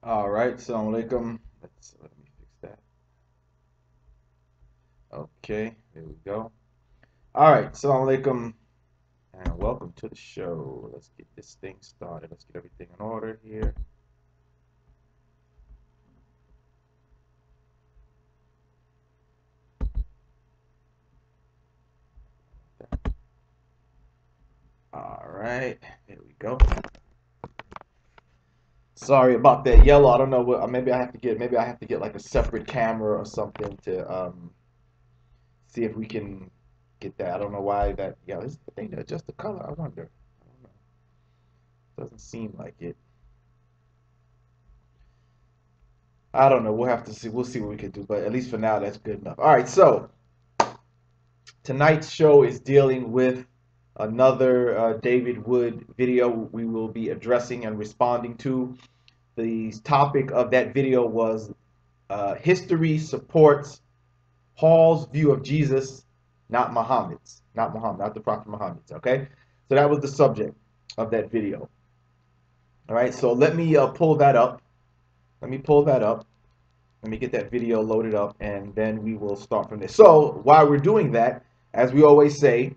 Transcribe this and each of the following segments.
All right, assalamu alaikum. Let me fix that. Okay, there we go. All right, assalamu alaikum, and welcome to the show. Let's get this thing started. Let's get everything in order here. All right, there we go. Sorry about that yellow. I don't know what. Maybe I have to get like a separate camera or something to see if we can get that. I don't know why that yellow. Is the thing to adjust the color? I wonder. I don't know. Doesn't seem like it. I don't know. We'll have to see. We'll see what we can do. But at least for now, that's good enough. All right. So tonight's show is dealing with another David Wood video we will be addressing and responding to. The topic of that video was history supports Paul's view of Jesus, not Muhammad's. Not Muhammad, not the Prophet Muhammad's. Okay. So that was the subject of that video. All right. So let me pull that up. Let me pull that up. Let me get that video loaded up, and then we will start from there. So while we're doing that, as we always say,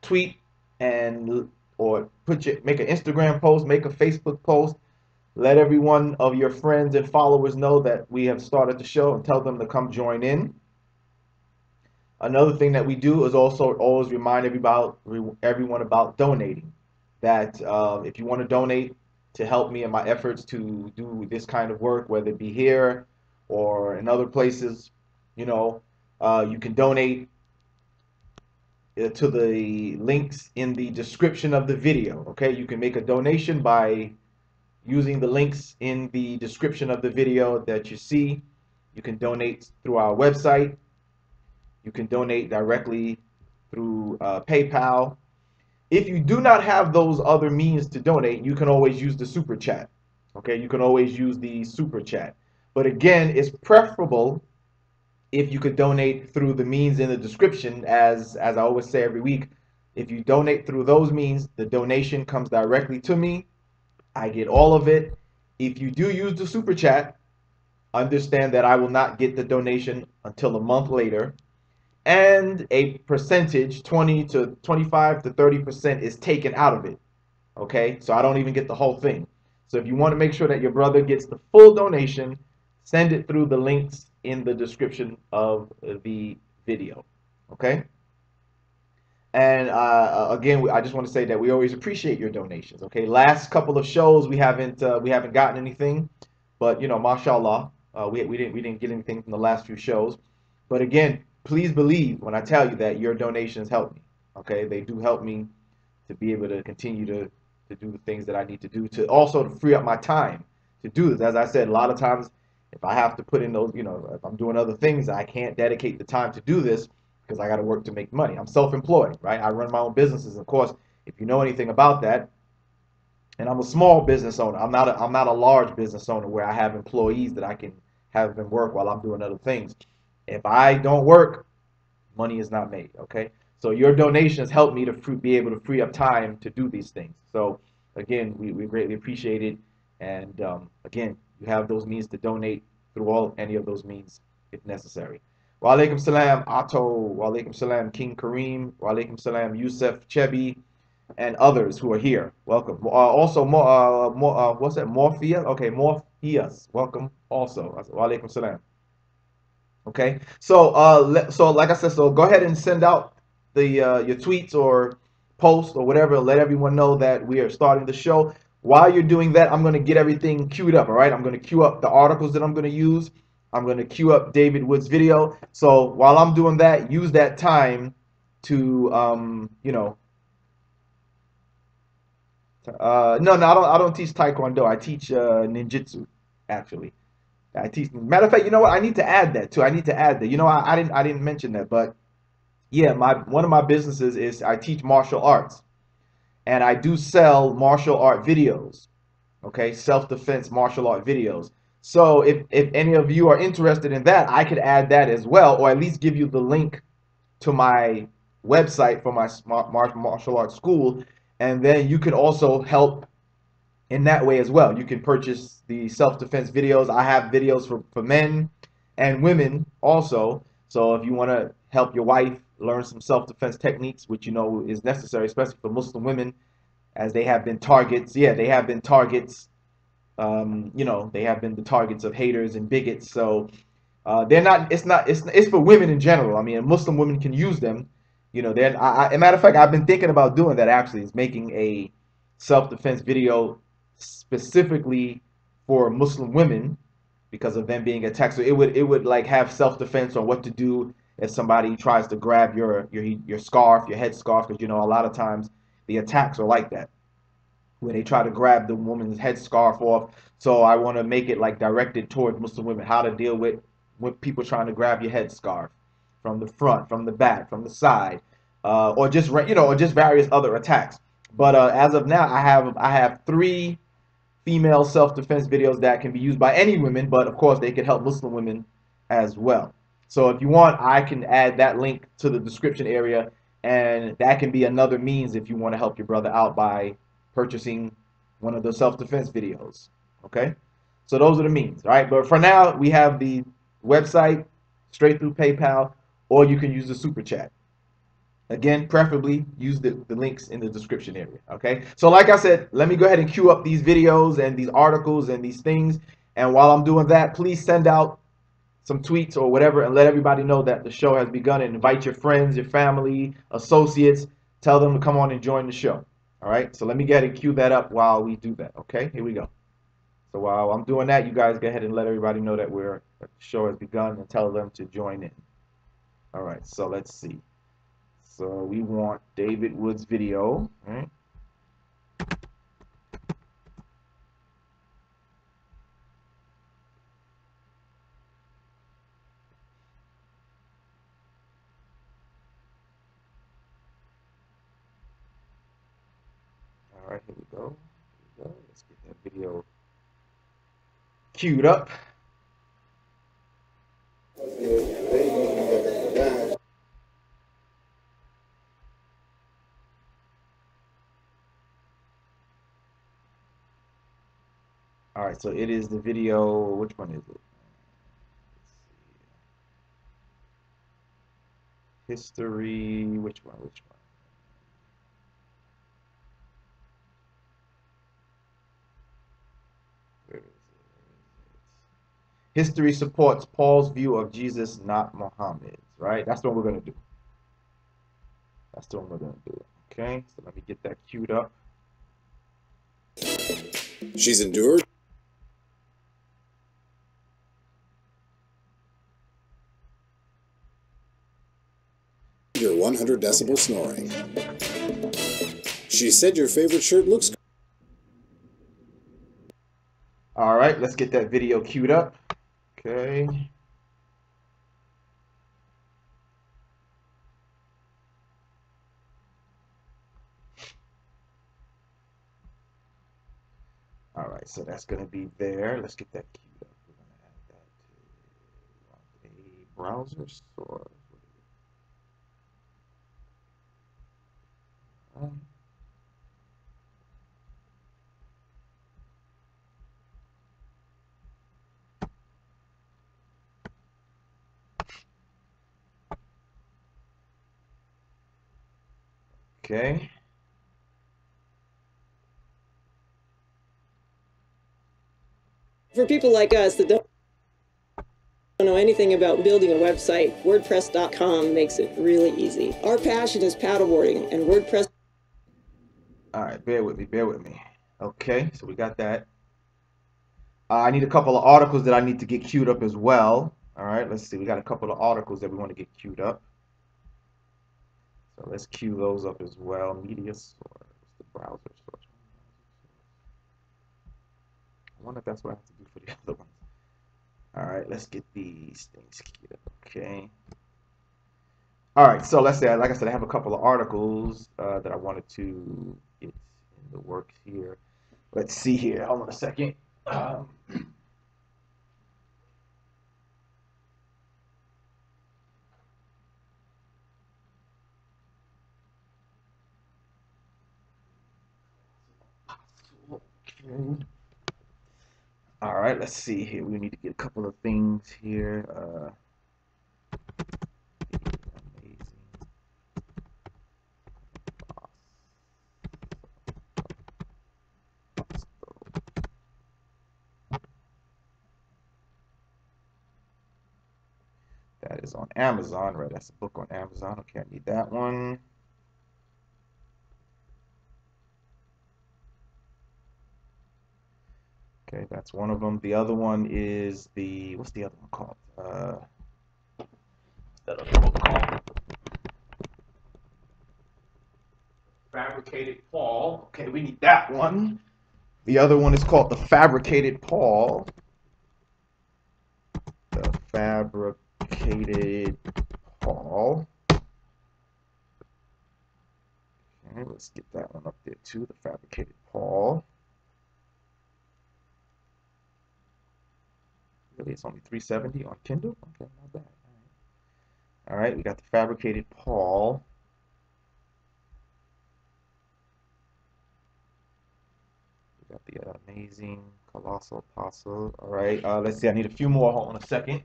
tweet and or make an Instagram post, make a Facebook post, let every one of your friends and followers know that we have started the show, and tell them to come join in. Another thing that we do is also always remind everyone about donating. That if you want to donate to help me in my efforts to do this kind of work, whether it be here or in other places, you can donate to the links in the description of the video. Okay, you can make a donation by using the links in the description of the video that you see. You can donate through our website. You can donate directly through PayPal. If you do not have those other means to donate, you can always use the super chat. Okay, you can always use the super chat. But again, it's preferable if you could donate through the means in the description, as I always say every week. If you donate through those means, the donation comes directly to me. I get all of it. If you do use the super chat, understand that I will not get the donation until a month later. And a percentage, 20 to 25 to 30%, is taken out of it. Okay, so I don't even get the whole thing. So if you want to make sure that your brother gets the full donation, send it through the links in the description of the video. Okay. And again, I just want to say that we always appreciate your donations. Okay, last couple of shows we haven't gotten anything, but mashallah, we didn't get anything from the last few shows. But again, please believe when I tell you that your donations help me. Okay, they do help me to be able to continue to do the things that I need to do, to also to free up my time to do this. As I said, a lot of times if I have to put in those, if I'm doing other things, I can't dedicate the time to do this because I got to work to make money. I'm self-employed, right? I run my own businesses. Of course, if you know anything about that, and I'm a small business owner. I'm not a large business owner where I have employees that I can have them work while I'm doing other things. If I don't work, money is not made. Okay, so your donations help me to be able to free up time to do these things. So again, we greatly appreciate it. And again, you have those means to donate through any of those means if necessary. Wa alaikum salam Otto, wa alaikum salam King Kareem, wa alaikum salam Yusuf Chebi, and others who are here. Welcome. Also, what's that? Morphia? Okay, Morpheus. Welcome also. Wa alaikum salam. Okay, so like I said, so go ahead and send out the your tweets or posts or whatever. Let everyone know that we are starting the show. While you're doing that, I'm going to get everything queued up. All right, I'm going to queue up the articles that I'm going to use. I'm going to queue up David Wood's video. So while I'm doing that, use that time to no, I don't teach Taekwondo. I teach ninjutsu, actually. I teach. Matter of fact, you know what? I need to add that too. I need to add that. I didn't mention that, but yeah, one of my businesses is I teach martial arts, and I do sell martial art videos. Okay, self-defense martial art videos. So if any of you are interested in that, I could add that as well, or at least give you the link to my website for my martial arts school, and then you could also help in that way as well. You can purchase the self-defense videos. I have videos for men and women also. So if you want to help your wife learn some self-defense techniques, which you know is necessary, especially for Muslim women, as they have been targets. Yeah, they have been targets. You know, they have been the targets of haters and bigots. So they're not. It's for women in general. I mean, Muslim women can use them. You know, then a matter of fact, I've been thinking about doing that actually. Is making a self-defense video specifically for Muslim women because of them being attacked. So it would like have self-defense on what to do if somebody tries to grab your scarf, your head scarf, because you know a lot of times the attacks are like that, where they try to grab the woman's head scarf off. So I want to make it like directed towards Muslim women, how to deal with people trying to grab your head scarf from the front, from the back, from the side, or just or just various other attacks. But as of now, I have 3 female self-defense videos that can be used by any women, but of course they can help Muslim women as well. So if you want, I can add that link to the description area, and that can be another means if you want to help your brother out by purchasing one of the self-defense videos. Okay, so those are the means. All right, but for now we have the website straight through PayPal, or you can use the super chat. Again, preferably use the links in the description area. Okay, so like I said, let me go ahead and queue up these videos and these articles and these things, and while I'm doing that, please send out some tweets or whatever and let everybody know that the show has begun, and invite your friends, your family, associates, tell them to come on and join the show. All right, so let me go ahead and cue that up while we do that. Okay, here we go. So while I'm doing that, you guys go ahead and let everybody know that the show has begun, and tell them to join in. All right, so let's see. So we want David Wood's video, right? All right, here we go. Here we go. Let's get that video queued up. All right, so it is the video. Which one is it? History. Which one? Which one? Where is it? History supports Paul's view of Jesus, not Muhammad's. Right? That's what we're gonna do. That's what we're gonna do. Okay, so let me get that queued up. She's endured your 100 decibel snoring. She said your favorite shirt looks good. All right, let's get that video queued up. Okay. All right, so that's going to be there. Let's get that queued up. We're going to add that to a browser source. Okay. For people like us that don't know anything about building a website, WordPress.com makes it really easy. Our passion is paddleboarding, and WordPress... All right, bear with me, bear with me. Okay, so we got that. I need a couple of articles that I need to get queued up as well. All right, let's see. We got a couple of articles that we want to get queued up. So let's queue those up as well. Media source, the browser source. I wonder if that's what I have to do for the other ones. All right, let's get these things queued up. Okay. All right, so let's say, like I said, I have a couple of articles that I wanted to get in the works here. Let's see here. Hold on a second. Okay. All right, let's see here. We need to get a couple of things here. Amazing. That is on Amazon, right? That's a book on Amazon. Okay, I need that one. Okay, that's one of them. The other one is the, what's the other one called? That other book called? Fabricated Paul. Okay, we need that one. The other one is called The Fabricated Paul. The Fabricated Paul. Okay, let's get that one up there too. The Fabricated Paul. Really, it's only $3.70 on Kindle. Okay, not bad. All right, we got The Fabricated Paul. We got the Amazing Colossal Apostle. All right, let's see. I need a few more. Hold on a second.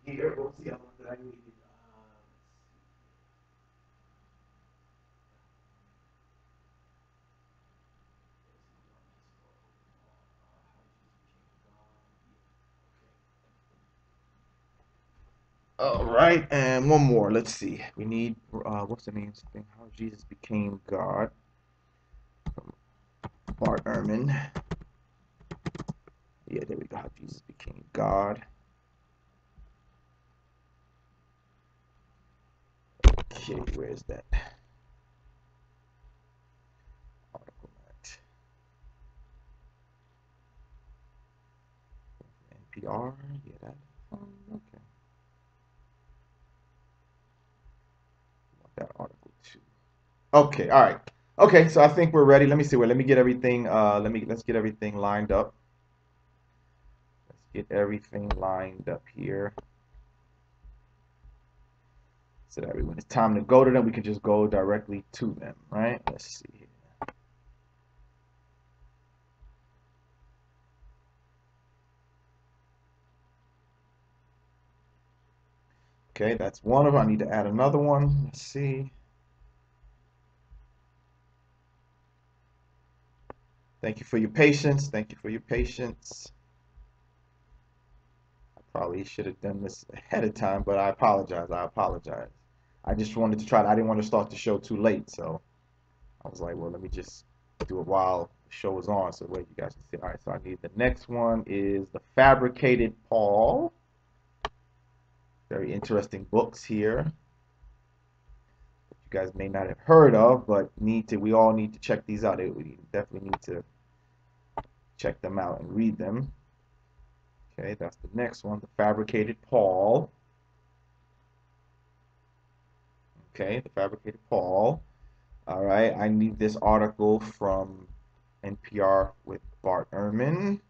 Here, what was the other one that I needed? All right, and one more. Let's see. We need what's the name? Something. How Jesus Became God. Bart Ehrman. Yeah, there we go. How Jesus Became God. Okay, where is that article at? NPR. Yeah, that. Okay. That article too. Okay, all right. Okay, so I think we're ready. Let me see. Let me get everything. Let's get everything lined up. Let's get everything lined up here, so that when it's time to go to them, we can just go directly to them, right? Let's see. Okay, that's one of them. I need to add another one. Let's see. Thank you for your patience. Thank you for your patience. I probably should have done this ahead of time, but I apologize. I apologize. I just wanted to try. I didn't want to start the show too late, so I was like, well, let me just do it while the show is on, so wait, you guys can see. All right, so I need the next one is The Fabricated Paul. Very interesting books here that you guys may not have heard of, but we all need to check these out. We definitely need to check them out and read them. Okay, that's the next one, The Fabricated Paul. Okay, The Fabricated Paul. All right, I need this article from NPR with Bart Ehrman.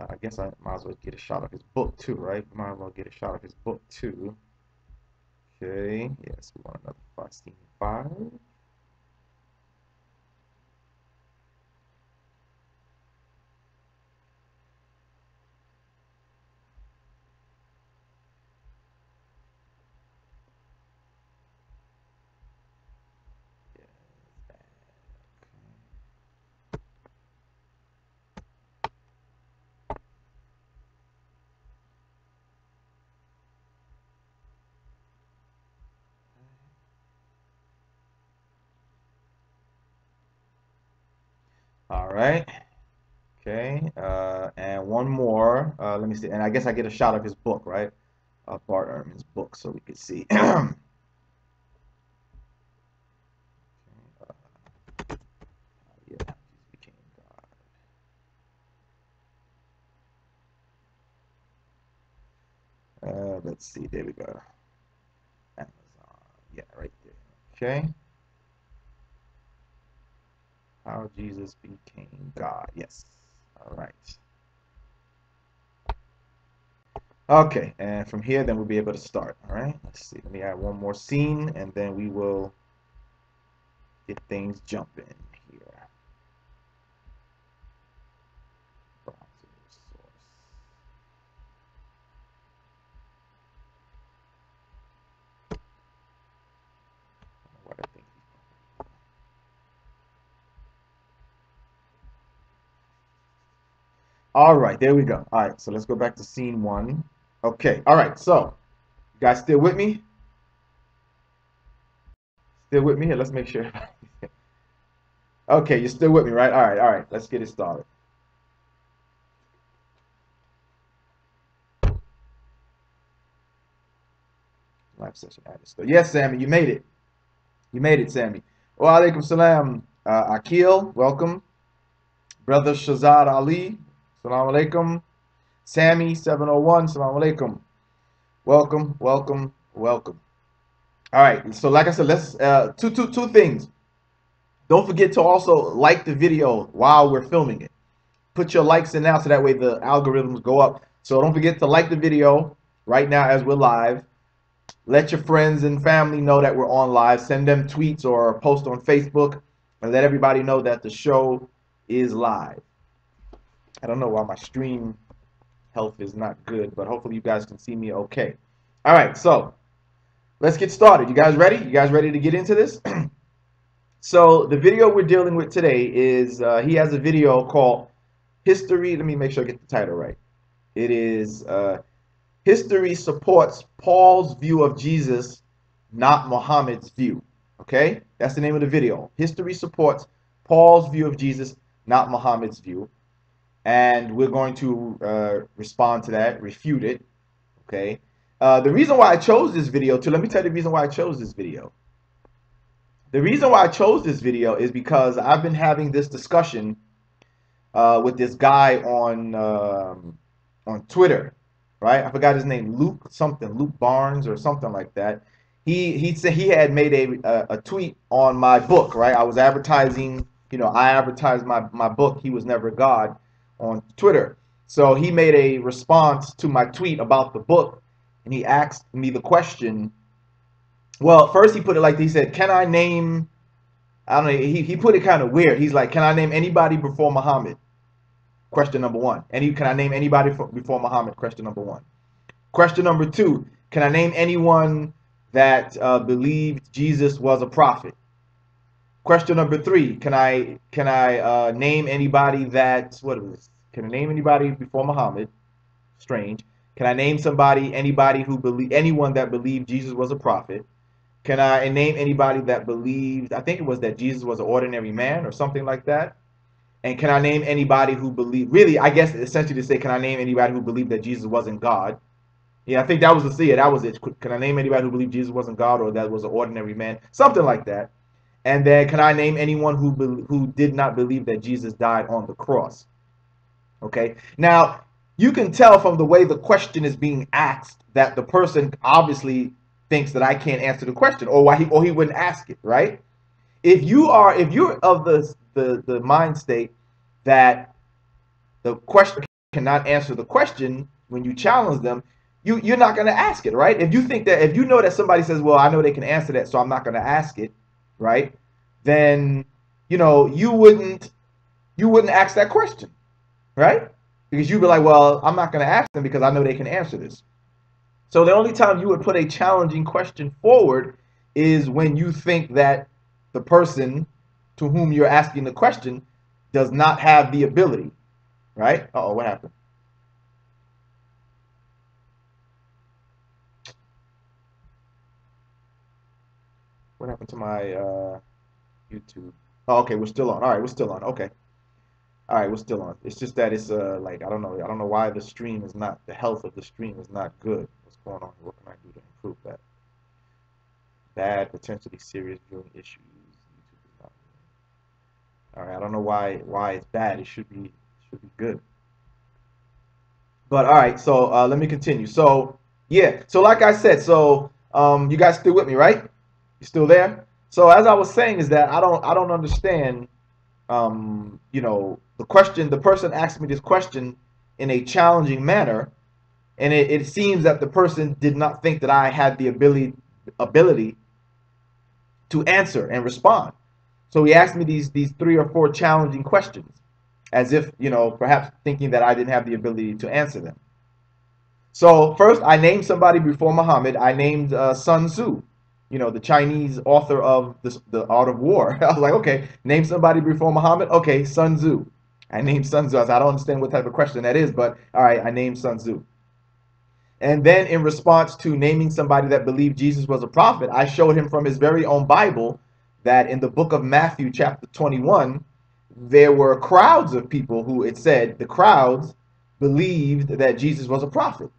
I guess I might as well get a shot of his book too, right? Might as well get a shot of his book too. Okay, yes, we want another 5. All right. Okay. And one more. Let me see. And I guess I get a shot of his book, right? Bart Ehrman's book, so we can see. Yeah, Jesus Became God. Let's see. There we go. Amazon. Yeah, right there. Okay. How Jesus Became God. Yes. All right. Okay, and from here, then we'll be able to start. All right. Let's see. Let me add one more scene, and then we will get things jumping here. What I think. All right, there we go. All right, so let's go back to scene one. Okay, all right, so you guys still with me? Still with me here? Let's make sure. Okay, you're still with me, right? All right, let's get it started. Live session added. So yes, Sammy, you made it. You made it, Sammy. Wa alaikum salam. Akil, welcome. Brother Shazad Ali, salam alaikum. Sammy 701, salam alaikum. Welcome, welcome, welcome. All right, so like I said, let's two things. Don't forget to also like the video while we're filming it. Put your likes in now so that way the algorithms go up. So don't forget to like the video right now as we're live. Let your friends and family know that we're on live. Send them tweets or post on Facebook and let everybody know that the show is live. I don't know why my stream health is not good, but hopefully you guys can see me okay. All right, so let's get started. You guys ready? You guys ready to get into this? So the video we're dealing with today is, he has a video called History. Let me make sure I get the title right. It is History Supports Paul's View of Jesus, Not Muhammad's View. Okay? That's the name of the video. History Supports Paul's View of Jesus, Not Muhammad's View. And we're going to respond to that, refute it. Okay? The reason why I chose this video, let me tell you the reason why I chose this video. The reason why I chose this video is because I've been having this discussion with this guy on Twitter, right? I forgot his name, Luke Barnes or something like that. He said he had made a tweet on my book, right? I was advertising, I advertised my book, He Was Never God, on Twitter. So he made a response to my tweet about the book, and he asked me the question. Well, first he put it like this. He said, can I name, I don't know, he put it kind of weird. He's like, can I name anybody before Muhammad? Question number one. Can I name anybody before Muhammad? Question number one. Question number two, can I name anyone that believed Jesus was a prophet? Question number three, can I name anybody that, what is this? Can I name anybody before Muhammad? Strange. Can I name anyone that believed Jesus was a prophet? Can I name anybody that believed, I think it was that Jesus was an ordinary man or something like that? And can I name anybody who believed, really, I guess essentially to say, can I name anybody who believed that Jesus wasn't God? Yeah, I think that was that was it. Can I name anybody who believed Jesus wasn't God or that was an ordinary man? Something like that. And then can I name anyone who did not believe that Jesus died on the cross? Okay. Now, you can tell from the way the question is being asked that the person obviously thinks that I can't answer the question, or he wouldn't ask it, right? If you're of the mind state that the question cannot answer the question when you challenge them, you're not going to ask it, right? If you know that somebody says, well, I know they can answer that, so I'm not going to ask it, right? Then you wouldn't ask that question, right? Because you'd be like, well, I'm not going to ask them because I know they can answer this. So the only time you would put a challenging question forward is when you think that the person to whom you're asking the question does not have the ability, right? Uh-oh, what happened? What happened to my YouTube? Oh, okay, we're still on. All right, we're still on. Okay. All right, we're still on. It's just that it's like I don't know why the stream is not, the health of the stream is not good. What's going on? What can I do to improve that? Bad, potentially serious viewing issues. YouTube is not. All right, I don't know why it's bad. It should be good. But all right, so let me continue. So yeah, so like I said, so you guys still with me, right? You still there? So as I was saying is that I don't understand. The person asked me this question in a challenging manner, and it seems that the person did not think that I had the ability to answer and respond. So he asked me these 3 or 4 challenging questions, as if, you know, perhaps thinking that I didn't have the ability to answer them. So first, I named somebody before Muhammad. I named Sun Tzu, you know, the Chinese author of the Art of War. I was like, okay, name somebody before Muhammad. Okay, Sun Tzu. I named Sun Tzu. I said, I don't understand what type of question that is, but all right, I named Sun Tzu. And then in response to naming somebody that believed Jesus was a prophet, I showed him from his very own Bible that in the book of Matthew, chapter 21, there were crowds of people who, it said, the crowds believed that Jesus was a prophet.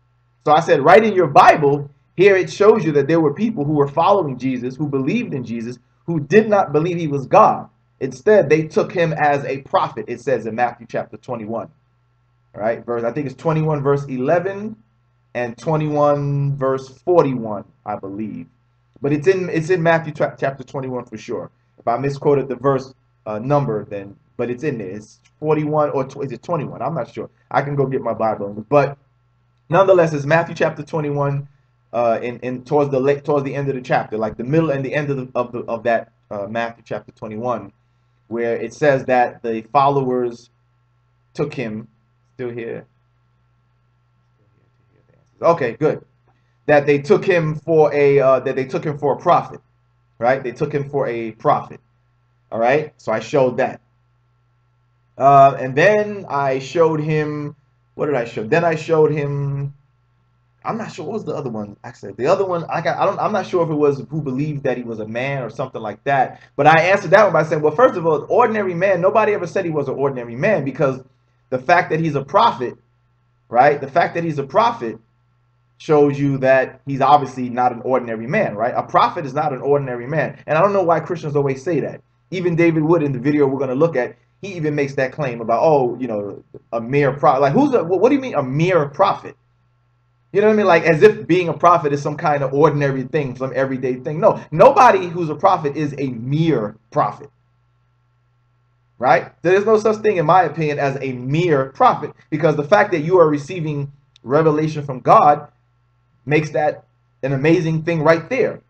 So I said, right in your Bible, here it shows you that there were people who were following Jesus, who believed in Jesus, who did not believe he was God. Instead, they took him as a prophet, it says in Matthew chapter 21. All right, I think it's 21 verse 11 and 21 verse 41, I believe. But it's in Matthew chapter 21 for sure. If I misquoted the verse number, then, but it's in there. It's 41 or is it 21? I'm not sure. I can go get my Bible. But nonetheless, it's Matthew chapter 21, towards the end of the chapter, like the middle and the end of that Matthew chapter 21, where it says that the followers took him. Still here. Okay, good. That they took him for a prophet, right? They took him for a prophet. All right. So I showed that, and then I showed him. What did I show? Then I showed him. I'm not sure what was the other one. Actually, the other one I'm not sure if it was who believed that he was a man or something like that. But I answered that one by saying, well, first of all, ordinary man. Nobody ever said he was an ordinary man, because the fact that he's a prophet, right? The fact that he's a prophet shows you that he's obviously not an ordinary man, right? A prophet is not an ordinary man. And I don't know why Christians always say that. Even David Wood, in the video we're going to look at, he even makes that claim about, oh, you know, a mere prophet. Like, what do you mean a mere prophet? You know what I mean? Like, as if being a prophet is some kind of ordinary thing, some everyday thing. No, nobody who's a prophet is a mere prophet, right? There's no such thing, in my opinion, as a mere prophet, because the fact that you are receiving revelation from God makes that an amazing thing right there.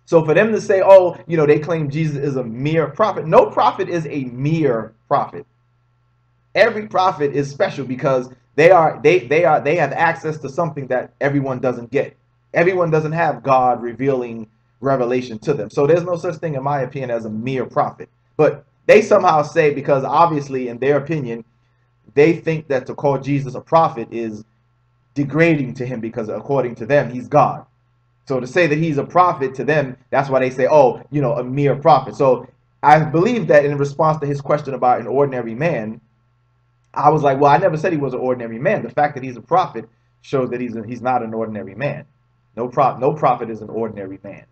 So for them to say, oh, you know, they claim Jesus is a mere prophet. No prophet is a mere prophet. Every prophet is special because they have access to something that everyone doesn't get. Everyone doesn't have God revealing revelation to them. So there's no such thing, in my opinion, as a mere prophet. But they somehow say, because obviously in their opinion, they think that to call Jesus a prophet is degrading to him, because according to them, he's God. So to say that he's a prophet to them, that's why they say, oh, you know, a mere prophet. So I believe that in response to his question about an ordinary man, I was like, well, I never said he was an ordinary man. The fact that he's a prophet shows that he's not an ordinary man. No prophet is an ordinary man.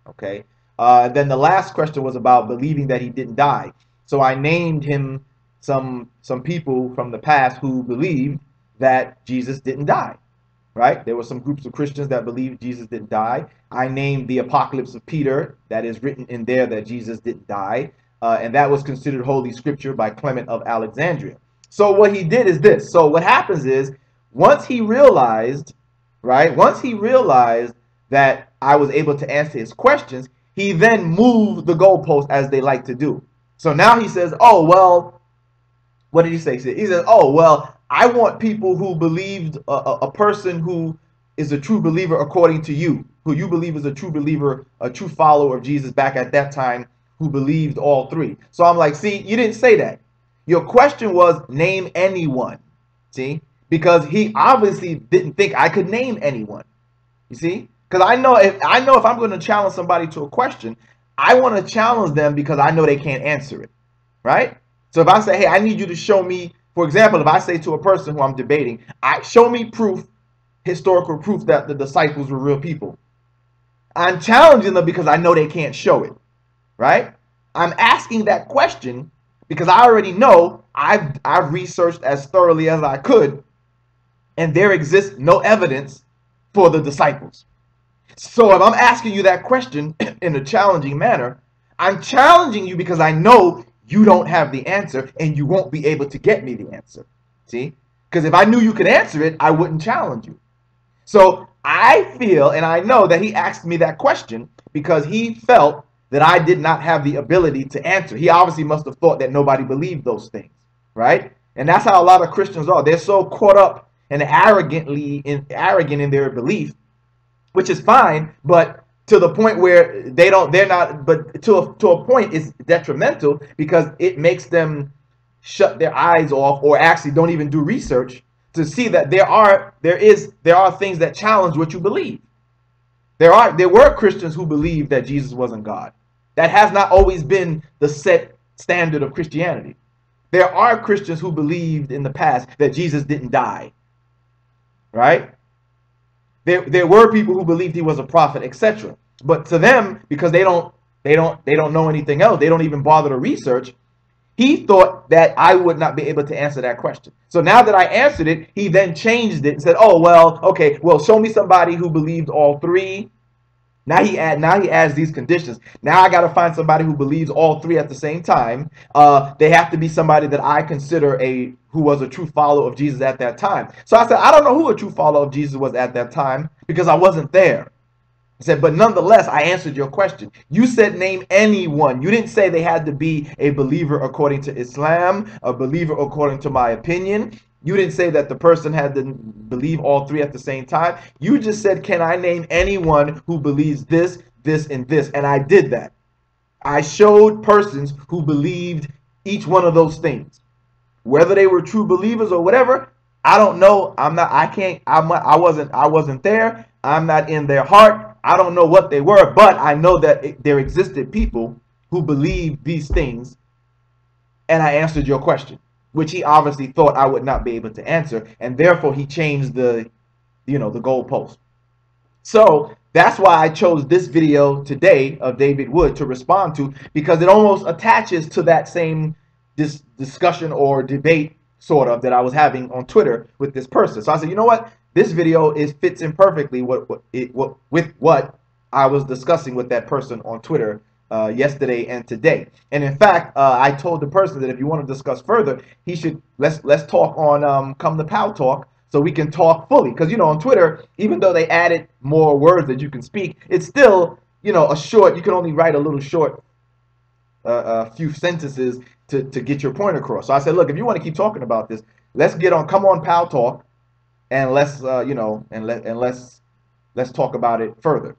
Okay. Then the last question was about believing that he didn't die. So I named him some people from the past who believed that Jesus didn't die, right? There were some groups of Christians that believed Jesus didn't die. I named the Apocalypse of Peter, that is written in there that Jesus didn't die, and that was considered Holy Scripture by Clement of Alexandria. So what he did is this. So what happens is, once he realized, right, once he realized that I was able to answer his questions, he then moved the goalpost, as they like to do. So now he says, oh, well, what did he say? He says, oh, well, I want people who believed, a person who is a true believer according to you, who you believe is a true believer, a true follower of Jesus back at that time, who believed all three. So I'm like, see, you didn't say that. Your question was name anyone. See, because he obviously didn't think I could name anyone. You see, because I know if I'm going to challenge somebody to a question, I want to challenge them because I know they can't answer it, right? So if I say, hey, I need you to show me, for example, if I say to a person who I'm debating, show me proof, historical proof that the disciples were real people. I'm challenging them because I know they can't show it, right? I'm asking that question because I already know I've researched as thoroughly as I could, and there exists no evidence for the disciples. So if I'm asking you that question in a challenging manner, I'm challenging you because I know you don't have the answer and you won't be able to get me the answer. See? Because if I knew you could answer it, I wouldn't challenge you. So I feel and I know that he asked me that question because he felt that I did not have the ability to answer. He obviously must have thought that nobody believed those things, right? And that's how a lot of Christians are. They're so caught up and arrogant in their belief, which is fine, but to the point where they're not, but to a point it's detrimental, because it makes them shut their eyes off, or actually don't even do research to see that there are things that challenge what you believe. There were Christians who believed that Jesus wasn't God. That has not always been the set standard of Christianity. There are Christians who believed in the past that Jesus didn't die, right? There were people who believed he was a prophet, etc. But to them, because they don't know anything else, they don't even bother to research. He thought that I would not be able to answer that question. So now that I answered it, he then changed it and said, "Oh well, okay, well, show me somebody who believed all three." Now he adds these conditions. Now I got to find somebody who believes all three at the same time. They have to be somebody that I consider who was a true follower of Jesus at that time. So I said, I don't know who a true follower of Jesus was at that time, because I wasn't there. I said, but nonetheless, I answered your question. You said name anyone. You didn't say they had to be a believer according to Islam, a believer according to my opinion. You didn't say that the person had to believe all three at the same time. You just said, can I name anyone who believes this, this, and this? And I did that. I showed persons who believed each one of those things. Whether they were true believers or whatever, I don't know. I wasn't there. I'm not in their heart. I don't know what they were, but I know that there existed people who believed these things, and I answered your question, which he obviously thought I would not be able to answer, and therefore he changed the goalpost. So that's why I chose this video today of David Wood to respond to, because it almost attaches to that same discussion or debate sort of that I was having on Twitter with this person. So I said, you know what? This video fits in perfectly with what I was discussing with that person on Twitter yesterday and today. And in fact, I told the person that if you want to discuss further, he should let's talk on Come to Pow Talk, so we can talk fully. Because on Twitter, even though they added more words that you can speak, it's still a short. You can only write a little short, a few sentences to get your point across. So I said, look, if you want to keep talking about this, let's get on. Come on, Pow Talk. And let's let's talk about it further,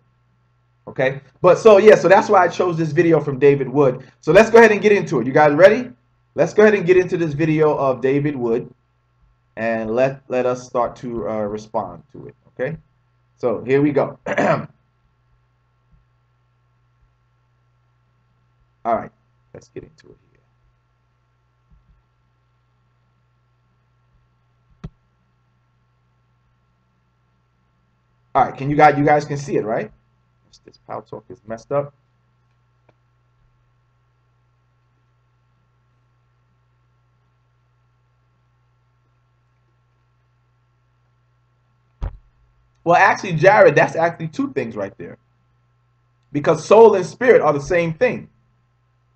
okay? But so that's why I chose this video from David Wood. So let's go ahead and get into it. You guys ready? Let's go ahead and get into this video of David Wood, and let us start to respond to it. Okay? So here we go. All right, let's get into it here. All right, you guys can see it, right? This Pow Talk is messed up. Well, actually, Jared, that's actually two things right there. Because soul and spirit are the same thing.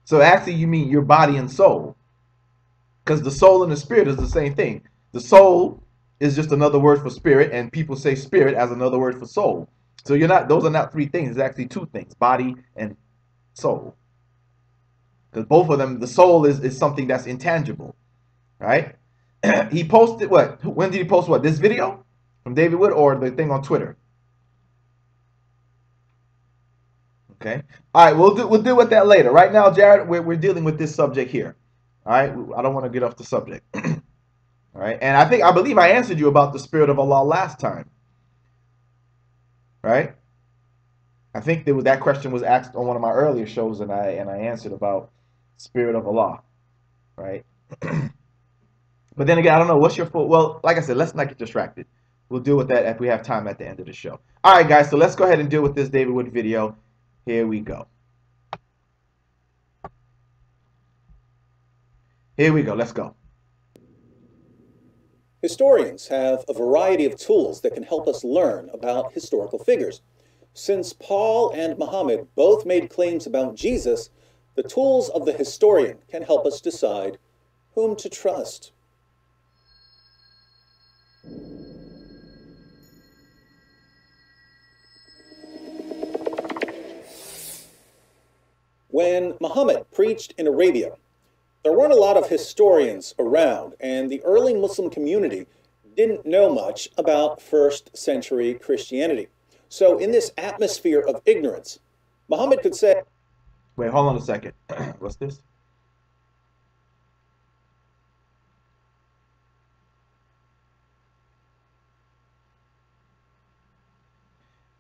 So actually, you mean your body and soul. Because the soul and the spirit is the same thing. The soul is just another word for spirit, and people say spirit as another word for soul. So those are not three things. It's actually two things, body and soul. Because both of them, the soul is something that's intangible, right? He posted what? When did he post what? This video from David Wood, or the thing on Twitter? Okay. All right, we'll deal with that later. Right now, Jared, we're dealing with this subject here. All right, I don't want to get off the subject. All right, and I believe I answered you about the Spirit of Allah last time. Right? I think that question was asked on one of my earlier shows, and I answered about Spirit of Allah. Right? But then again, I don't know what's your full. Well, like I said, let's not get distracted. We'll deal with that if we have time at the end of the show. All right, guys. So let's go ahead and deal with this David Wood video. Here we go. Here we go. Let's go. Historians have a variety of tools that can help us learn about historical figures. Since Paul and Muhammad both made claims about Jesus, the tools of the historian can help us decide whom to trust. When Muhammad preached in Arabia, there weren't a lot of historians around, and the early Muslim community didn't know much about first century Christianity. So in this atmosphere of ignorance, Muhammad could say, Wait, hold on a second. What's this?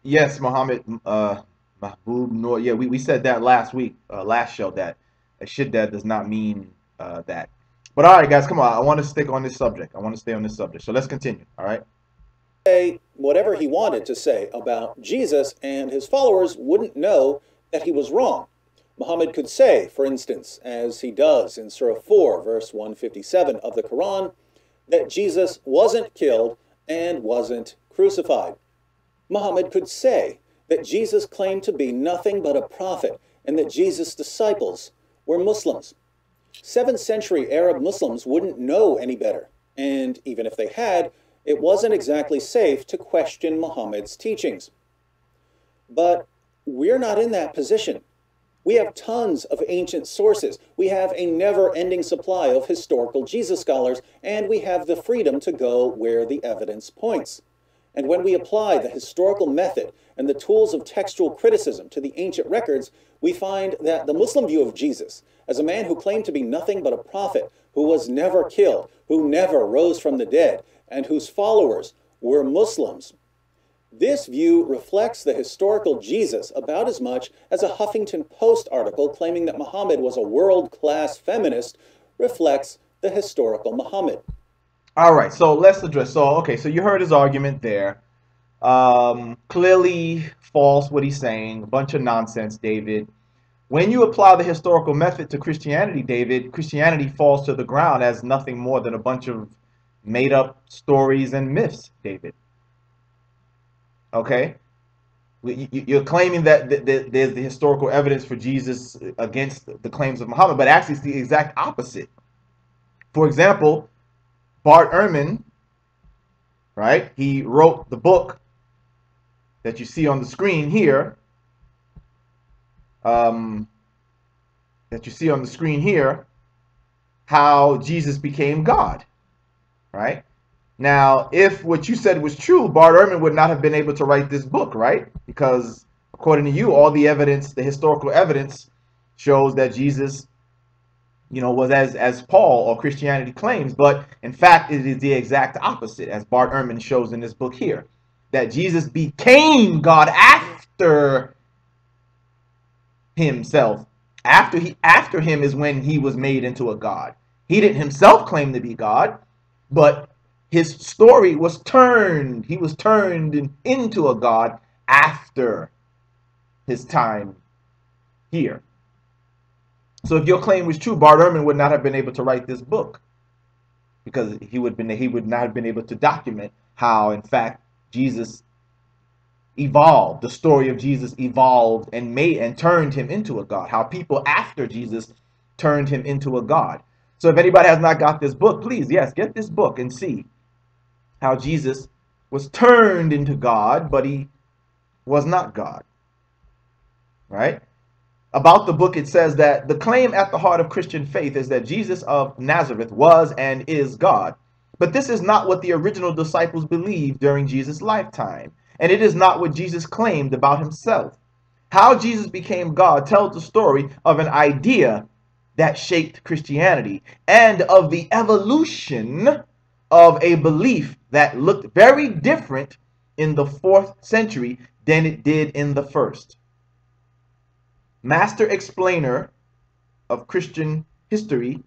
Yes, Muhammad Mahbub Noor. Yeah, we said that last week, last show, that a shiddah does not mean that. But all right, guys, come on. I want to stick on this subject. I want to stay on this subject. So let's continue. All right. say whatever he wanted to say about Jesus, and his followers wouldn't know that he was wrong. Muhammad could say, for instance, as he does in Surah 4, verse 157 of the Quran, that Jesus wasn't killed and wasn't crucified. Muhammad could say that Jesus claimed to be nothing but a prophet and that Jesus' disciples were Muslims. 7th century Arab Muslims wouldn't know any better, and even if they had, it wasn't exactly safe to question Muhammad's teachings. But we're not in that position. We have tons of ancient sources. We have a never-ending supply of historical Jesus scholars, and we have the freedom to go where the evidence points. And when we apply the historical method and the tools of textual criticism to the ancient records, we find that the Muslim view of Jesus as a man who claimed to be nothing but a prophet, who was never killed, who never rose from the dead, and whose followers were Muslims, this view reflects the historical Jesus about as much as a Huffington Post article claiming that Muhammad was a world-class feminist reflects the historical Muhammad. All right, so let's address. So you heard his argument there. Clearly false what he's saying. A bunch of nonsense, David. When you apply the historical method to Christianity, David, Christianity falls to the ground as nothing more than a bunch of made-up stories and myths, David. Okay? You're claiming that there's the historical evidence for Jesus against the claims of Muhammad, but actually it's the exact opposite. For example, Bart Ehrman, right? He wrote the book that you see on the screen here. How Jesus became God, right? Now, if what you said was true, Bart Ehrman would not have been able to write this book, right? Because according to you, all the evidence, the historical evidence, shows that Jesus, was as Paul or Christianity claims. But in fact, it is the exact opposite, as Bart Ehrman shows in this book here, that Jesus became God after himself. After him is when he was made into a God. He didn't himself claim to be God, but his story was turned. He was turned into a God after his time here. So if your claim was true, Bart Ehrman would not have been able to write this book, because he would not have been able to document how, in fact, Jesus evolved. The story of Jesus evolved and turned him into a God. How people after Jesus turned him into a God. So if anybody has not got this book, please, yes, get this book and see how Jesus was turned into God, but he was not God. Right? About the book, it says that the claim at the heart of Christian faith is that Jesus of Nazareth was and is God. But this is not what the original disciples believed during Jesus' lifetime. And it is not what Jesus claimed about himself. How Jesus became God tells the story of an idea that shaped Christianity and of the evolution of a belief that looked very different in the 4th century than it did in the 1st. Master explainer of Christian history,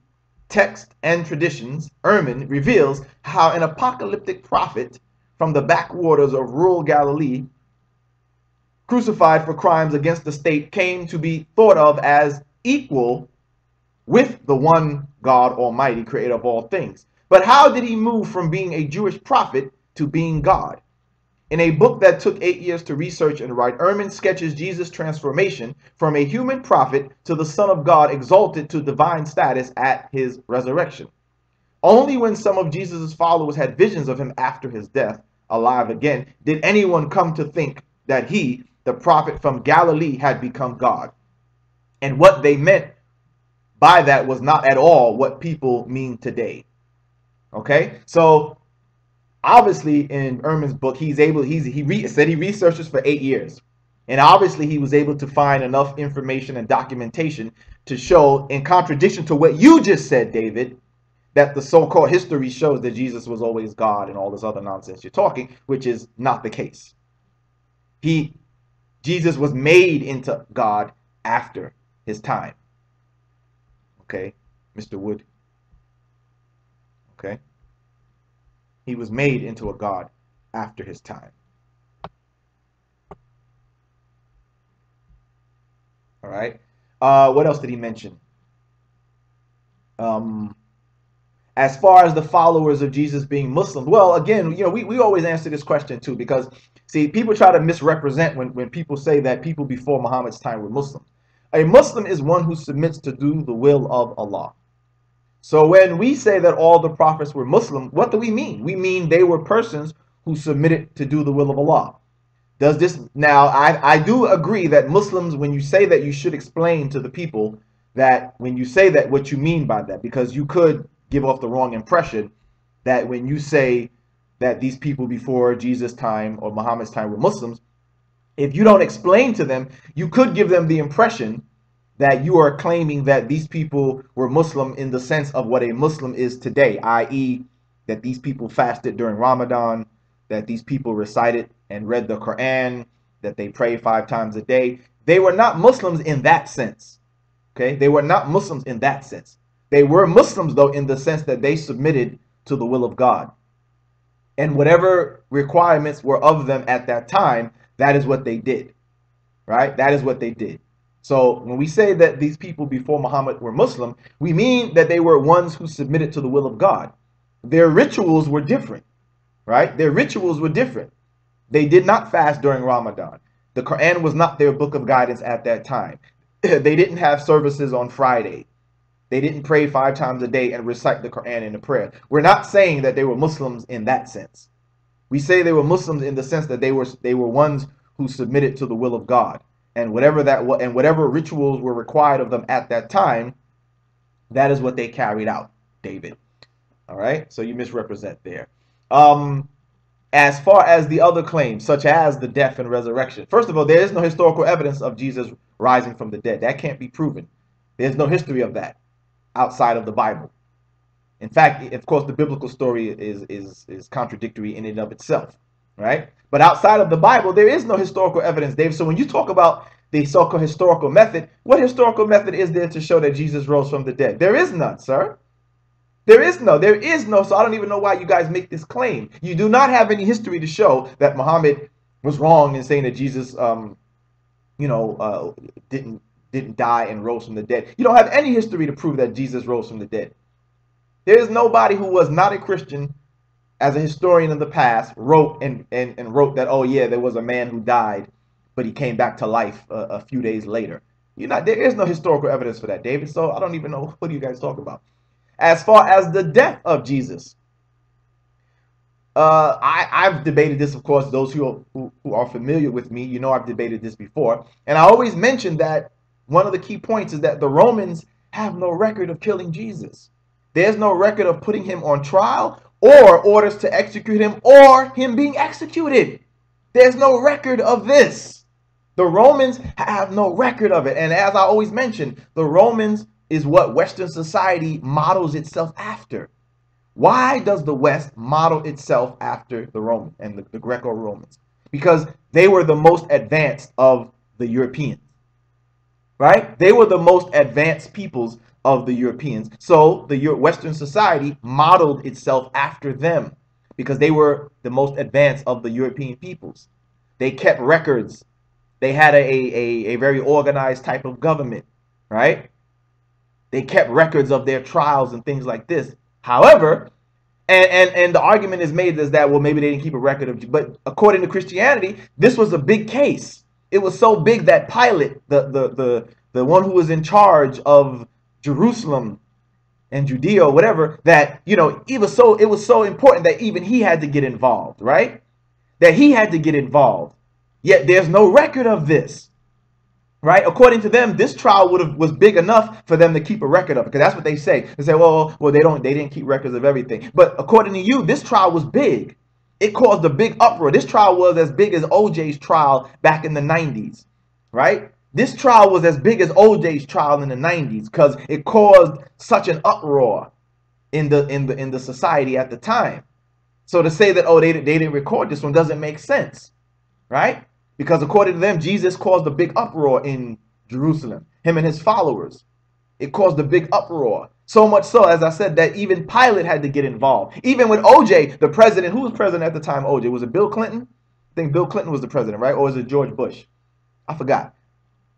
text, and traditions, Ehrman reveals how an apocalyptic prophet from the backwaters of rural Galilee, crucified for crimes against the state, came to be thought of as equal with the one God Almighty, creator of all things. But how did he move from being a Jewish prophet to being God? In a book that took 8 years to research and write, Ehrman sketches Jesus' transformation from a human prophet to the Son of God, exalted to divine status at his resurrection. Only when some of Jesus' followers had visions of him after his death, alive again, did anyone come to think that he, the prophet from Galilee, had become God. And what they meant by that was not at all what people mean today. Okay, so obviously in Ehrman's book, he said he researches for 8 years, and obviously he was able to find enough information and documentation to show, in contradiction to what you just said, David, that the so-called history shows that Jesus was always God and all this other nonsense you're talking, which is not the case. Jesus was made into God after his time. Okay, Mr. Wood. Okay. He was made into a God after his time. All right. What else did he mention? As far as the followers of Jesus being Muslims, well, again, we always answer this question too, because see, people try to misrepresent when people say that people before Muhammad's time were Muslims. A Muslim is one who submits to do the will of Allah. So when we say that all the prophets were Muslim, what do we mean? We mean they were persons who submitted to do the will of Allah. Does this now? I do agree that Muslims, when you say that, you should explain to the people that when you say that, what you mean by that, because you could give off the wrong impression that when you say that these people before Jesus' time or Muhammad's time were Muslims, if you don't explain to them, you could give them the impression that you are claiming that these people were Muslim in the sense of what a Muslim is today, i.e. that these people fasted during Ramadan, that these people recited and read the Quran, that they pray 5 times a day. They were not Muslims in that sense. Okay, they were not Muslims in that sense. They were Muslims, though, in the sense that they submitted to the will of God. And whatever requirements were of them at that time, that is what they did. Right? That is what they did. So when we say that these people before Muhammad were Muslim, we mean that they were ones who submitted to the will of God. Their rituals were different. Right? Their rituals were different. They did not fast during Ramadan. The Quran was not their book of guidance at that time. They didn't have services on Friday. They didn't pray 5 times a day and recite the Quran in the prayer. We're not saying that they were Muslims in that sense. We say they were Muslims in the sense that they were ones who submitted to the will of God. And whatever rituals were required of them at that time, that is what they carried out, David. All right? So you misrepresent there. As far as the other claims, such as the death and resurrection, first of all, there is no historical evidence of Jesus rising from the dead. That can't be proven. There's no history of that outside of the Bible. In fact, of course, the biblical story is contradictory in and of itself, right? But outside of the Bible, there is no historical evidence, Dave. So when you talk about the so-called historical method, what historical method is there to show that Jesus rose from the dead? There is none, sir. There is no. So I don't even know why you guys make this claim. You do not have any history to show that Muhammad was wrong in saying that Jesus, didn't die and rose from the dead. You don't have any history to prove that Jesus rose from the dead. There is nobody who was not a Christian, as a historian in the past, wrote and wrote that, oh yeah, there was a man who died, but he came back to life a few days later. There is no historical evidence for that, David. So I don't even know what you guys talk about. As far as the death of Jesus, I've debated this, of course. Those who are familiar with me, I've debated this before. And I always mention that one of the key points is that the Romans have no record of killing Jesus. There's no record of putting him on trial or orders to execute him or him being executed. There's no record of this. The Romans have no record of it. And as I always mention, the Romans is what Western society models itself after. Why does the West model itself after the Roman and the Greco-Romans? Because they were the most advanced of the Europeans, right? They were the most advanced peoples of the Europeans. So the Western society modeled itself after them because they were the most advanced of the European peoples. They kept records. They had a very organized type of government, right? They kept records of their trials and things like this. However, and the argument is made is that, well, maybe they didn't keep a record of, but according to Christianity, this was a big case. It was so big that Pilate, the one who was in charge of Jerusalem and Judea or whatever, that, it was so important that even he had to get involved, right? That he had to get involved. Yet there's no record of this. right? According to them, this trial was big enough for them to keep a record of it, because that's what they say. They say, well, they didn't keep records of everything. But according to you, this trial was big. It caused a big uproar. This trial was as big as OJ's trial back in the 90s, right? This trial was as big as OJ's trial in the 90s because it caused such an uproar in the society at the time. So to say that, oh, they didn't record this one doesn't make sense, right? Because according to them, Jesus caused a big uproar in Jerusalem, him and his followers. It caused a big uproar. So much so, as I said, that even Pilate had to get involved. Even with OJ, the president, who was president at the time, OJ? Was it Bill Clinton? I think Bill Clinton was the president, right? Or was it George Bush? I forgot.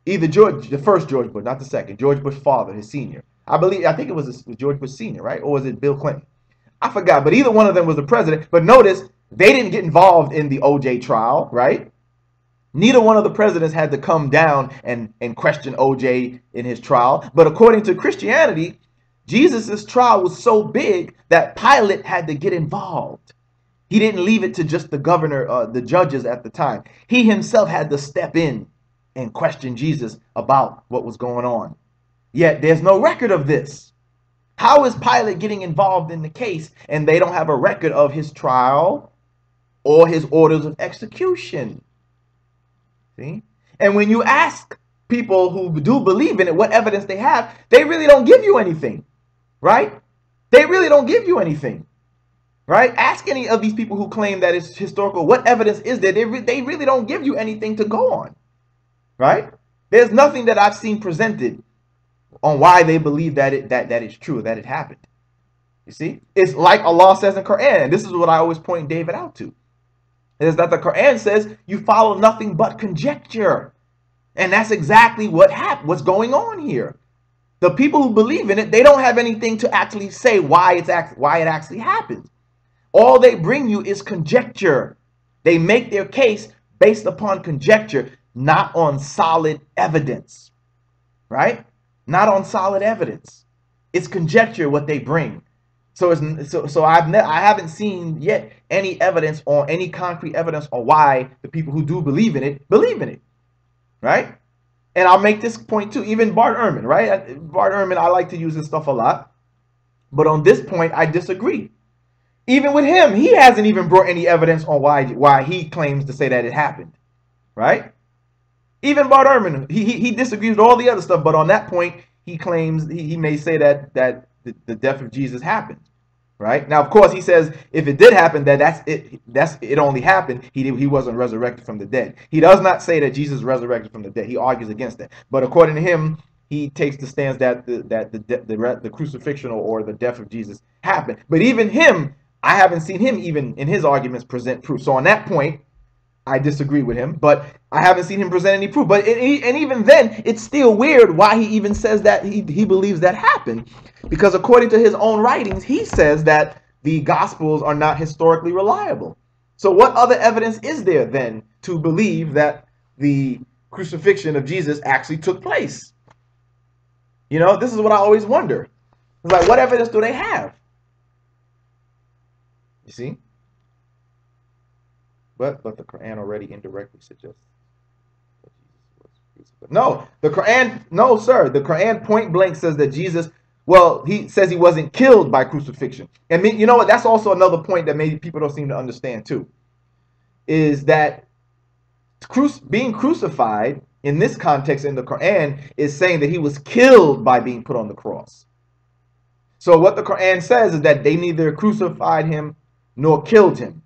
Either the first George Bush, not the second. George Bush father, his senior. I think it was George Bush senior, right? Or was it Bill Clinton? I forgot, but either one of them was the president. But notice, they didn't get involved in the OJ trial, right? Neither one of the presidents had to come down and question OJ in his trial. But according to Christianity, Jesus' trial was so big that Pilate had to get involved. He didn't leave it to just the governor, the judges at the time. He himself had to step in and question Jesus about what was going on. Yet there's no record of this. How is Pilate getting involved in the case and they don't have a record of his trial or his orders of execution? See? And when you ask people who do believe in it what evidence they have, they really don't give you anything, right? They really don't give you anything, right? Ask any of these people who claim that it's historical, what evidence is there? They really don't give you anything to go on, right? There's nothing that I've seen presented on why they believe that it's true, that it happened. You see, it's like Allah says in Quran, and this is what I always point David out to, is that the Quran says you follow nothing but conjecture, and that's exactly what's going on here. The people who believe in it, they don't have anything to actually say why it actually happened. All they bring you is conjecture. They make their case based upon conjecture, not on solid evidence, right? Not on solid evidence. It's conjecture what they bring. So I haven't seen yet any evidence or any concrete evidence on why the people who do believe in it, right? And I'll make this point too. Even Bart Ehrman, right? Bart Ehrman, I like to use his stuff a lot, but on this point, I disagree. Even with him, he hasn't even brought any evidence on why he claims to say that it happened, right? Even Bart Ehrman, he disagrees with all the other stuff, but on that point, he claims he may say that the death of Jesus happened, right? Now, of course, he says if it did happen, that's it only happened. He wasn't resurrected from the dead. He does not say that Jesus resurrected from the dead. He argues against that. But according to him, he takes the stance that the crucifixion or the death of Jesus happened. But even him, I haven't seen him even in his arguments present proof. So on that point, I disagree with him, but I haven't seen him present any proof. But and even then, it's still weird why he even says that he believes that happened. Because according to his own writings, he says that the Gospels are not historically reliable. So what other evidence is there then to believe that the crucifixion of Jesus actually took place? You know, this is what I always wonder. It's like, what evidence do they have? You see? But the Quran already indirectly suggests that Jesus was crucified. No, the Quran, no, sir. The Quran point blank says that Jesus, well, he says he wasn't killed by crucifixion. And you know what? That's also another point that maybe people don't seem to understand too. Is that being crucified in this context in the Quran is saying that he was killed by being put on the cross. So what the Quran says is that they neither crucified him nor killed him.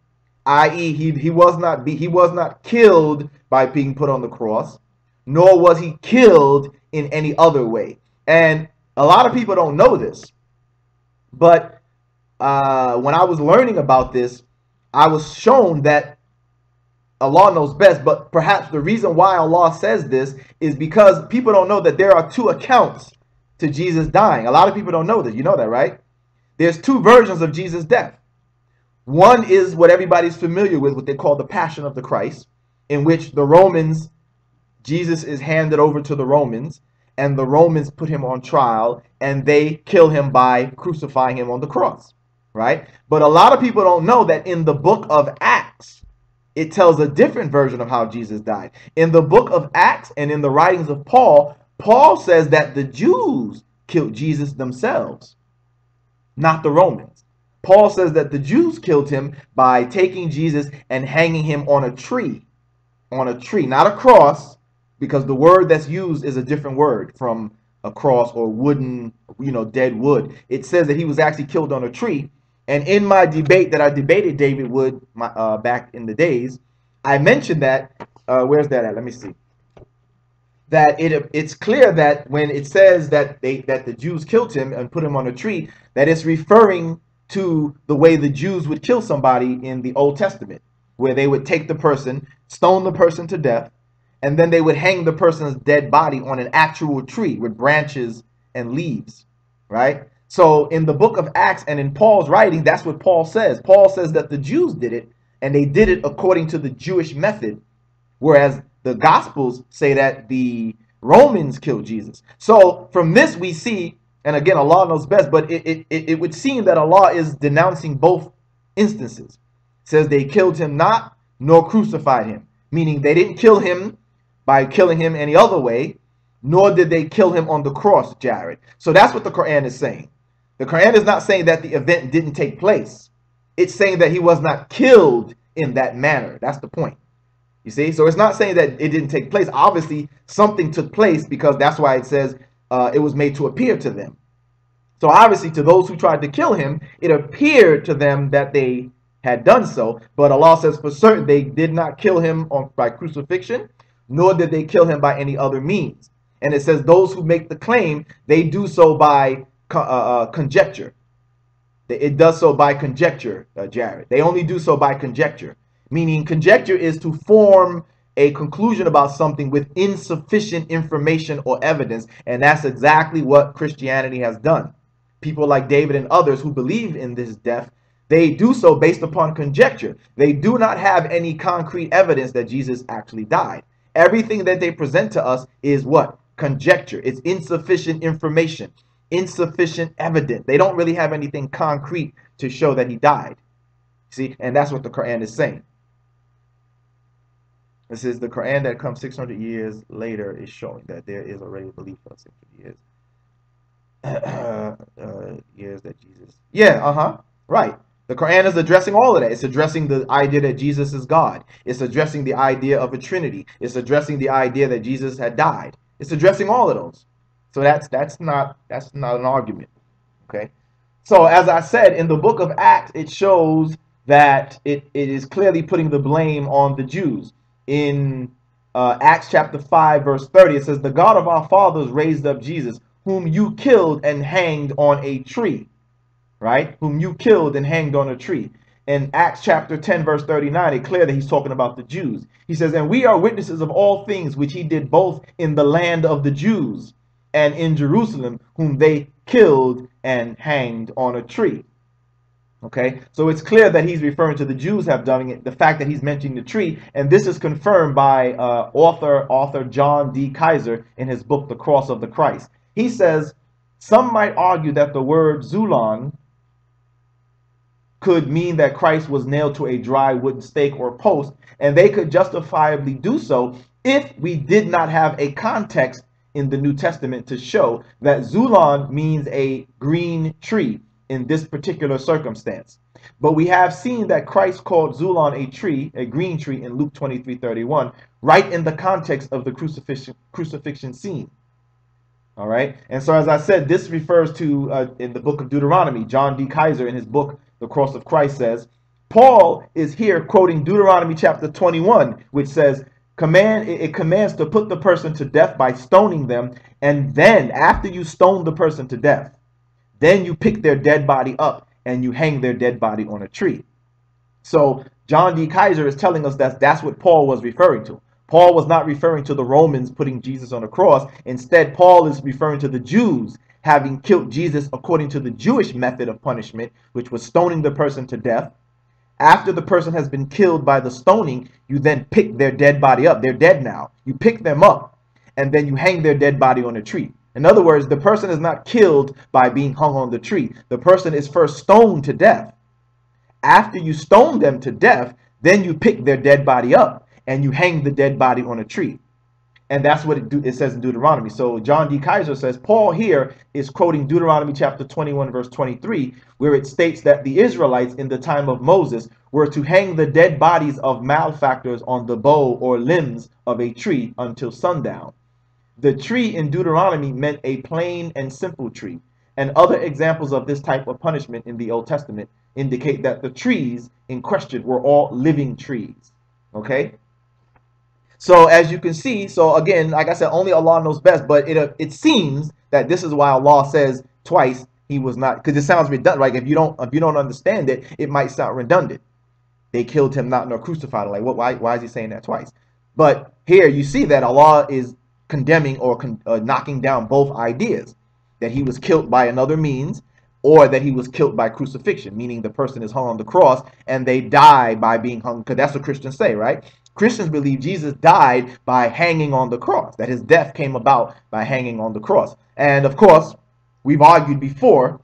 I.e., he was not killed by being put on the cross, nor was he killed in any other way. And a lot of people don't know this, but when I was learning about this, I was shown that Allah knows best, but perhaps the reason why Allah says this is because people don't know that there are two accounts to Jesus dying. A lot of people don't know this. You know that, right? There's two versions of Jesus' death. One is what everybody's familiar with, what they call the Passion of the Christ, in which the Romans, Jesus is handed over to the Romans, and the Romans put him on trial, and they kill him by crucifying him on the cross, right? But a lot of people don't know that in the book of Acts, it tells a different version of how Jesus died. In the book of Acts and in the writings of Paul, Paul says that the Jews killed Jesus themselves, not the Romans. Paul says that the Jews killed him by taking Jesus and hanging him on a tree. On a tree, not a cross, because the word that's used is a different word from a cross or wooden, dead wood. It says that he was actually killed on a tree. And in my debate that I debated David Wood back in the days, I mentioned that, where's that at? Let me see. That it's clear that when it says that the Jews killed him and put him on a tree, that it's referring to the way the Jews would kill somebody in the Old Testament, where they would take the person, stone the person to death, and then they would hang the person's dead body on an actual tree with branches and leaves, right? So in the book of Acts and in Paul's writing, that's what Paul says. Paul says that the Jews did it, and they did it according to the Jewish method, whereas the Gospels say that the Romans killed Jesus. So from this we see, and again, Allah knows best, but it would seem that Allah is denouncing both instances. It says they killed him not, nor crucified him, meaning they didn't kill him by killing him any other way, nor did they kill him on the cross, Jared. So that's what the Quran is saying. The Quran is not saying that the event didn't take place. It's saying that he was not killed in that manner. That's the point. You see? So it's not saying that it didn't take place. Obviously, something took place, because that's why it says it was made to appear to them. So obviously, to those who tried to kill him, it appeared to them that they had done so. But Allah says for certain they did not kill him by crucifixion, nor did they kill him by any other means. And it says those who make the claim, they do so by conjecture. It does so by conjecture, Jared. They only do so by conjecture. Meaning conjecture is to form a conclusion about something with insufficient information or evidence. And that's exactly what Christianity has done. People like David and others who believe in this death, they do so based upon conjecture. They do not have any concrete evidence that Jesus actually died. Everything that they present to us is what? Conjecture. It's insufficient information, insufficient evidence. They don't really have anything concrete to show that he died. See, and that's what the Quran is saying. This is the Quran that comes 600 years later is showing that there is already a belief of 600 years. Years that Jesus. Yeah, right. The Quran is addressing all of that. It's addressing the idea that Jesus is God. It's addressing the idea of a Trinity. It's addressing the idea that Jesus had died. It's addressing all of those. So that's not an argument. Okay. So as I said, in the book of Acts, it shows that it is clearly putting the blame on the Jews. In Acts chapter 5, verse 30, it says, "The God of our fathers raised up Jesus, whom you killed and hanged on a tree." Right? Whom you killed and hanged on a tree. In Acts chapter 10, verse 39, it's clear that he's talking about the Jews. He says, "And we are witnesses of all things which he did both in the land of the Jews and in Jerusalem, whom they killed and hanged on a tree." Okay, so it's clear that he's referring to the Jews have done it, the fact that he's mentioning the tree, and this is confirmed by author John D. Kaiser in his book, The Cross of the Christ. He says, some might argue that the word Zulon could mean that Christ was nailed to a dry wooden stake or post, and they could justifiably do so if we did not have a context in the New Testament to show that Zulon means a green tree in this particular circumstance. But we have seen that Christ called Zulon a tree, a green tree, in Luke 23:31, right in the context of the crucifixion scene. All right. And so, as I said, this refers to in the book of Deuteronomy. John D. Kaiser in his book, The Cross of Christ, says, Paul is here quoting Deuteronomy chapter 21, which says, it commands to put the person to death by stoning them. And then after you stone the person to death, then you pick their dead body up and you hang their dead body on a tree. So John D. Kaiser is telling us that that's what Paul was referring to. Paul was not referring to the Romans putting Jesus on a cross. Instead, Paul is referring to the Jews having killed Jesus according to the Jewish method of punishment, which was stoning the person to death. After the person has been killed by the stoning, you then pick their dead body up. They're dead now. You pick them up, and then you hang their dead body on a tree. In other words, the person is not killed by being hung on the tree. The person is first stoned to death. After you stone them to death, Then you pick their dead body up and you hang the dead body on a tree. And that's what it says in Deuteronomy. So John D. Kaiser says Paul here is quoting Deuteronomy chapter 21, verse 23, where it states that the Israelites in the time of Moses were to hang the dead bodies of malefactors on the bough or limbs of a tree until sundown. The tree in Deuteronomy meant a plain and simple tree. And other examples of this type of punishment in the Old Testament indicate that the trees in question were all living trees. Okay? So as you can see, so again, like I said, only Allah knows best, but it seems that this is why Allah says twice he was not, because it sounds redundant. Like if you don't understand it, it might sound redundant. They killed him not nor crucified him. Like what? Why is he saying that twice? But here you see that Allah is condemning or knocking down both ideas, that he was killed by another means, or that he was killed by crucifixion, meaning the person is hung on the cross and they die by being hung, because that's what Christians say, right? Christians believe Jesus died by hanging on the cross, that his death came about by hanging on the cross. And of course, we've argued before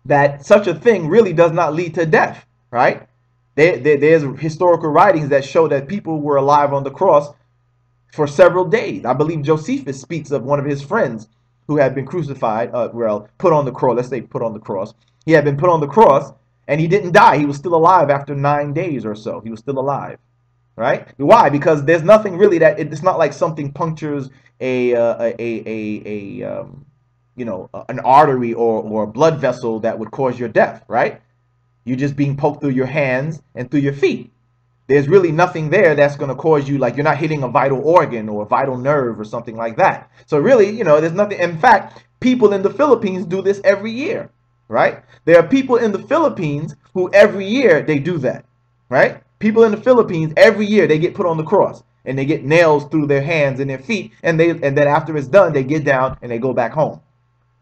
that such a thing really does not lead to death, right? There's historical writings that show that people were alive on the cross for several days. I believe Josephus speaks of one of his friends who had been crucified, put on the cross. Let's say put on the cross. He had been put on the cross and he didn't die. He was still alive after 9 days or so. He was still alive. Right? Why? Because there's nothing really that it's not like something punctures an artery or a blood vessel that would cause your death, right? You're just being poked through your hands and through your feet. There's really nothing there that's going to cause you, like you're not hitting a vital organ or a vital nerve or something like that. So really, there's nothing. In fact, people in the Philippines do this every year, right? There are people in the Philippines who every year they do that, right? People in the Philippines, every year they get put on the cross and they get nails through their hands and their feet. And then after it's done, they get down and they go back home.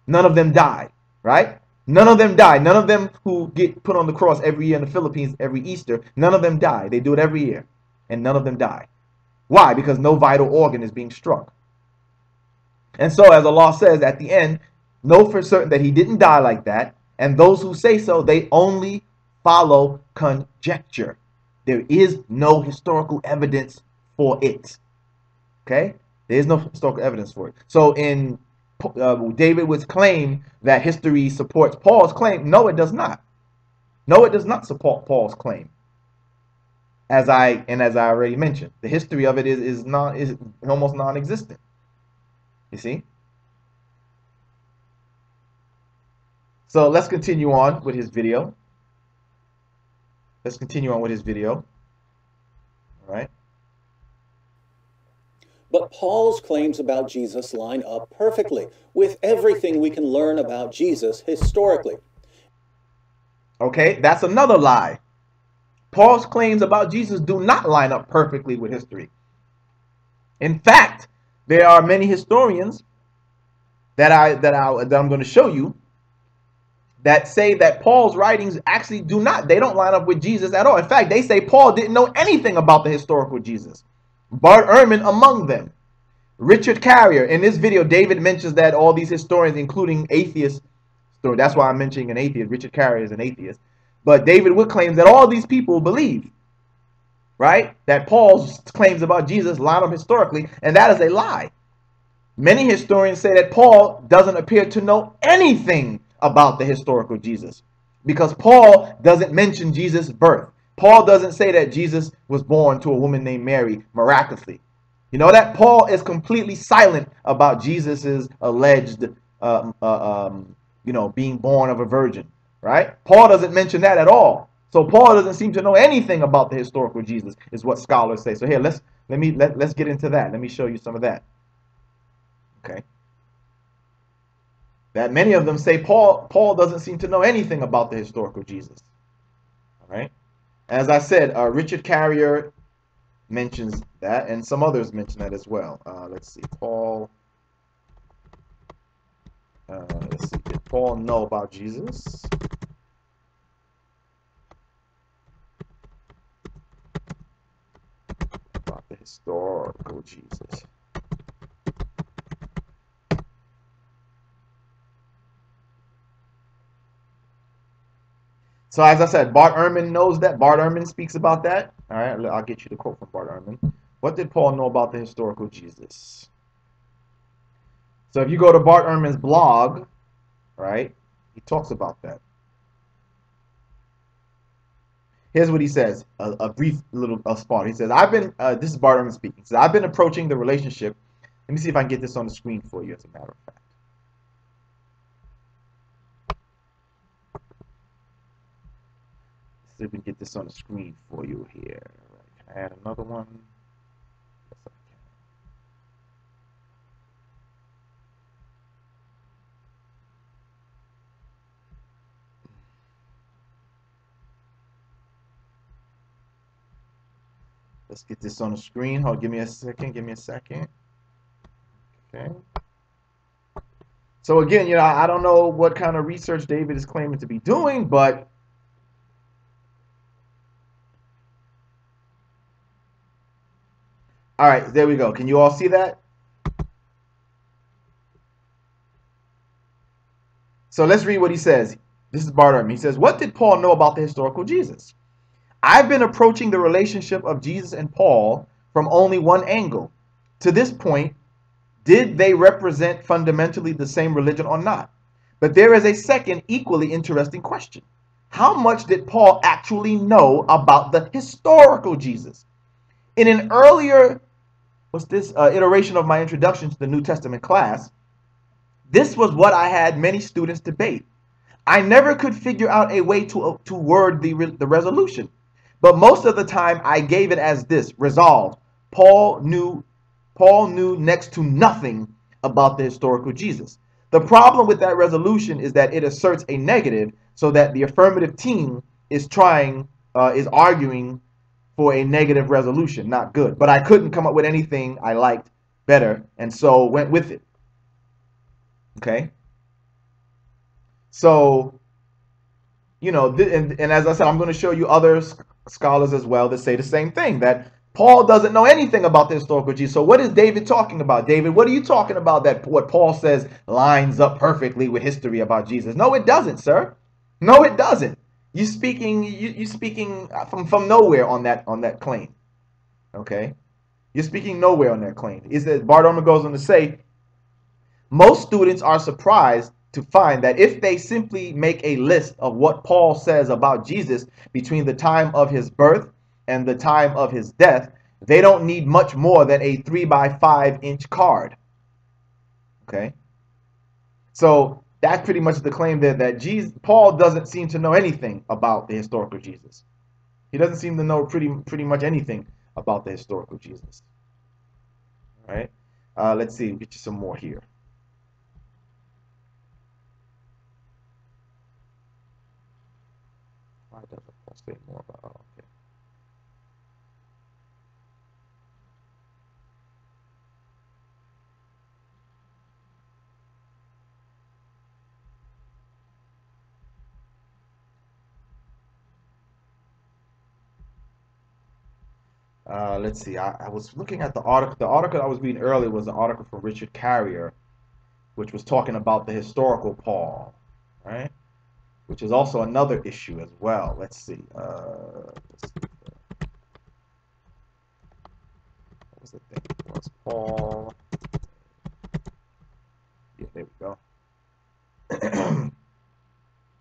None of them die, right? None of them die. None of them who get put on the cross every year in the Philippines, every Easter, none of them die. They do it every year and none of them die. Why? Because no vital organ is being struck. And so as Allah says at the end, know for certain that he didn't die like that. And those who say so, they only follow conjecture. There is no historical evidence for it. Okay? There is no historical evidence for it. So in David would claim that history supports Paul's claim. No, it does not. No, it does not support Paul's claim. As I already mentioned, the history of it is almost non-existent. You see? So let's continue on with his video. Let's continue on with his video. All right. But Paul's claims about Jesus line up perfectly with everything we can learn about Jesus historically. Okay, that's another lie. Paul's claims about Jesus do not line up perfectly with history. In fact, there are many historians that I'm going to show you that say that Paul's writings actually they don't line up with Jesus at all. In fact, they say Paul didn't know anything about the historical Jesus. Bart Ehrman among them. Richard Carrier. In this video, David mentions that all these historians, including atheists, so that's why I'm mentioning an atheist. Richard Carrier is an atheist. But David Wood claims that all these people believe, right, that Paul's claims about Jesus line up historically, and that is a lie. Many historians say that Paul doesn't appear to know anything about the historical Jesus, because Paul doesn't mention Jesus' birth. Paul doesn't say that Jesus was born to a woman named Mary miraculously. You know that? Paul is completely silent about Jesus's alleged, being born of a virgin, right? Paul doesn't mention that at all. So Paul doesn't seem to know anything about the historical Jesus, is what scholars say. So here, let's get into that. Let me show you some of that. Okay. That many of them say Paul doesn't seem to know anything about the historical Jesus. All right. As I said, Richard Carrier mentions that, and some others mention that as well. Let's see. Paul. Let's see. Did Paul know about Jesus? About the historical Jesus. So as I said, Bart Ehrman knows that. Bart Ehrman speaks about that. All right, I'll get you the quote from Bart Ehrman. What did Paul know about the historical Jesus? So if you go to Bart Ehrman's blog, right, he talks about that. Here's what he says, a brief little spot. He says, this is Bart Ehrman speaking. He says, I've been approaching the relationship. Let me see if I can get this on the screen for you, as a matter of fact. See if we can get this on the screen for you here. Right. Can I add another one? Yes, I can. Let's get this on the screen. Hold, give me a second. Give me a second. Okay. So again, I don't know what kind of research David is claiming to be doing, but all right, there we go. Can you all see that? So let's read what he says. This is Bart Ehrman. He says, what did Paul know about the historical Jesus? I've been approaching the relationship of Jesus and Paul from only one angle. To this point, did they represent fundamentally the same religion or not? But there is a second equally interesting question. How much did Paul actually know about the historical Jesus? In an earlier iteration of my introduction to the New Testament class, this was what I had many students debate. I never could figure out a way to word the resolution. But most of the time I gave it as this: resolved. Paul knew next to nothing about the historical Jesus. The problem with that resolution is that it asserts a negative, so that the affirmative team is arguing for a negative resolution, not good. But I couldn't come up with anything I liked better, and so went with it. Okay? So, and as I said, I'm going to show you other scholars as well that say the same thing, that Paul doesn't know anything about the historical Jesus. So what is David talking about? David, what are you talking about that what Paul says lines up perfectly with history about Jesus? No, it doesn't, sir. No, it doesn't. You speaking from nowhere on that claim. Okay? You're speaking nowhere on that claim. Is that Bart Ehrman goes on to say, most students are surprised to find that if they simply make a list of what Paul says about Jesus between the time of his birth and the time of his death, they don't need much more than a 3x5-inch card. Okay? So that's pretty much the claim there, that Paul doesn't seem to know anything about the historical Jesus. He doesn't seem to know pretty much anything about the historical Jesus. All right? Let's see. We'll get you some more here. Why doesn't Paul say more about? Oh, okay. Let's see. I was looking at the article. The article I was reading earlier was an article from Richard Carrier, which was talking about the historical Paul, right? Which is also another issue as well. Let's see. What was the thing? It was Paul. Yeah, there we go.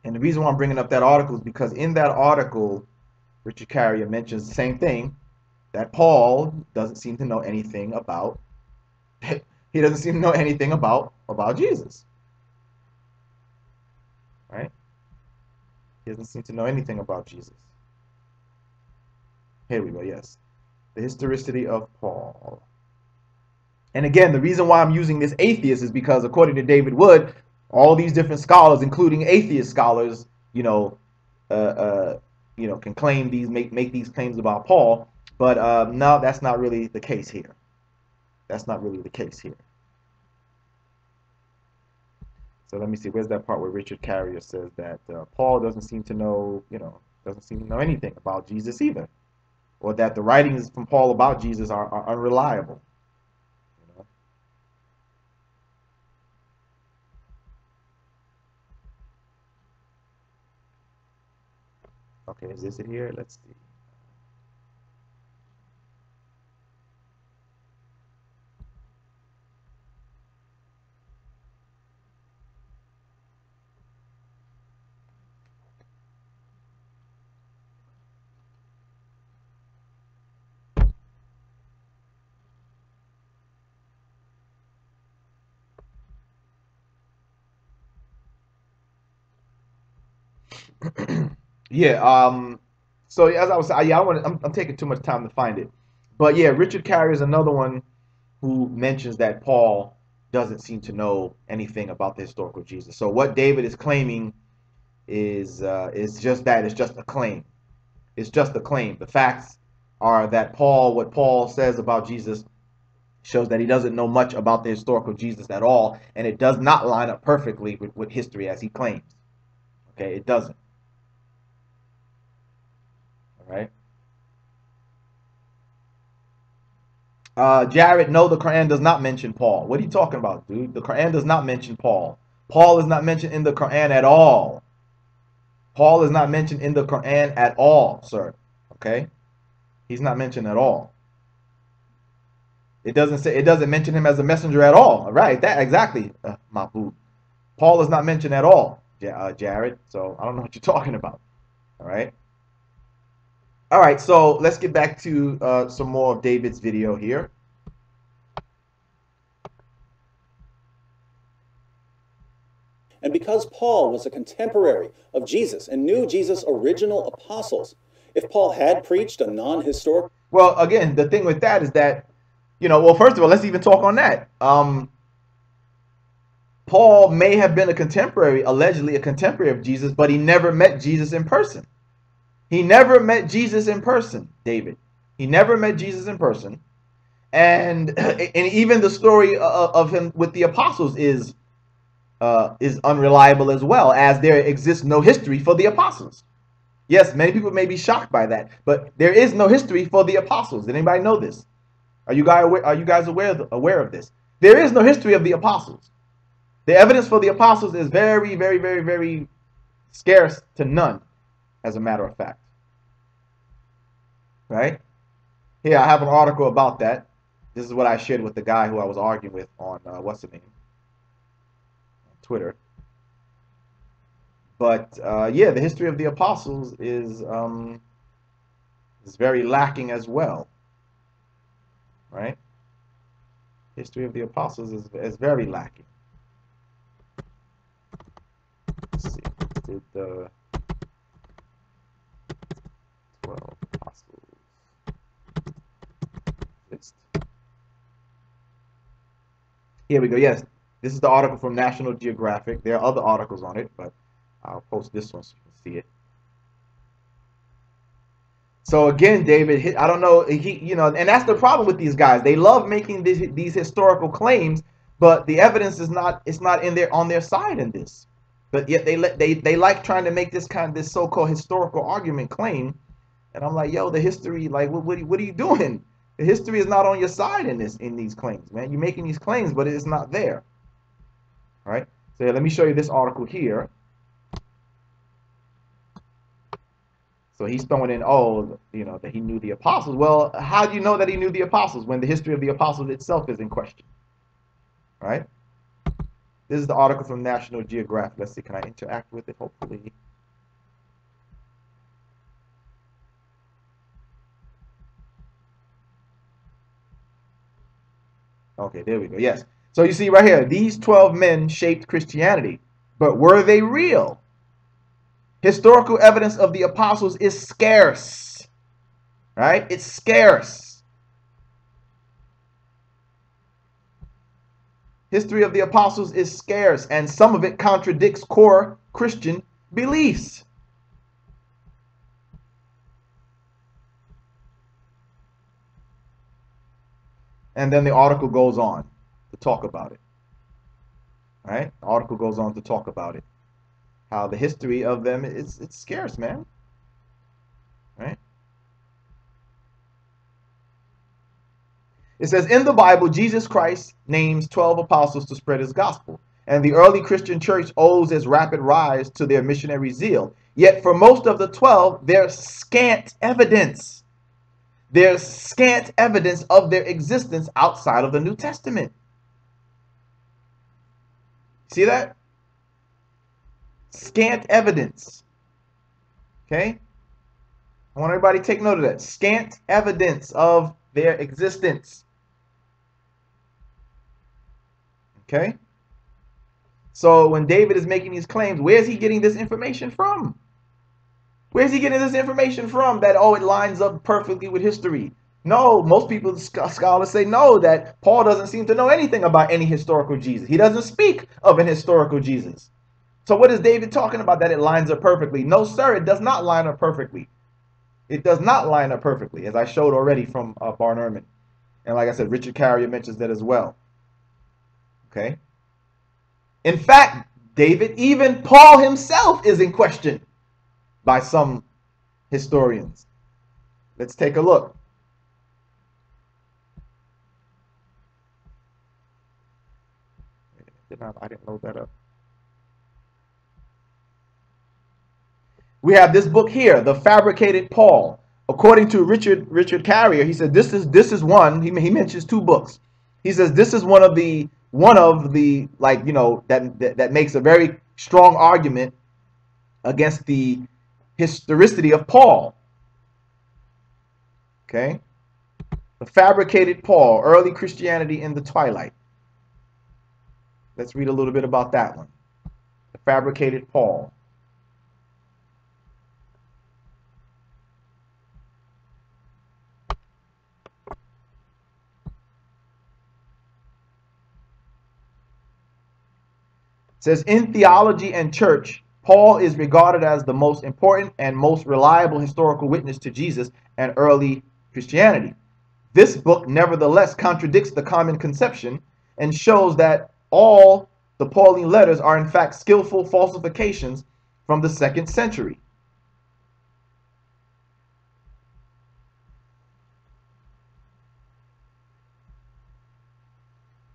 And the reason why I'm bringing up that article is because in that article, Richard Carrier mentions the same thing, that Paul doesn't seem to know anything about. He doesn't seem to know anything about Jesus, right? He doesn't seem to know anything about Jesus. Here we go. Yes, the historicity of Paul. And again, the reason why I'm using this atheist is because, according to David Wood, all these different scholars, including atheist scholars, can claim these, make these claims about Paul. But no, that's not really the case here. That's not really the case here. So let me see. Where's that part where Richard Carrier says that Paul doesn't seem to know, anything about Jesus either, or that the writings from Paul about Jesus are unreliable. Okay, is this it here? Let's see. Yeah. So as I was saying, yeah, I'm taking too much time to find it, but yeah, Richard Carrier is another one who mentions that Paul doesn't seem to know anything about the historical Jesus. So what David is claiming is just that. It's just a claim. It's just a claim. The facts are that what Paul says about Jesus shows that he doesn't know much about the historical Jesus at all, and it does not line up perfectly with history as he claims. Okay, it doesn't. All right. Jared, no, the Quran does not mention Paul. What are you talking about, dude? The Quran does not mention Paul. Paul is not mentioned in the Quran at all. Paul is not mentioned in the Quran at all, sir. Okay? He's not mentioned at all. It doesn't mention him as a messenger at all. Right? That exactly, Mahbub. Paul is not mentioned at all, Jared. So I don't know what you're talking about. All right. All right. So let's get back to some more of David's video here. And because Paul was a contemporary of Jesus and knew Jesus' original apostles, if Paul had preached a non-historic... Well, again, the thing with that is that, well, first of all, let's even talk on that. Paul may have been allegedly a contemporary of Jesus, but he never met Jesus in person. He never met Jesus in person, David. He never met Jesus in person. And even the story of him with the apostles is unreliable as well, as there exists no history for the apostles. Yes, many people may be shocked by that, but there is no history for the apostles. Did anybody know this? Are you guys aware of this? There is no history of the apostles. The evidence for the apostles is very, very, very, very scarce to none, as a matter of fact. Right? Here, I have an article about that. This is what I shared with the guy who I was arguing with on, what's the name? Twitter. But yeah, the history of the apostles is very lacking as well. Right? History of the apostles is very lacking. Let's see. Did the 12 apostles exist? Here we go. Yes, this is the article from National Geographic. There are other articles on it, but I'll post this one so you can see it. So again, David, I don't know, and that's the problem with these guys. They love making these historical claims, but the evidence is not. It's not on their side in this. But yet they like trying to make this so-called historical argument claim, and I'm like, yo, the history, like, what are you doing? The history is not on your side in these claims, man. You're making these claims, but it's not there. All right. So let me show you this article here. So he's throwing in, that he knew the apostles. Well, how do you know that he knew the apostles when the history of the apostles itself is in question? All right. This is the article from National Geographic. Let's see, can I interact with it? Hopefully. Okay, there we go. Yes. So you see right here, these 12 men shaped Christianity, but were they real? Historical evidence of the apostles is scarce. Right? It's scarce. History of the apostles is scarce, and some of it contradicts core Christian beliefs. And then the article goes on to talk about it. Right? The article goes on to talk about it. How the history of them it's scarce, man. Right? It says, in the Bible, Jesus Christ names 12 apostles to spread his gospel, and the early Christian church owes its rapid rise to their missionary zeal. Yet for most of the 12, there's scant evidence. There's scant evidence of their existence outside of the New Testament. See that? Scant evidence. Okay? I want everybody to take note of that. Scant evidence of their existence. Okay? So when David is making these claims, where is he getting this information from? Where's he getting this information from that, oh, it lines up perfectly with history? No, most people, scholars say no, that Paul doesn't seem to know anything about any historical Jesus. He doesn't speak of an historical Jesus. So what is David talking about that it lines up perfectly? No, sir, it does not line up perfectly. It does not line up perfectly, as I showed already from Barn Ehrman. And like I said, Richard Carrier mentions that as well. Okay. In fact, David, even Paul himself is in question by some historians. Let's take a look. I didn't load that up. We have this book here, The Fabricated Paul. According to Richard Carrier, he said this is one. He mentions two books. He says this is one of the like, you know, that makes a very strong argument against the historicity of Paul. Okay, The Fabricated Paul, Early Christianity in the Twilight. Let's read a little bit about that one. The Fabricated Paul. It says, in theology and church, Paul is regarded as the most important and most reliable historical witness to Jesus and early Christianity. This book nevertheless contradicts the common conception and shows that all the Pauline letters are in fact skillful falsifications from the 2nd century.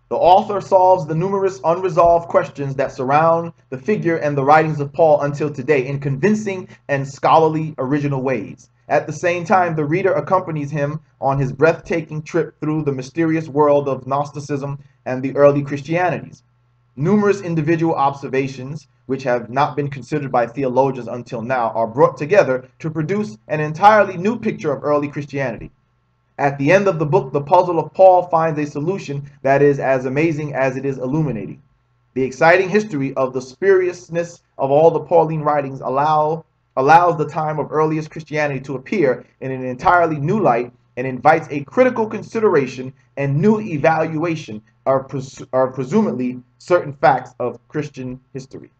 The author solves the numerous unresolved questions that surround the figure and the writings of Paul until today in convincing and scholarly original ways. At the same time, the reader accompanies him on his breathtaking trip through the mysterious world of Gnosticism and the early Christianities. Numerous individual observations, which have not been considered by theologians until now, are brought together to produce an entirely new picture of early Christianity. At the end of the book, the puzzle of Paul finds a solution that is as amazing as it is illuminating. The exciting history of the spuriousness of all the Pauline writings allows the time of earliest Christianity to appear in an entirely new light and invites a critical consideration and new evaluation of presumably certain facts of Christian history.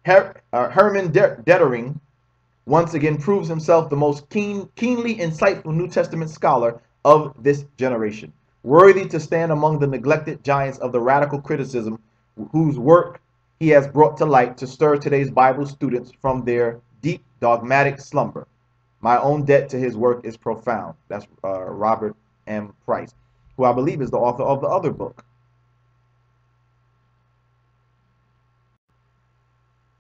Herman Dettering once again proves himself the most keenly insightful New Testament scholar of this generation, worthy to stand among the neglected giants of the radical criticism whose work he has brought to light to stir today's Bible students from their deep dogmatic slumber. My own debt to his work is profound. That's Robert M. Price, who I believe is the author of the other book.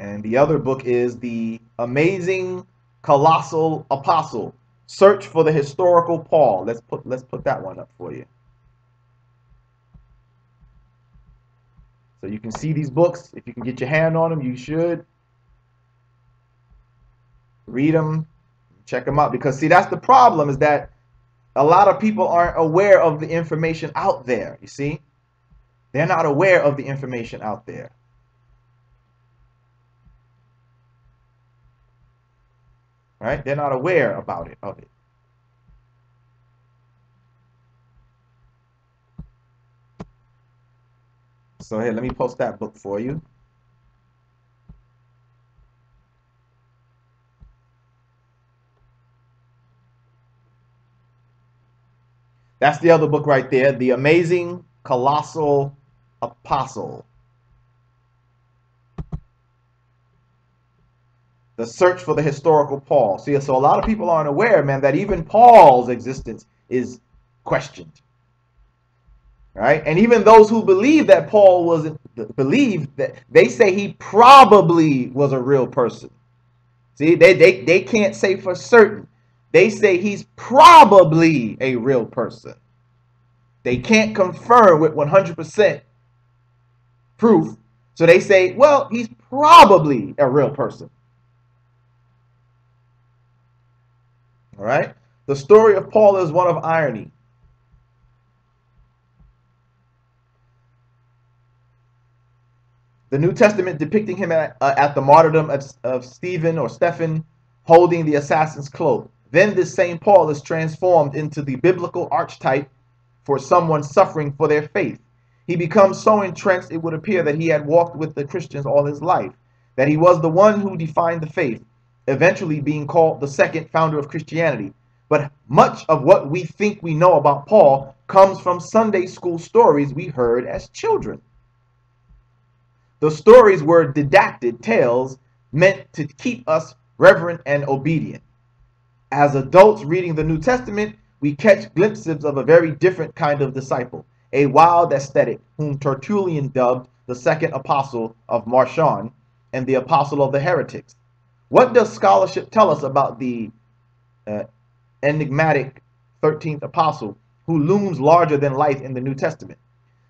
And the other book is The Amazing Colossal Apostle, Search for the Historical Paul. Let's put that one up for you. So you can see these books. If you can get your hand on them, you should read them, check them out. Because see, that's the problem, is that a lot of people aren't aware of the information out there. You see, they're not aware of the information out there. Right? They're not aware about it, of it. So here, let me post that book for you. That's the other book right there, The Amazing Colossal Apostle. The search for the historical Paul. See, so a lot of people aren't aware, man, that even Paul's existence is questioned. Right? And even those who believe that Paul wasn't, believe that, they say he probably was a real person. See, they can't say for certain. They say he's probably a real person. They can't confirm with 100% proof. So they say, well, he's probably a real person. All right. The story of Paul is one of irony. The New Testament depicting him at the martyrdom of Stephen, holding the assassin's cloak. Then this same Paul is transformed into the biblical archetype for someone suffering for their faith. He becomes so entrenched, it would appear that he had walked with the Christians all his life, that he was the one who defined the faith, eventually being called the second founder of Christianity. But much of what we think we know about Paul comes from Sunday school stories we heard as children. The stories were didactic tales meant to keep us reverent and obedient. As adults reading the New Testament, we catch glimpses of a very different kind of disciple, a wild ascetic whom Tertullian dubbed the second apostle of Marcion and the apostle of the heretics. What does scholarship tell us about the enigmatic 13th apostle who looms larger than life in the New Testament?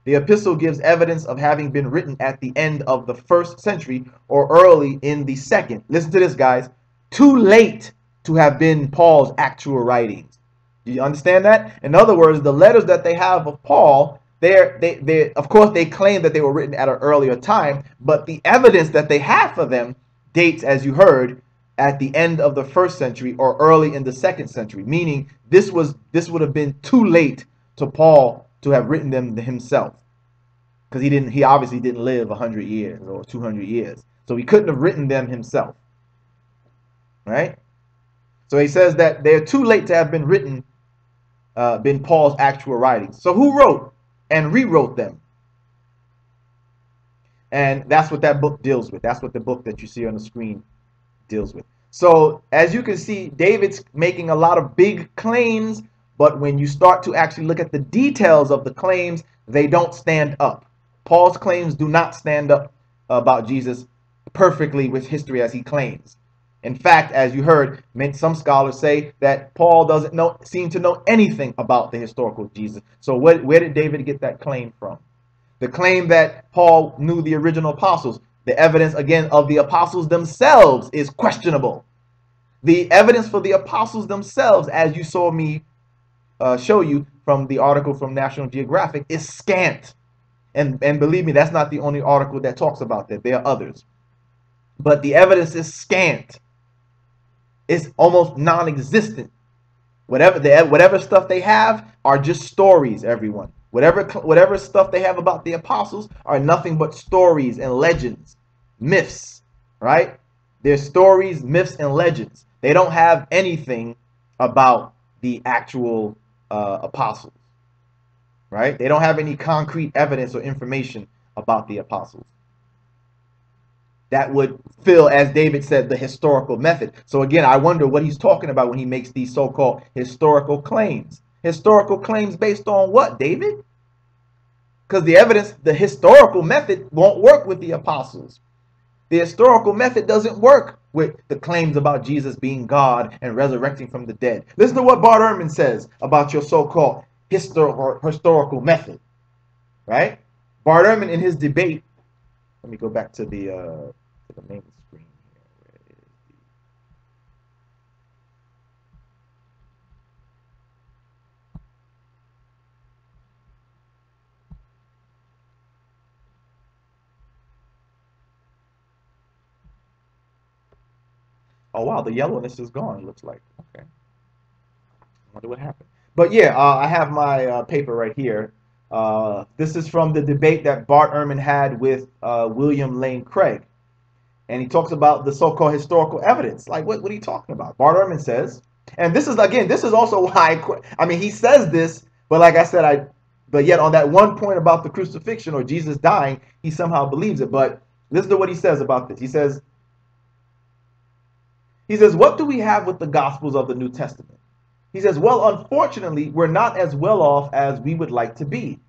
The epistle gives evidence of having been written at the end of the 1st century or early in the 2nd. Listen to this, guys. Too late to have been Paul's actual writings. Do you understand that? In other words, the letters that they have of Paul, they of course they claim that they were written at an earlier time, but the evidence that they have for them dates, as you heard, at the end of the 1st century or early in the 2nd century, meaning this would have been too late to Paul to have written them himself, because he obviously didn't live 100 years or 200 years, so he couldn't have written them himself, right? So he says that they're too late to have been written, been Paul's actual writings. So who wrote and rewrote them? And that's what that book deals with. That's what the book that you see on the screen deals with. So as you can see, David's making a lot of big claims, but when you start to actually look at the details of the claims, they don't stand up. Paul's claims do not stand up about Jesus perfectly with history as he claims. In fact, as you heard, some scholars say that Paul doesn't seem to know anything about the historical Jesus. So where did David get that claim from? The claim that Paul knew the original apostles, the evidence, again, of the apostles themselves is questionable. The evidence for the apostles themselves, as you saw me show you from the article from National Geographic, is scant. And believe me, that's not the only article that talks about that. There are others. But the evidence is scant. It's almost non-existent. Whatever stuff they have are just stories, everyone. Whatever stuff they have about the apostles are nothing but stories and legends, myths, right? They're stories, myths, and legends. They don't have anything about the actual apostles, right? They don't have any concrete evidence or information about the apostles that would fill, as David said, the historical method. So again, I wonder what he's talking about when he makes these so-called historical claims. Historical claims based on what, David? Because the evidence, the historical method won't work with the apostles. The historical method doesn't work with the claims about Jesus being God and resurrecting from the dead. Listen to what Bart Ehrman says about your so-called historical method, right? Bart Ehrman in his debate, let me go back to the main screen here. Where is the... Oh wow, the yellowness is gone, it looks like. Okay. I wonder what happened. But yeah, I have my paper right here. This is from the debate that Bart Ehrman had with William Lane Craig. And he talks about the so-called historical evidence. Like, what are you talking about? Bart Ehrman says, and this is, again, this is also why I mean, he says this, but like I said, but yet on that one point about the crucifixion or Jesus dying, he somehow believes it. But listen to what he says about this. He says, what do we have with the Gospels of the New Testament? He says, well, unfortunately, we're not as well off as we would like to be.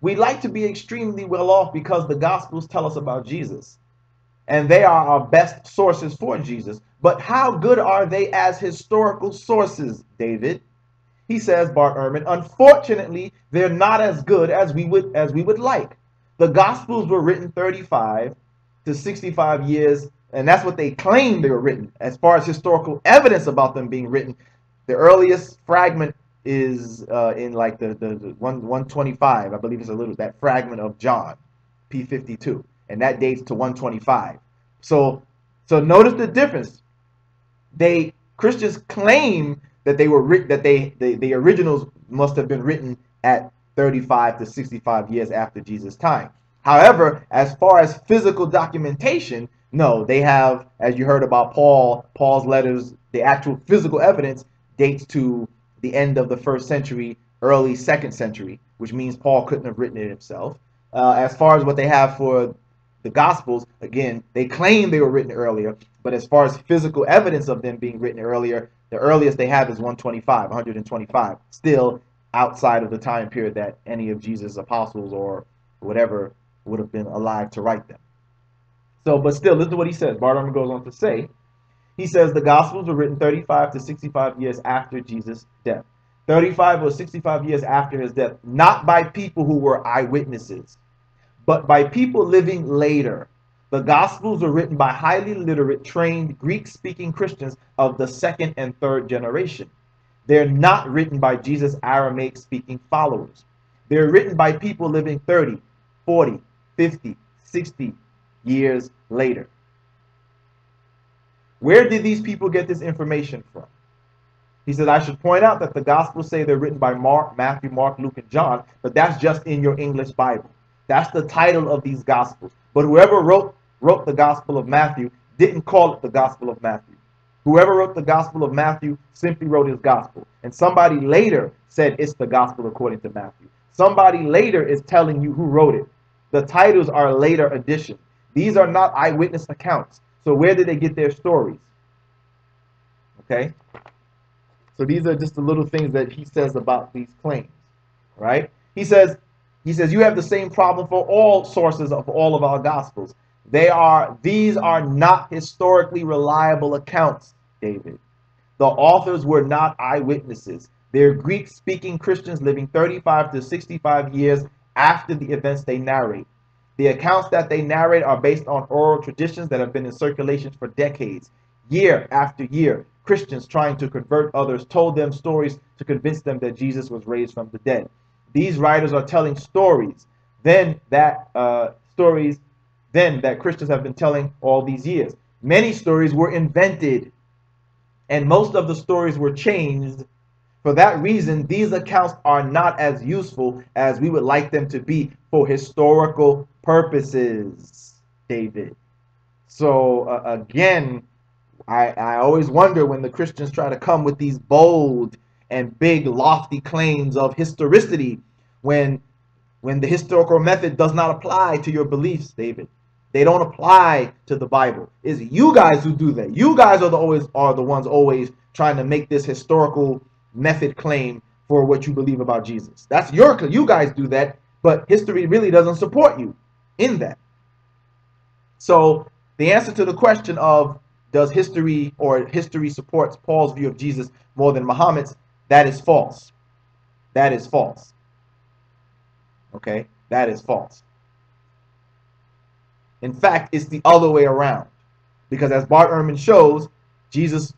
We'd like to be extremely well off because the Gospels tell us about Jesus, and they are our best sources for Jesus. But how good are they as historical sources, David? He says, Bart Ehrman, unfortunately, they're not as good as we would like. The Gospels were written 35 to 65 years, and that's what they claim they were written. As far as historical evidence about them being written, the earliest fragment is in like the 125, I believe it's that fragment of John, P52. and that dates to 125. So notice the difference. Christians claim that they were written, that the originals must have been written at 35 to 65 years after Jesus' time. However, as far as physical documentation, no, they have, as you heard about Paul's letters, the actual physical evidence dates to the end of the 1st century, early 2nd century, which means Paul couldn't have written it himself. As far as what they have for the Gospels, again, they claim they were written earlier, but as far as physical evidence of them being written earlier, the earliest they have is 125, still outside of the time period that any of Jesus' apostles or whatever would have been alive to write them. So, but still, listen to what he says. Bart Ehrman goes on to say, he says the Gospels were written 35 to 65 years after Jesus' death. 35 or 65 years after his death, not by people who were eyewitnesses, but by people living later. The Gospels were written by highly literate, trained, Greek-speaking Christians of the 2nd and 3rd generation. They're not written by Jesus' Aramaic-speaking followers. They're written by people living 30, 40, 50, 60 years later. Where did these people get this information from? He said, I should point out that the Gospels say they're written by Matthew, Mark, Luke, and John, but that's just in your English Bible. That's the title of these Gospels. But whoever wrote the Gospel of Matthew didn't call it the Gospel of Matthew. Whoever wrote the Gospel of Matthew simply wrote his Gospel. And somebody later said it's the Gospel according to Matthew. Somebody later is telling you who wrote it. The titles are later additions. These are not eyewitness accounts. So where did they get their stories? Okay? So these are just the little things that he says about these claims, right? He says you have the same problem for all sources of all of our Gospels. These are not historically reliable accounts, David. The authors were not eyewitnesses. They're Greek-speaking Christians living 35 to 65 years after the events they narrate. The accounts that they narrate are based on oral traditions that have been in circulation for decades. Year after year, Christians trying to convert others told them stories to convince them that Jesus was raised from the dead. These writers are telling stories that Christians have been telling all these years. Many stories were invented, and most of the stories were changed. For that reason, these accounts are not as useful as we would like them to be for historical purposes, David. So again, I always wonder when the Christians try to come with these bold and big, lofty claims of historicity when the historical method does not apply to your beliefs, David. They don't apply to the Bible. It's you guys who do that. You guys are the ones always trying to make this historical method claim for what you believe about Jesus. That's you guys do that, but history really doesn't support you in that. So the answer to the question of does history supports Paul's view of Jesus more than Muhammad's, that is false. That is false. Okay? That is false. In fact, it's the other way around. Because as Bart Ehrman shows, Jesus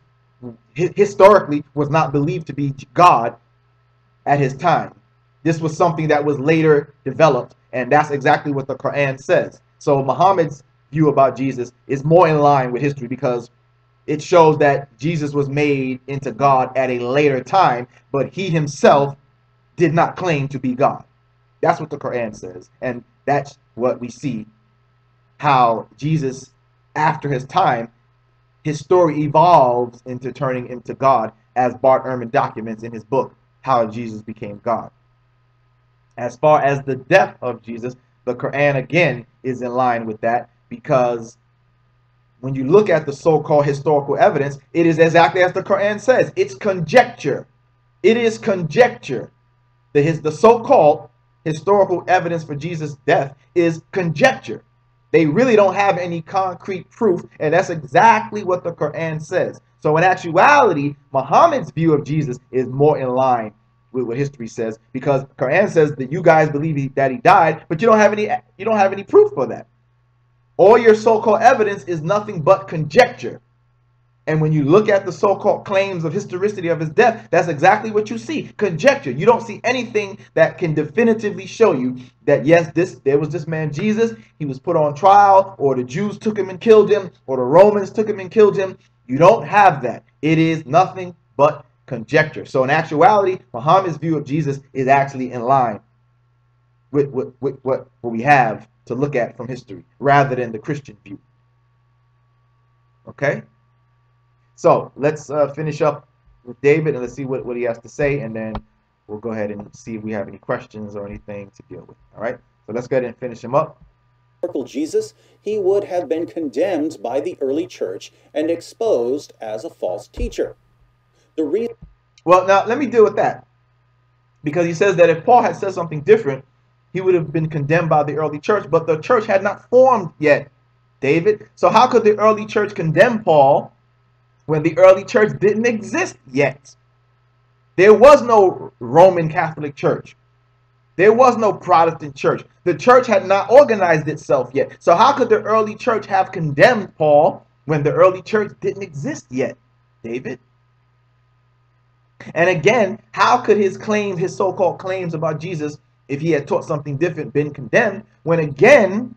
historically was not believed to be God at his time. This was something that was later developed, and that's exactly what the Quran says. So Muhammad's view about Jesus is more in line with history because it shows that Jesus was made into God at a later time, but he himself did not claim to be God. That's what the Quran says, and that's what we see, how Jesus, after his time, his story evolves into turning into God, as Bart Ehrman documents in his book, How Jesus Became God. As far as the death of Jesus, the Quran again is in line with that, because when you look at the so-called historical evidence, it is exactly as the Quran says. It's conjecture. It is conjecture. The so-called historical evidence for Jesus' death is conjecture. They really don't have any concrete proof, and that's exactly what the Quran says. So in actuality, Muhammad's view of Jesus is more in line with what history says, because the Quran says that you guys believe that he died, but you don't have any proof for that. All your so-called evidence is nothing but conjecture. And when you look at the so-called claims of historicity of his death, that's exactly what you see. Conjecture. You don't see anything that can definitively show you that, yes, there was this man Jesus, he was put on trial, or the Jews took him and killed him, or the Romans took him and killed him. You don't have that. It is nothing but conjecture. So in actuality, Muhammad's view of Jesus is actually in line with what we have to look at from history, rather than the Christian view. Okay? So let's finish up with David, and let's see what he has to say, and then we'll go ahead and see if we have any questions or anything to deal with. All right? So let's go ahead and finish him up. Jesus, he would have been condemned by the early church and exposed as a false teacher. Well, now let me deal with that, because he says that if Paul had said something different, he would have been condemned by the early church, but the church had not formed yet, David. So how could the early church condemn Paul when the early church didn't exist yet? There was no Roman Catholic Church. There was no Protestant church. The church had not organized itself yet. So how could the early church have condemned Paul when the early church didn't exist yet, David? And again, how could his claims, his so-called claims about Jesus, if he had taught something different, been condemned, when again,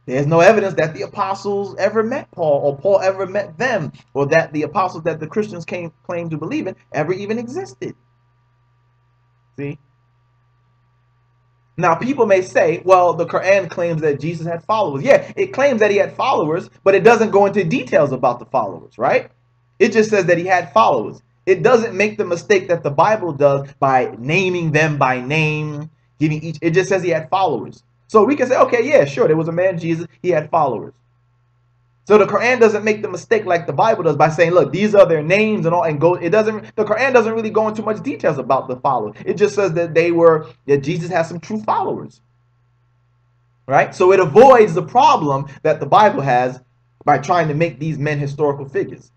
there's no evidence that the apostles ever met Paul, or Paul ever met them, or that the apostles that the Christians claim to believe in ever even existed? See? Now, people may say, well, the Quran claims that Jesus had followers. Yeah, it claims that he had followers, but it doesn't go into details about the followers, right? It just says that he had followers. It doesn't make the mistake that the Bible does by naming them by name, giving each. It just says he had followers. So we can say, okay, yeah, sure, there was a man, Jesus, he had followers. So the Quran doesn't make the mistake like the Bible does by saying, look, these are their names and all, and go. The Quran doesn't really go into much details about the followers. It just says that that Jesus has some true followers. Right? So it avoids the problem that the Bible has by trying to make these men historical figures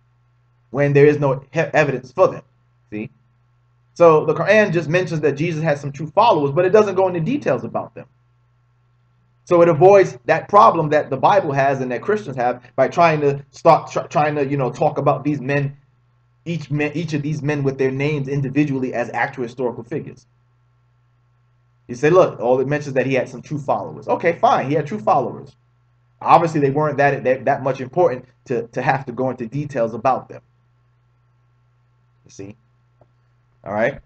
when there is no evidence for them. See? So the Quran just mentions that Jesus has some true followers, but it doesn't go into details about them. So it avoids that problem that the Bible has and that Christians have by trying to talk about these men, each of these men with their names individually as actual historical figures. You say, look, all it mentions that he had some true followers. Okay, fine, he had true followers. Obviously, they weren't that much important to have to go into details about them. You see? All right.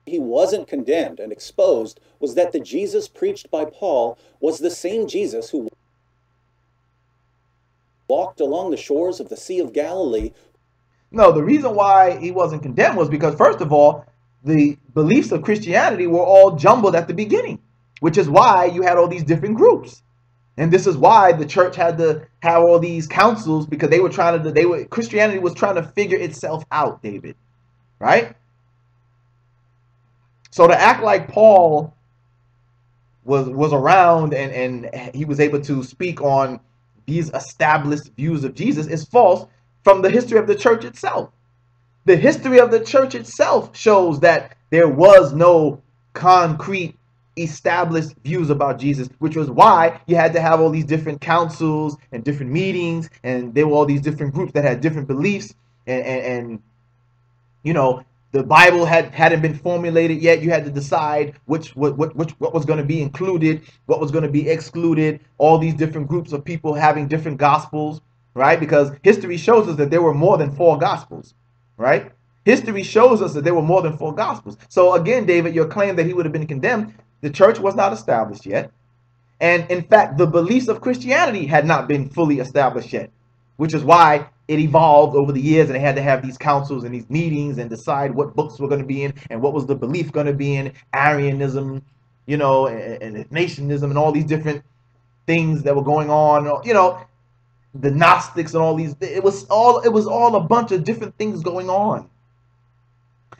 He wasn't condemned and exposed was that the Jesus preached by Paul was the same Jesus who walked along the shores of the Sea of Galilee. No, the reason why he wasn't condemned was because, first of all, the beliefs of Christianity were all jumbled at the beginning, which is why you had all these different groups. And this is why the church had to have all these councils, because Christianity was trying to figure itself out, David. Right? So to act like Paul was around and he was able to speak on these established views of Jesus is false from the history of the church itself. The history of the church itself shows that there was no concrete established views about Jesus, which was why you had to have all these different councils and different meetings, and there were all these different groups that had different beliefs, and you know, the Bible hadn't been formulated yet. You had to decide what was going to be included, what was going to be excluded, all these different groups of people having different gospels, right? Because history shows us that there were more than 4 gospels, right? History shows us that there were more than 4 gospels. So again, David, your claim that he would have been condemned, the church was not established yet. And in fact, the beliefs of Christianity had not been fully established yet, which is why it evolved over the years, and they had to have these councils and these meetings and decide what books were going to be in and what was the belief going to be in, Arianism, you know, and Nationism and all these different things that were going on, you know, the Gnostics and all these. It was all a bunch of different things going on.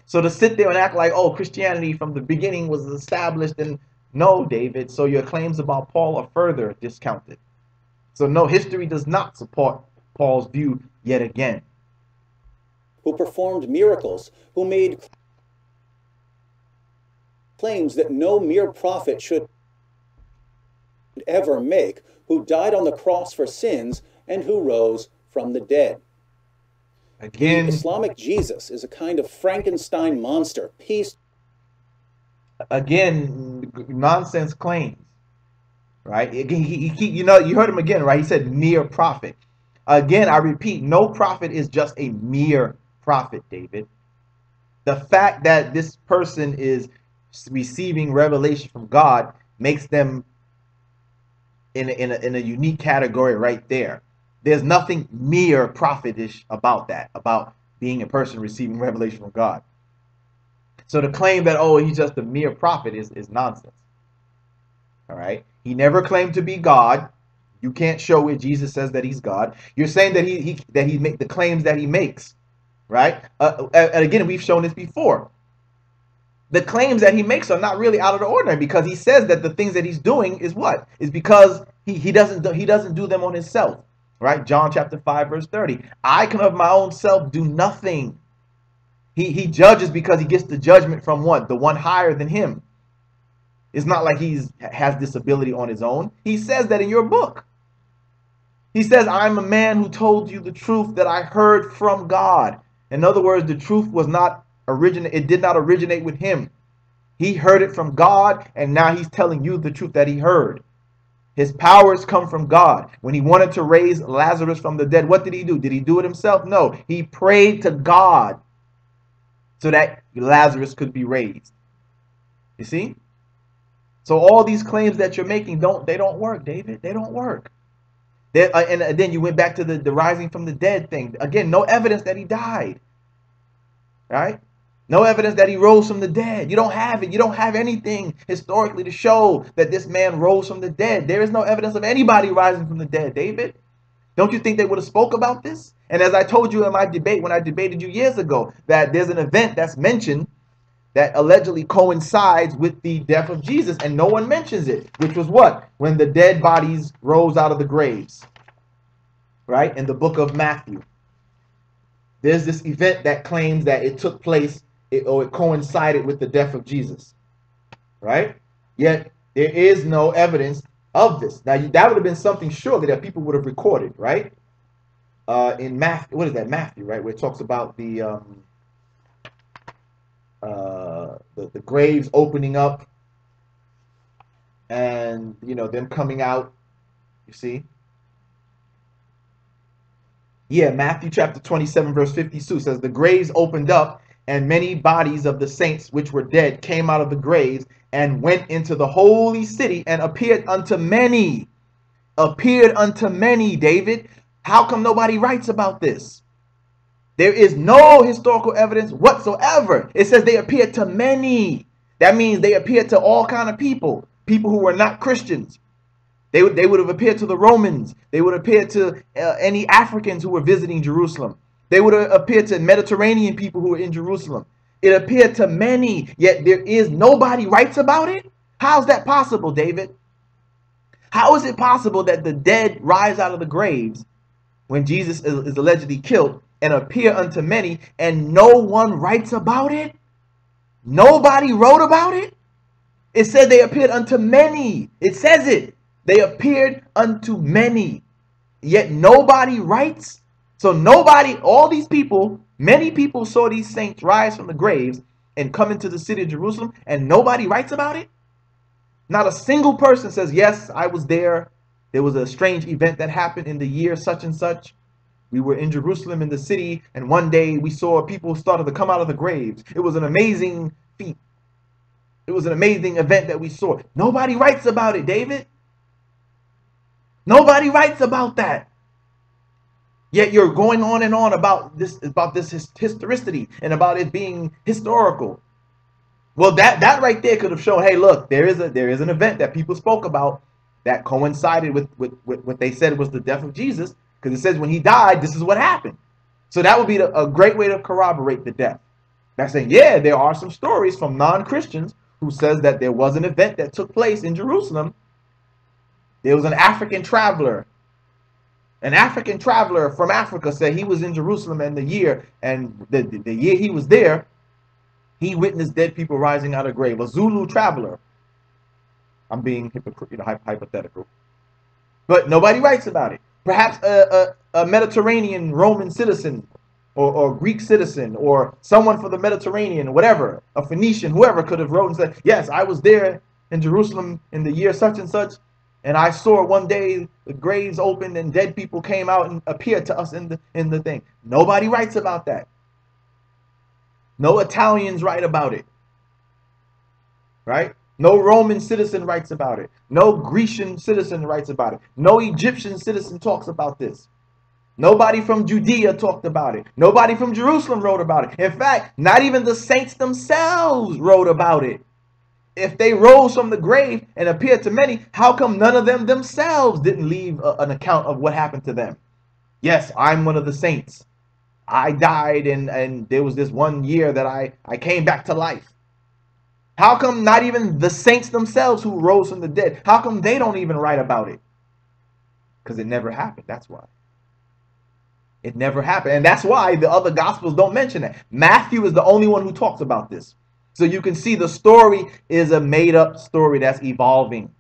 So to sit there and act like, oh, Christianity from the beginning was established, and no, David, so your claims about Paul are further discounted. So no, history does not support Paul's view yet again. Who performed miracles, who made claims that no mere prophet should ever make, who died on the cross for sins, and who rose from the dead. Again, The Islamic Jesus is a kind of Frankenstein monster, pieced. Again, nonsense claims, right? Again, you know, you heard him again, right? He said mere prophet. Again, I repeat, no prophet is just a mere prophet, David. The fact that this person is receiving revelation from God makes them in a unique category right there. There's nothing mere prophetish about that, about being a person receiving revelation from God. So to claim that, oh, he's just a mere prophet is nonsense. All right. He never claimed to be God. You can't show where Jesus says that he's God. You're saying that he make the claims that he makes, right? And again, we've shown this before. The claims that he makes are not really out of the ordinary, because he says that the things that he's doing is what? Is because he doesn't do them on himself, right? John chapter 5 verse 30. I can of my own self do nothing. He judges because he gets the judgment from what? The one higher than him. It's not like has this ability on his own. He says that in your book. He says, I'm a man who told you the truth that I heard from God. In other words, the truth was not it did not originate with him. He heard it from God, and now he's telling you the truth that he heard. His powers come from God. When he wanted to raise Lazarus from the dead, what did he do? Did he do it himself? No. He prayed to God so that Lazarus could be raised. You see? So all these claims that you're making don't work, David. They don't work. And then you went back to the rising from the dead thing. Again, no evidence that he died. Right? No evidence that he rose from the dead. You don't have it. You don't have anything historically to show that this man rose from the dead. There is no evidence of anybody rising from the dead, David. Don't you think they would have spoke about this? And as I told you in my debate, when I debated you years ago, that there's an event that's mentioned that allegedly coincides with the death of Jesus, and no one mentions it, which was what? When the dead bodies rose out of the graves, right? In the book of Matthew. There's this event that claims that it took place, it coincided with the death of Jesus, right? Yet there is no evidence of this. Now that would have been something surely that people would have recorded, right? In Matthew, what is that? Matthew, right? Where it talks about the graves opening up, and them coming out. You see? Yeah, Matthew chapter 27 verse 52 says the graves opened up, and many bodies of the saints which were dead came out of the graves and went into the holy city and appeared unto many. Appeared unto many, David. How come nobody writes about this? There is no historical evidence whatsoever. It says they appeared to many. That means they appeared to all kind of people who were not Christians. They would have appeared to the Romans. They would have appeared to any Africans who were visiting Jerusalem. They would have appeared to Mediterranean people who were in Jerusalem. It appeared to many, yet there is nobody writes about it. How's that possible, David? How is it possible that the dead rise out of the graves when Jesus is allegedly killed and appear unto many, and no one writes about it? Nobody wrote about it? It said they appeared unto many. It says it. They appeared unto many, yet nobody writes. So nobody, all these people, many people saw these saints rise from the graves and come into the city of Jerusalem, and nobody writes about it. Not a single person says, yes, I was there. There was a strange event that happened in the year such and such. We were in Jerusalem in the city, and one day we saw people started to come out of the graves. It was an amazing feat. It was an amazing event that we saw. Nobody writes about it, David. Nobody writes about that. Yet you're going on and on about this historicity and about it being historical. Well, that right there could have shown, hey, look, there is an event that people spoke about that coincided with what they said was the death of Jesus, because it says when he died, this is what happened. So that would be a great way to corroborate the death. By saying, yeah, there are some stories from non-Christians who says that there was an event that took place in Jerusalem. There was an African traveler. An African traveler from Africa said he was in Jerusalem in the year he was there, he witnessed dead people rising out of grave. A Zulu traveler. I'm being hypothetical. But nobody writes about it. Perhaps a Mediterranean Roman citizen, or Greek citizen or someone from the Mediterranean, whatever, a Phoenician, whoever could have wrote and said, yes, I was there in Jerusalem in the year such and such, and I saw one day the graves opened and dead people came out and appeared to us in the thing. Nobody writes about that. No Italians write about it. Right? No Roman citizen writes about it. No Grecian citizen writes about it. No Egyptian citizen talks about this. Nobody from Judea talked about it. Nobody from Jerusalem wrote about it. In fact, not even the saints themselves wrote about it. If they rose from the grave and appeared to many, how come none of them themselves didn't leave an account of what happened to them? Yes, I'm one of the saints. I died and there was this one year that I came back to life. How come not even the saints themselves who rose from the dead, how come they don't even write about it? Because it never happened. That's why. It never happened. And that's why the other gospels don't mention it. Matthew is the only one who talks about this. So you can see the story is a made-up story that's evolving.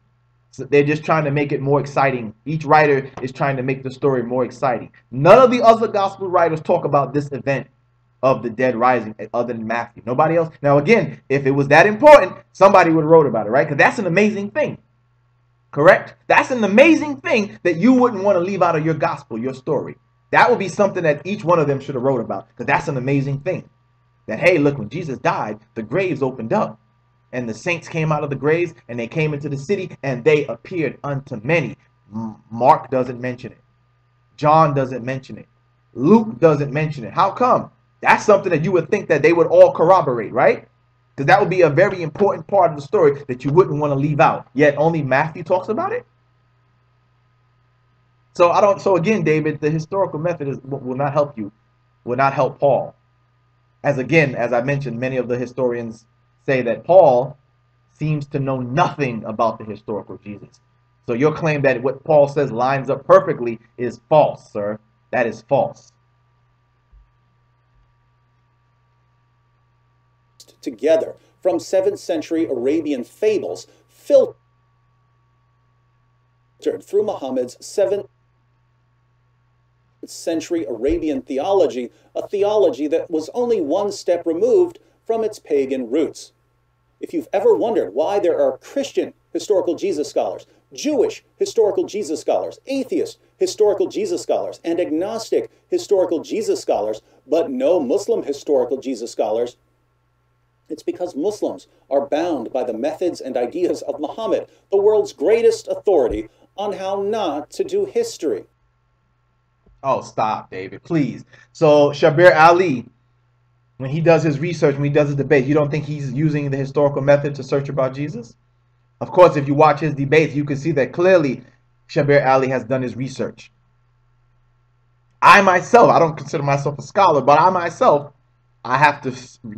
So they're just trying to make it more exciting. Each writer is trying to make the story more exciting. None of the other gospel writers talk about this event of the dead rising other than Matthew. Nobody else. Now again, if it was that important, somebody would have wrote about it, right? Because that's an amazing thing. Correct? That's an amazing thing that you wouldn't want to leave out of your gospel, your story. That would be something that each one of them should have wrote about, because that's an amazing thing. That, hey, look, when Jesus died, the graves opened up and the saints came out of the graves and they came into the city and they appeared unto many. Mark doesn't mention it. John doesn't mention it. Luke doesn't mention it. How come? That's something that you would think that they would all corroborate, right? Because that would be a very important part of the story that you wouldn't want to leave out. Yet only Matthew talks about it. So again, David, the historical method will not help you, will not help Paul. As I mentioned, many of the historians say that Paul seems to know nothing about the historical Jesus. So your claim that what Paul says lines up perfectly is false, sir. That is false. Together from 7th century Arabian fables filtered through Muhammad's 7th century Arabian theology, a theology that was only one step removed from its pagan roots. If you've ever wondered why there are Christian historical Jesus scholars, Jewish historical Jesus scholars, atheist historical Jesus scholars, and agnostic historical Jesus scholars, but no Muslim historical Jesus scholars, it's because Muslims are bound by the methods and ideas of Muhammad, the world's greatest authority on how not to do history. Oh, stop, David, please. So Shabir Ali, when he does his research, when he does his debate, you don't think he's using the historical method to search about Jesus? Of course, if you watch his debates, you can see that clearly Shabir Ali has done his research. I myself, I don't consider myself a scholar, but I myself, I have to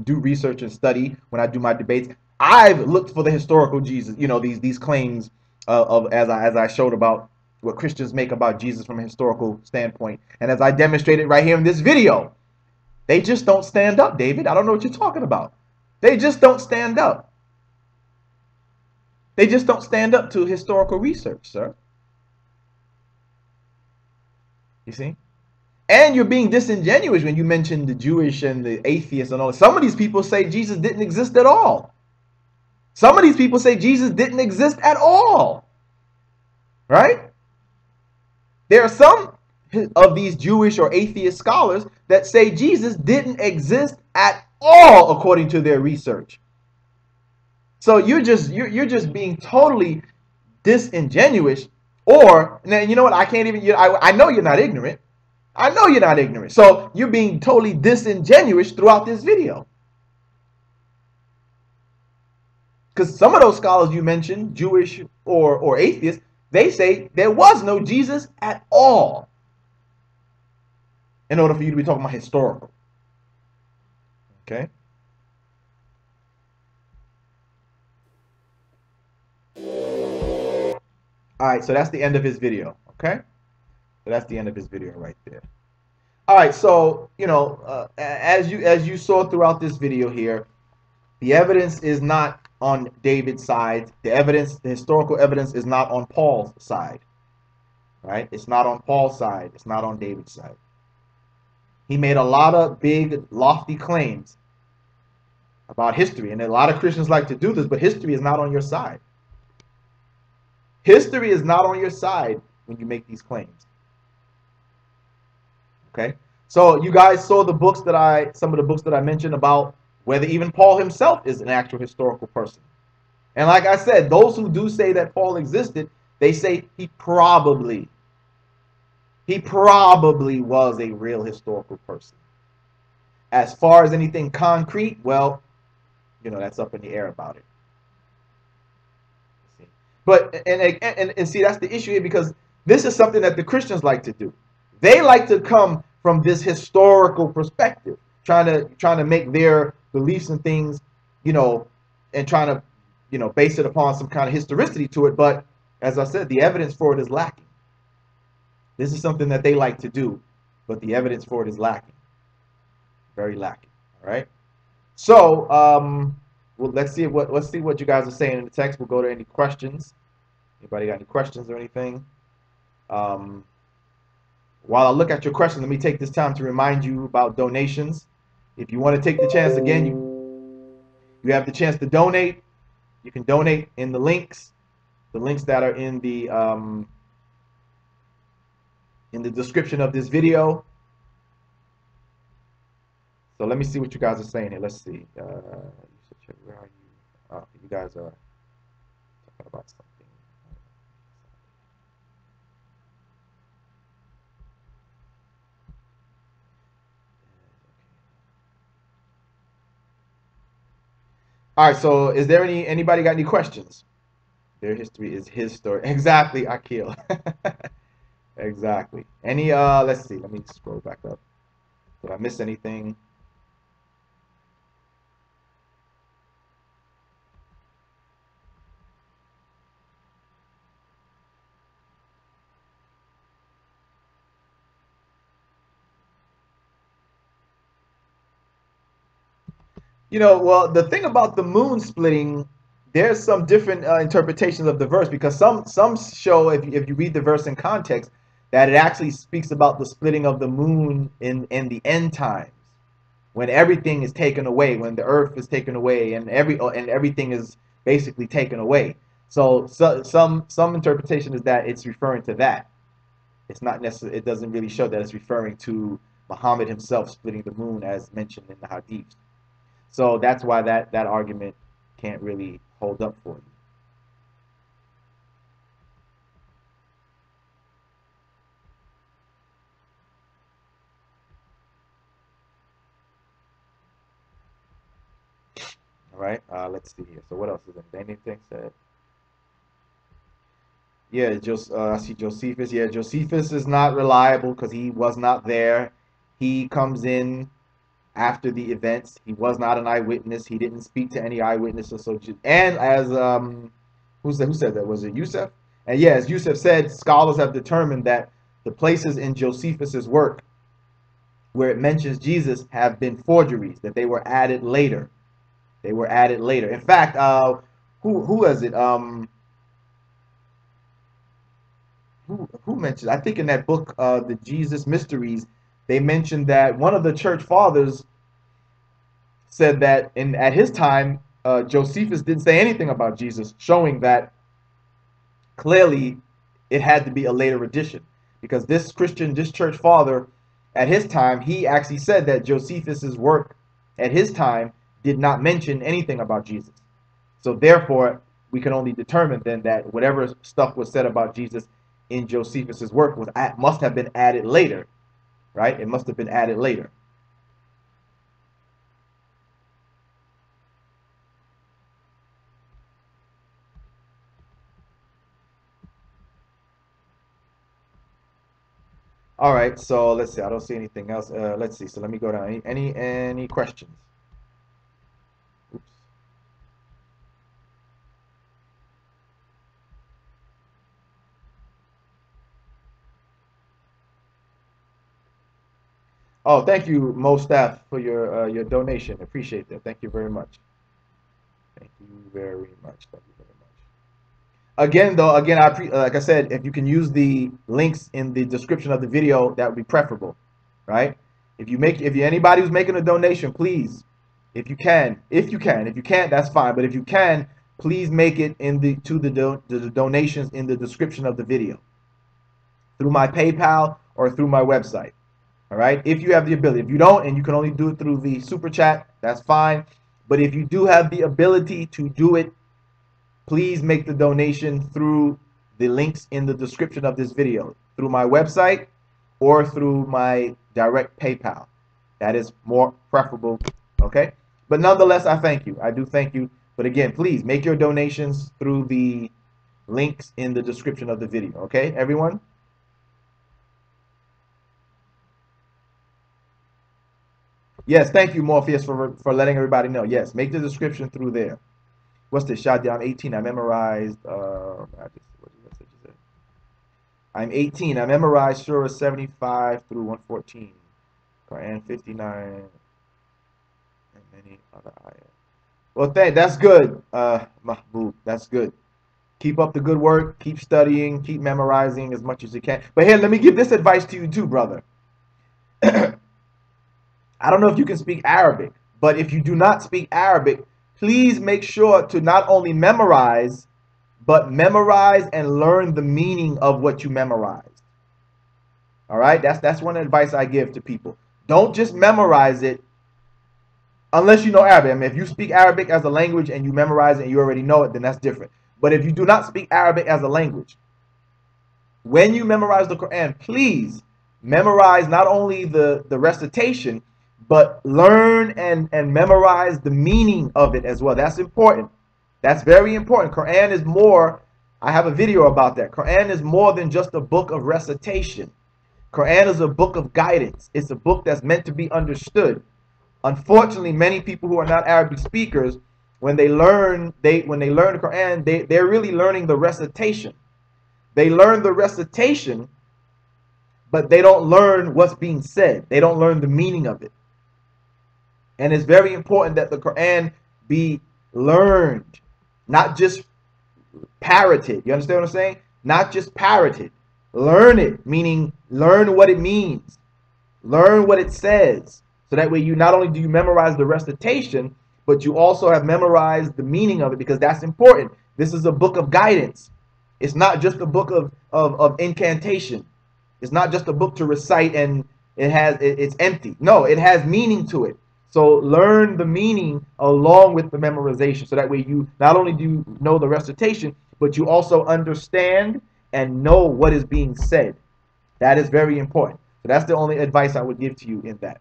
do research and study when I do my debates. I've looked for the historical Jesus, you know, these claims of as I showed about what Christians make about Jesus from a historical standpoint. And as I demonstrated right here in this video, they just don't stand up, David. I don't know what you're talking about. They just don't stand up. They just don't stand up to historical research, sir. You see? And you're being disingenuous when you mention the Jewish and the atheists and all. Some of these people say Jesus didn't exist at all. Some of these people say Jesus didn't exist at all. Right? There are some of these Jewish or atheist scholars that say Jesus didn't exist at all according to their research. So you're just being totally disingenuous. Or, now, you know what? I can't even, I know you're not ignorant. I know you're not ignorant. So you're being totally disingenuous throughout this video. Because some of those scholars you mentioned, Jewish or atheists, they say there was no Jesus at all. In order for you to be talking about historical. Okay? Alright, so that's the end of his video. Okay? So that's the end of his video right there. Alright, so, you know, as you saw throughout this video here, the evidence is not on David's side. The historical evidence is not on Paul's side. Right? It's not on Paul's side. It's not on David's side. He made a lot of big, lofty claims about history. And a lot of Christians like to do this, but history is not on your side. History is not on your side when you make these claims. Okay? So you guys saw the books that some of the books that I mentioned about whether even Paul himself is an actual historical person. And like I said, those who do say that Paul existed, they say he probably was a real historical person. As far as anything concrete, well, you know, that's up in the air about it. But and see, that's the issue here, because this is something that the Christians like to do. They like to come from this historical perspective, trying to make their beliefs and things, you know, and trying to, you know, base it upon some kind of historicity to it. But as I said, the evidence for it is lacking. This is something that they like to do, but the evidence for it is lacking. Very lacking. All right. So, well, let's see what you guys are saying in the text. We'll go to any questions. Anybody got any questions or anything? While I look at your questions, let me take this time to remind you about donations. If you want to take the chance again, you have the chance to donate. You can donate in the links that are in the description of this video. So let me see what you guys are saying here. Let's see. Where are you? Oh, you guys are talking about something. All right. So is there anybody got any questions? Their history is his story. Exactly, Akil. Exactly. Any let's see. Let me scroll back up. Did I miss anything? You know, well, the thing about the moon splitting, there's some different interpretations of the verse, because some show, if you read the verse in context, that it actually speaks about the splitting of the moon in the end times, when everything is taken away, when the earth is taken away, and everything is basically taken away. So some interpretation is that it's referring to that. It's not necessarily. It doesn't really show that it's referring to Muhammad himself splitting the moon as mentioned in the hadith. So that's why that argument can't really hold up for you. All right. Let's see here. So what else is there? Anything said? Yeah, I see Josephus. Yeah, Josephus is not reliable because he was not there. He comes in after the events. He was not an eyewitness. He didn't speak to any eyewitnesses. So, and as who said that? Was it Yusuf? And yeah, as Yusuf said, scholars have determined that the places in Josephus's work where it mentions Jesus have been forgeries, that they were added later. They were added later. In fact, who was it? Who mentioned? I think in that book, the Jesus Mysteries, they mentioned that one of the church fathers said that at his time, Josephus didn't say anything about Jesus, showing that clearly it had to be a later edition, because this church father, at his time, he actually said that Josephus's work at his time did not mention anything about Jesus. So therefore, we can only determine then that whatever stuff was said about Jesus in Josephus's work must have been added later, right? It must have been added later. All right, so let's see. I don't see anything else. Let's see. So let me go down. Any questions? Oops. Oh, thank you, Mo Staff, for your donation. Appreciate that. Thank you very much. Thank you very much. Thank you very much. Again, though, like I said, if you can use the links in the description of the video, that would be preferable, right? If you anybody who's making a donation, please, if you can't, that's fine. But if you can, please make it in the donations in the description of the video through my PayPal or through my website. All right. If you have the ability, if you don't, and you can only do it through the super chat, that's fine. But if you do have the ability to do it, please make the donation through the links in the description of this video, through my website or through my direct PayPal. That is more preferable, okay? But nonetheless, I thank you. I do thank you. But again, please make your donations through the links in the description of the video, okay, everyone? Yes, thank you, Morpheus, for letting everybody know. Yes, make the description through there. What's this? Shadi, I'm 18. I memorized. I'm 18. I memorized Surah 75 through 114, Quran 59, and many other ayahs. Well, that's good, Mahbub. That's good. Keep up the good work. Keep studying. Keep memorizing as much as you can. But here, let me give this advice to you too, brother. I don't know if you can speak Arabic, but if you do not speak Arabic, please make sure to not only memorize, but memorize and learn the meaning of what you memorized. All right? That's one advice I give to people. Don't just memorize it unless you know Arabic. I mean, if you speak Arabic as a language and you memorize it and you already know it, then that's different. But if you do not speak Arabic as a language, when you memorize the Quran, please memorize not only the recitation, but learn and memorize the meaning of it as well. That's important. That's very important. Quran is more, I have a video about that. Quran is more than just a book of recitation. Quran is a book of guidance. It's a book that's meant to be understood. Unfortunately, many people who are not Arabic speakers, when they learn the Quran, they're really learning the recitation. They learn the recitation, but they don't learn what's being said. They don't learn the meaning of it. And it's very important that the Quran be learned, not just parroted. You understand what I'm saying? Not just parroted. Learn it, meaning learn what it means. Learn what it says. So that way you not only do you memorize the recitation, but you also have memorized the meaning of it, because that's important. This is a book of guidance. It's not just a book of incantation. It's not just a book to recite and it's empty. No, it has meaning to it. So learn the meaning along with the memorization. So that way you not only do you know the recitation, but you also understand and know what is being said. That is very important. So that's the only advice I would give to you in that.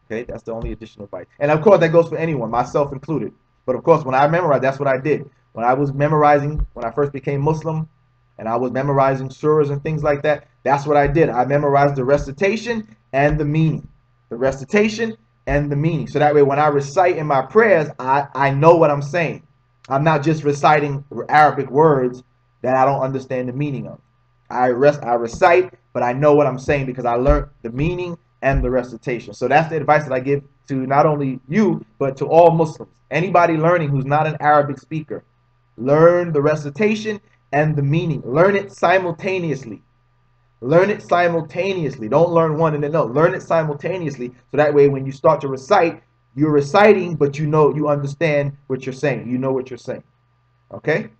Okay, that's the only additional advice. And of course, that goes for anyone, myself included. But of course, when I memorized, that's what I did. When I was memorizing, when I first became Muslim, and I was memorizing surahs and things like that, that's what I did. I memorized the recitation and the meaning. The recitation and the meaning. So that way, when I recite in my prayers, I know what I'm saying. I'm not just reciting Arabic words that I don't understand the meaning of. I recite, but I know what I'm saying because I learned the meaning and the recitation. So that's the advice that I give to not only you, but to all Muslims. Anybody learning who's not an Arabic speaker, learn the recitation and the meaning. Learn it simultaneously. Learn it simultaneously. Don't learn one and then no. Learn it simultaneously. So that way when you start to recite, you're reciting, but you know, you understand what you're saying. You know what you're saying. Okay?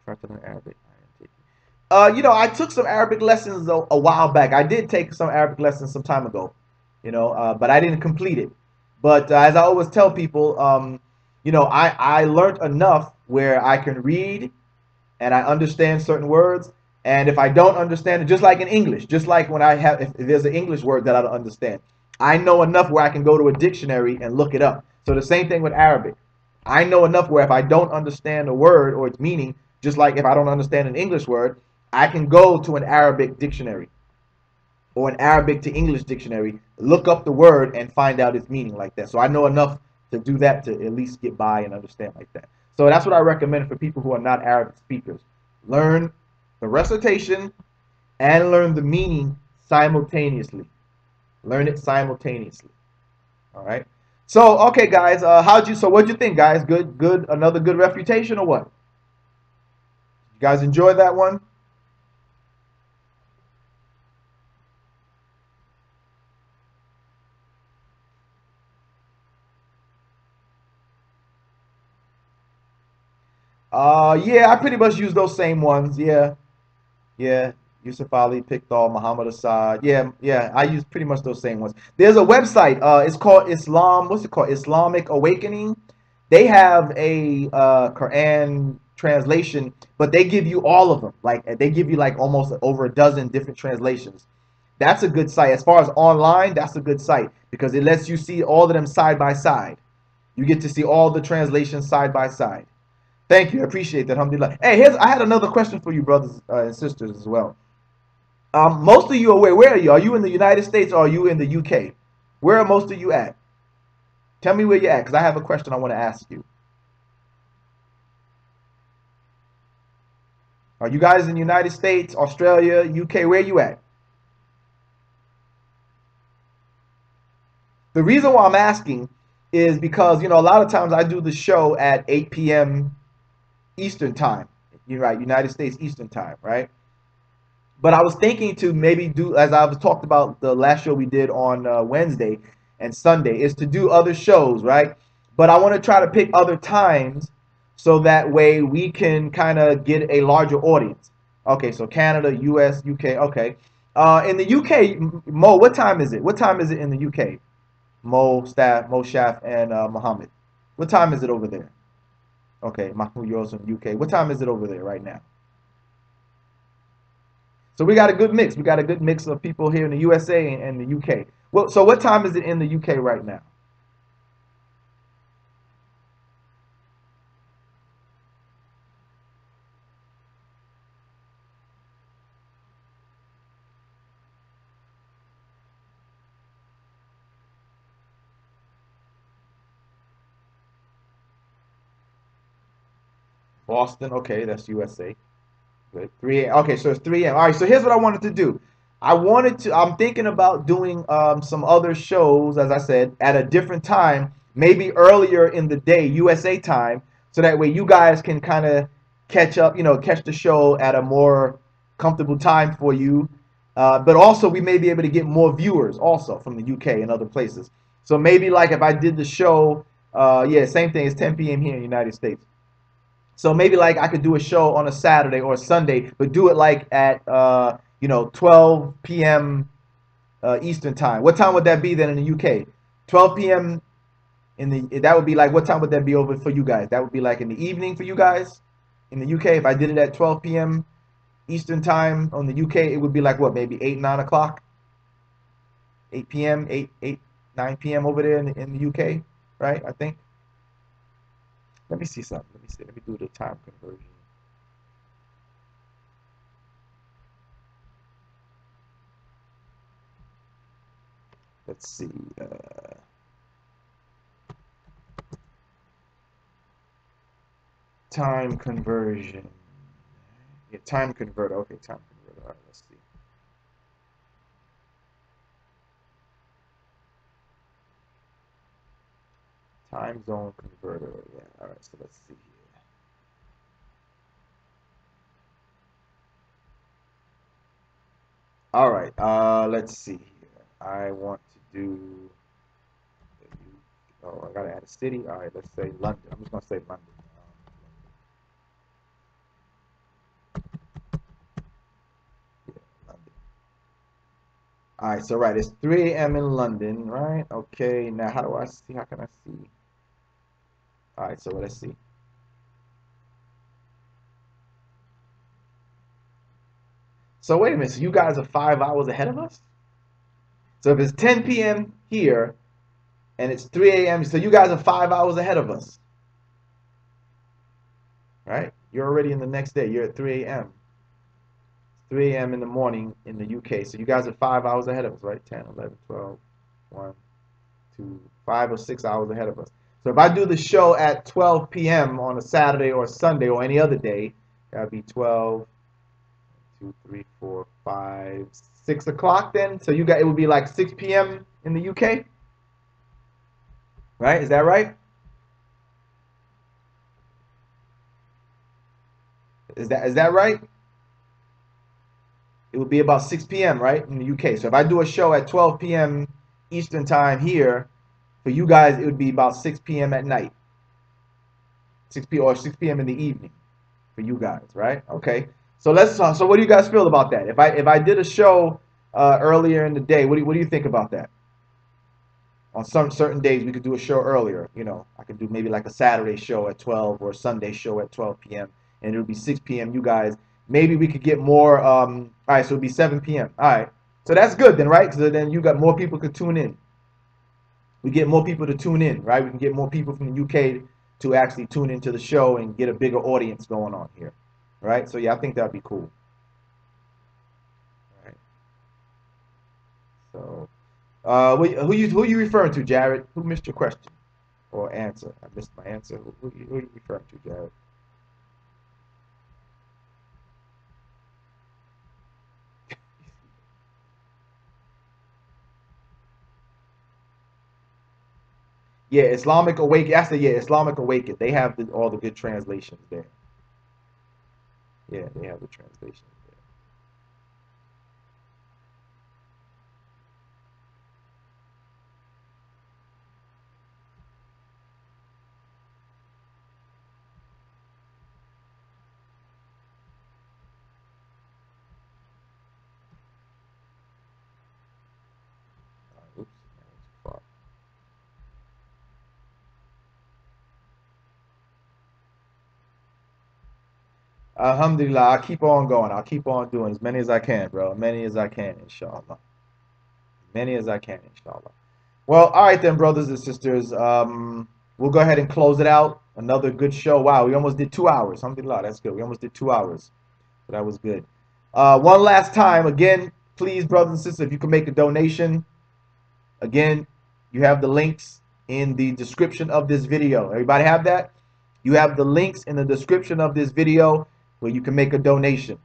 Arabic. You know, I took some Arabic lessons a while back. I did take some Arabic lessons some time ago, you know, but I didn't complete it. But as I always tell people, you know, I learned enough where I can read and I understand certain words. And if I don't understand it, just like in English, just like when if there's an English word that I don't understand, I know enough where I can go to a dictionary and look it up. So the same thing with Arabic. I know enough where if I don't understand a word or its meaning, just like if I don't understand an English word, I can go to an Arabic dictionary or an Arabic to English dictionary, look up the word and find out its meaning like that. So I know enough to do that to at least get by and understand like that. So that's what I recommend for people who are not Arabic speakers. Learn the recitation and learn the meaning simultaneously. Learn it simultaneously. All right. So, okay, guys, what'd you think, guys? Good, another good refutation or what? You guys enjoy that one? Yeah, I pretty much use those same ones. Yeah, yeah. Yusuf Ali, Pickthall, Muhammad Assad. Yeah, yeah. I use pretty much those same ones. There's a website. It's called Islam. What's it called? Islamic Awakening. They have a Quran translation, but they give you all of them. Like they give you like almost over a dozen different translations. That's a good site. As far as online, that's a good site because it lets you see all of them side by side. You get to see all the translations side by side. Thank you. I appreciate that. Alhamdulillah. Hey, I had another question for you, brothers and sisters, as well. Most of you are where are you? Are you in the United States or are you in the UK? Where are most of you at? Tell me where you're at, because I have a question I want to ask you. Are you guys in the United States, Australia, UK? Where are you at? The reason why I'm asking is because, a lot of times I do the show at 8 p.m. Eastern time. You're right, United States Eastern time, right? But I was thinking to maybe do, as I've talked about the last show we did on Wednesday and Sunday, is to do other shows, right? But I want to try to pick other times so that way we can kind of get a larger audience. Okay, so Canada, US, UK, okay. In the UK, Mo, what time is it? What time is it in the UK? Mo, Shaf, and Muhammad. What time is it over there? Okay, Mahmoud, you're also in the UK. What time is it over there right now? So we got a good mix. We got a good mix of people here in the USA and the UK. Well, so what time is it in the UK right now? Boston. Okay, that's USA. Good. 3 a.m. Okay, so it's 3 a.m. All right, so here's what I wanted to do. I'm thinking about doing some other shows, as I said, at a different time, maybe earlier in the day, USA time, so that way you guys can kind of catch up, catch the show at a more comfortable time for you. But also, we may be able to get more viewers also from the UK and other places. So maybe like if I did the show, yeah, same thing, it's 10 p.m. here in the United States. So maybe like I could do a show on a Saturday or a Sunday, but do it like at 12 p.m. Eastern time. What time would that be then in the UK? 12 p.m. That would be like, what time would that be over for you guys? That would be like in the evening for you guys in the UK. If I did it at 12 p.m. Eastern time on the UK, it would be like what, maybe 8, 9 o'clock? 8 p.m., 9 p.m. over there in the UK, right? I think. Let me see something. Let me see. Let me do the time conversion. Let's see. Time conversion. Yeah, time converter. Okay, time converter. All right, let's see. Time zone converter. Yeah. All right. So let's see here. All right. Let's see here. I want to do. Oh, I gotta add a city. All right. Let's say London. I'm just gonna say London. Yeah, London. All right. So right, it's 3 a.m. in London, right? Okay. Now, how do I see? How can I see? All right. So let's see. So wait a minute. So you guys are 5 hours ahead of us? So if it's 10 p.m. here and it's 3 a.m., so you guys are 5 hours ahead of us. Right? You're already in the next day. You're at 3 a.m. 3 a.m. in the morning in the UK. So you guys are 5 hours ahead of us, right? 10, 11, 12, 1, 2, 5 or 6 hours ahead of us. So if I do the show at 12 p.m. on a Saturday or Sunday or any other day, that would be 12, 2, 3, 4, 5, 6 o'clock then. So it would be like 6 p.m. in the UK. Right? Is that right? Is that right? It would be about 6 p.m. right in the UK. So if I do a show at 12 p.m. Eastern time here, for you guys it would be about 6 p.m. at night. 6 p.m. or 6 p.m. in the evening for you guys, right? Okay. So let's. So what do you guys feel about that? If I did a show earlier in the day, what do you think about that? On some certain days, we could do a show earlier. You know, I could do maybe like a Saturday show at 12 or a Sunday show at 12 p.m. and it would be 6 p.m. You guys, maybe we could get more. All right, so it'd be 7 p.m. All right, so that's good then, right? So then you got more people could tune in. We get more people to tune in, right? We can get more people from the UK to actually tune into the show and get a bigger audience going on here, right? So yeah, I think that'd be cool. All right. So. Who you referring to, Jared? Who missed your question or answer? I missed my answer. Who you referring to, Jared? Yeah, Islamic Awaken. I said, yeah, Islamic Awaken. They have all the good translations there. Yeah, they have the translations there. Oops, that was too far. Alhamdulillah, I'll keep on going. I'll keep on doing as many as I can, bro. Many as I can, inshallah. Many as I can, inshallah. Well, all right then, brothers and sisters. We'll go ahead and close it out. Another good show. Wow, we almost did 2 hours. Alhamdulillah, that's good. We almost did 2 hours. So that was good. One last time, again, please, brothers and sisters, if you can make a donation, again, you have the links in the description of this video. Everybody have that? You have the links in the description of this video where you can make a donation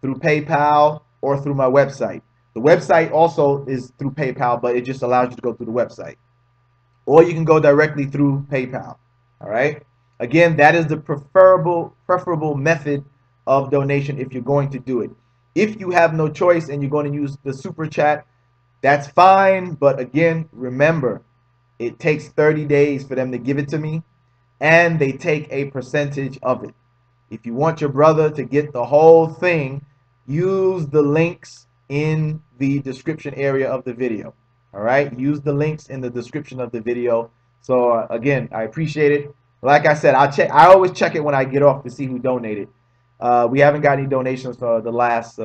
through PayPal or through my website. The website also is through PayPal, but it just allows you to go through the website. Or you can go directly through PayPal. All right? Again, that is the preferable method of donation if you're going to do it. If you have no choice and you're going to use the super chat, that's fine. But again, remember, it takes 30 days for them to give it to me, and they take a percentage of it. If you want your brother to get the whole thing, use the links in the description area of the video. All right, use the links in the description of the video. So again, I appreciate it. Like I said, I always check it when I get off to see who donated. We haven't got any donations for the last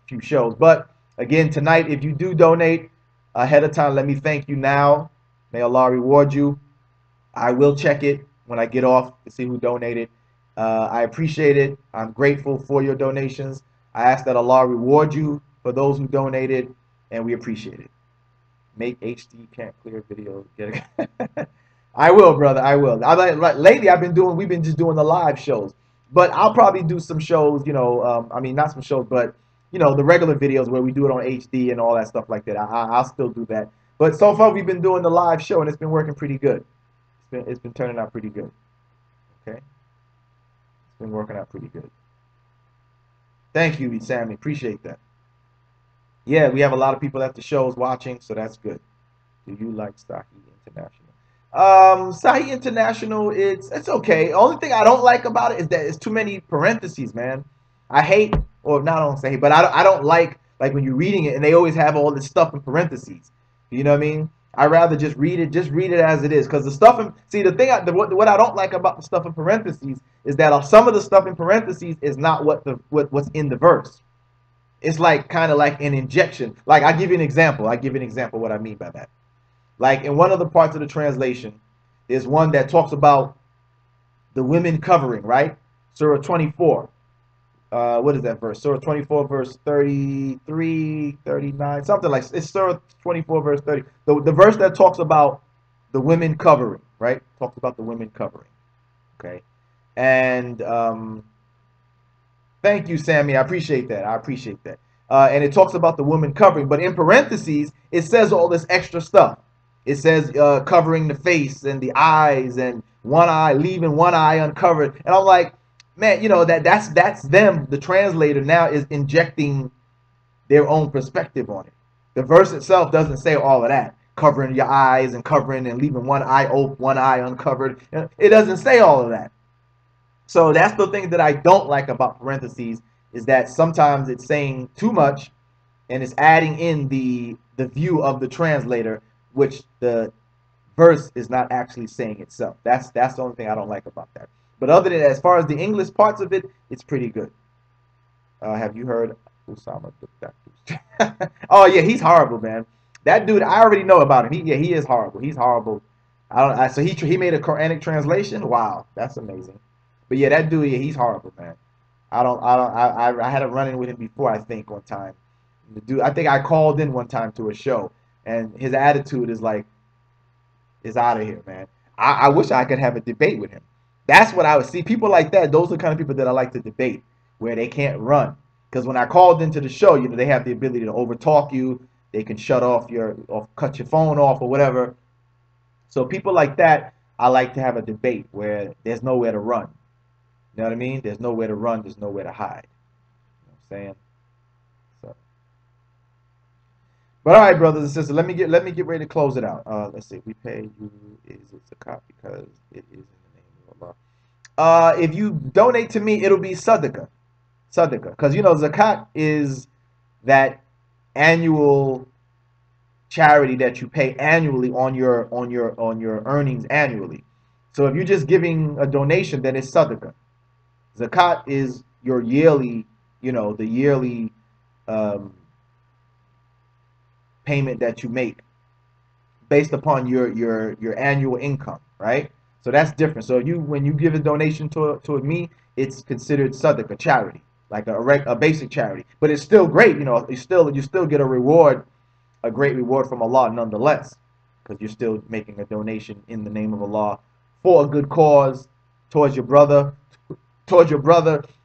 few shows, but again, tonight, if you do donate ahead of time, let me thank you now. May Allah reward you. I will check it when I get off to see who donated. I appreciate it. I'm grateful for your donations. I ask that Allah reward you for those who donated, and we appreciate it. Make HD can't clear video. I will, brother. I will. Lately, we've been just doing the live shows, but I'll probably do some shows. You know, I mean, not some shows, but you know, the regular videos where we do it on HD and all that stuff like that. I'll still do that. But so far, we've been doing the live show, and it's been working pretty good. It's been turning out pretty good. Okay, it's been working out pretty good. Thank you, Sammy. Appreciate that. Yeah, we have a lot of people at the shows watching, so that's good. Do you like Sahih International? Sahih International, it's okay. The only thing I don't like about it is that it's too many parentheses, man. I hate, or not I don't say, but I don't like when you're reading it and they always have all this stuff in parentheses. You know what I mean? I rather just read it as it is, because the stuff in, see, the thing what I don't like about the stuff in parentheses is that some of the stuff in parentheses is not what's in the verse. It's like kind of like an injection. Like, I'll give you an example. What I mean by that. Like, in one of the parts of the translation, there's one that talks about the women covering, right? Surah 24. What is that verse? Surah 24, verse 33, 39, something like it's Surah 24, verse 30. The verse that talks about the women covering, right? Talks about the women covering. Okay. And thank you, Sammy. I appreciate that. And it talks about the woman covering, but in parentheses, it says all this extra stuff. It says covering the face and the eyes and one eye, leaving one eye uncovered. And I'm like, man, you know, that's them. The translator now is injecting their own perspective on it. The verse itself doesn't say all of that. covering your eyes and covering and leaving one eye open, one eye uncovered. It doesn't say all of that. So that's the thing that I don't like about parentheses, is that sometimes it's saying too much and it's adding in the view of the translator, which the verse is not actually saying itself. That's the only thing I don't like about that. But other than, as far as the English parts of it, it's pretty good. Have you heard Usama? Oh yeah, he's horrible, man. That dude, I already know about him. He is horrible. He's horrible. So he made a Quranic translation. Wow, that's amazing. But yeah, that dude, yeah, he's horrible, man. I had a run-in with him before, I think, one time. The dude, I think I called in one time to a show, and his attitude is like, is out of here, man. I wish I could have a debate with him. That's what I would see. People like that, those are the kind of people that I like to debate, where they can't run. Because when I called into the show, you know, they have the ability to overtalk you. They can shut off or cut your phone off or whatever. So people like that, I like to have a debate where there's nowhere to run. You know what I mean? There's nowhere to run. There's nowhere to hide. You know what I'm saying? So, but all right, brothers and sisters, let me get ready to close it out. Let's see. We pay you is zakat because it is in the name of Allah. If you donate to me, it'll be sadaqah, because you know zakat is that annual charity that you pay annually on your earnings annually. So if you're just giving a donation, then it's sadaqah. Zakat is your yearly, you know, the yearly payment that you make based upon your annual income, right? So that's different. So when you give a donation to me, it's considered sadaqah, charity, like a basic charity. But it's still great, you know. You still get a reward, a great reward from Allah nonetheless, because you're still making a donation in the name of Allah for a good cause, towards your brother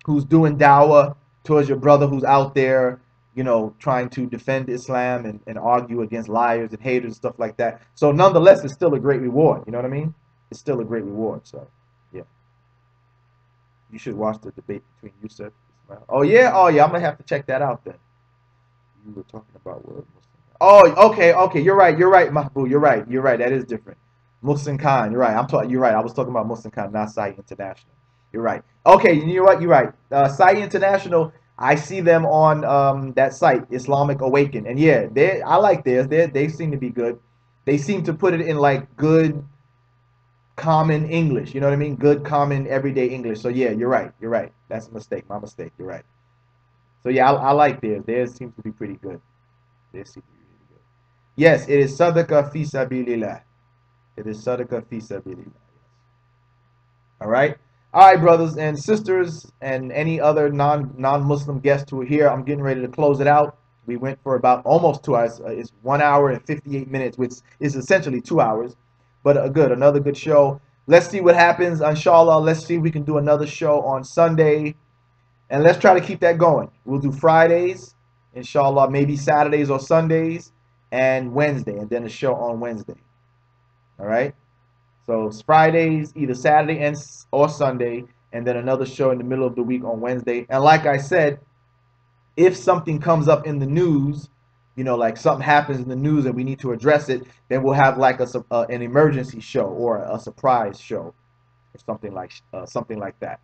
who's doing dawah, towards your brother who's out there, you know, trying to defend Islam and argue against liars and haters and stuff like that. So nonetheless, it's still a great reward. You know what I mean? It's still a great reward. So yeah, you should watch the debate between Yusuf and Ismail. Oh yeah, I'm gonna have to check that out then. You were talking about word Muslim. Oh, okay, you're right, Mahbub, you're right. That is different. Muslim Khan, you're right. You're right. I was talking about Muslim Khan, not Sai International. You're right. Okay, you know what? You're right. Sai International, I see them on that site, Islamic Awaken, and yeah, I like theirs. They seem to be good. They seem to put it in like good, common English. You know what I mean? Good, common, everyday English. So yeah, you're right. That's a mistake. My mistake. You're right. So yeah, I like theirs. Theirs seems to be pretty good. Theirs seems to be really good. Yes, it is sadaqah fi sabilillah. It is sadaqah fi sabilillah. All right. All right, brothers and sisters, and any other non-Muslim guests who are here, I'm getting ready to close it out. We went for about almost 2 hours. It's 1 hour and 58 minutes, which is essentially 2 hours. But another good show. Let's see what happens, inshallah. Let's see if we can do another show on Sunday. And let's try to keep that going. We'll do Fridays, inshallah, maybe Saturdays or Sundays, and Wednesday, and then a show on Wednesday. All right? So it's Fridays, either Saturday or Sunday, and then another show in the middle of the week on Wednesday. And like I said, if something comes up in the news, you know, like something happens in the news and we need to address it, then we'll have like an emergency show or a surprise show or something like that.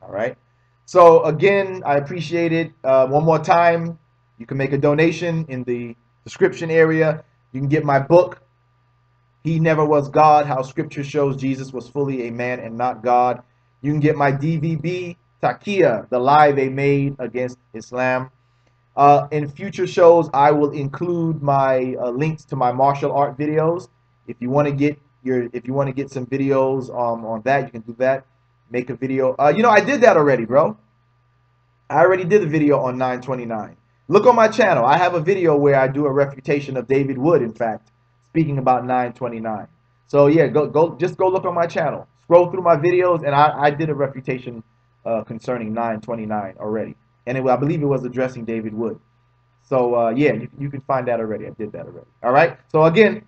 All right. So again, I appreciate it. One more time, you can make a donation in the description area. You can get my book, He Never Was God, How Scripture Shows Jesus Was Fully a Man and Not God. You can get my DVD, Taqiyya, the lie they made against Islam. In future shows, I will include my links to my martial art videos. If you want to get some videos on that, you can do that. Make a video. You know, I did that already, bro. I already did a video on 929. Look on my channel. I have a video where I do a refutation of David Wood, in fact, speaking about 929. So yeah, just go look on my channel. Scroll through my videos, and I did a refutation concerning 929 already. And I believe it was addressing David Wood. So yeah, you can find that already. I did that already. All right. So again,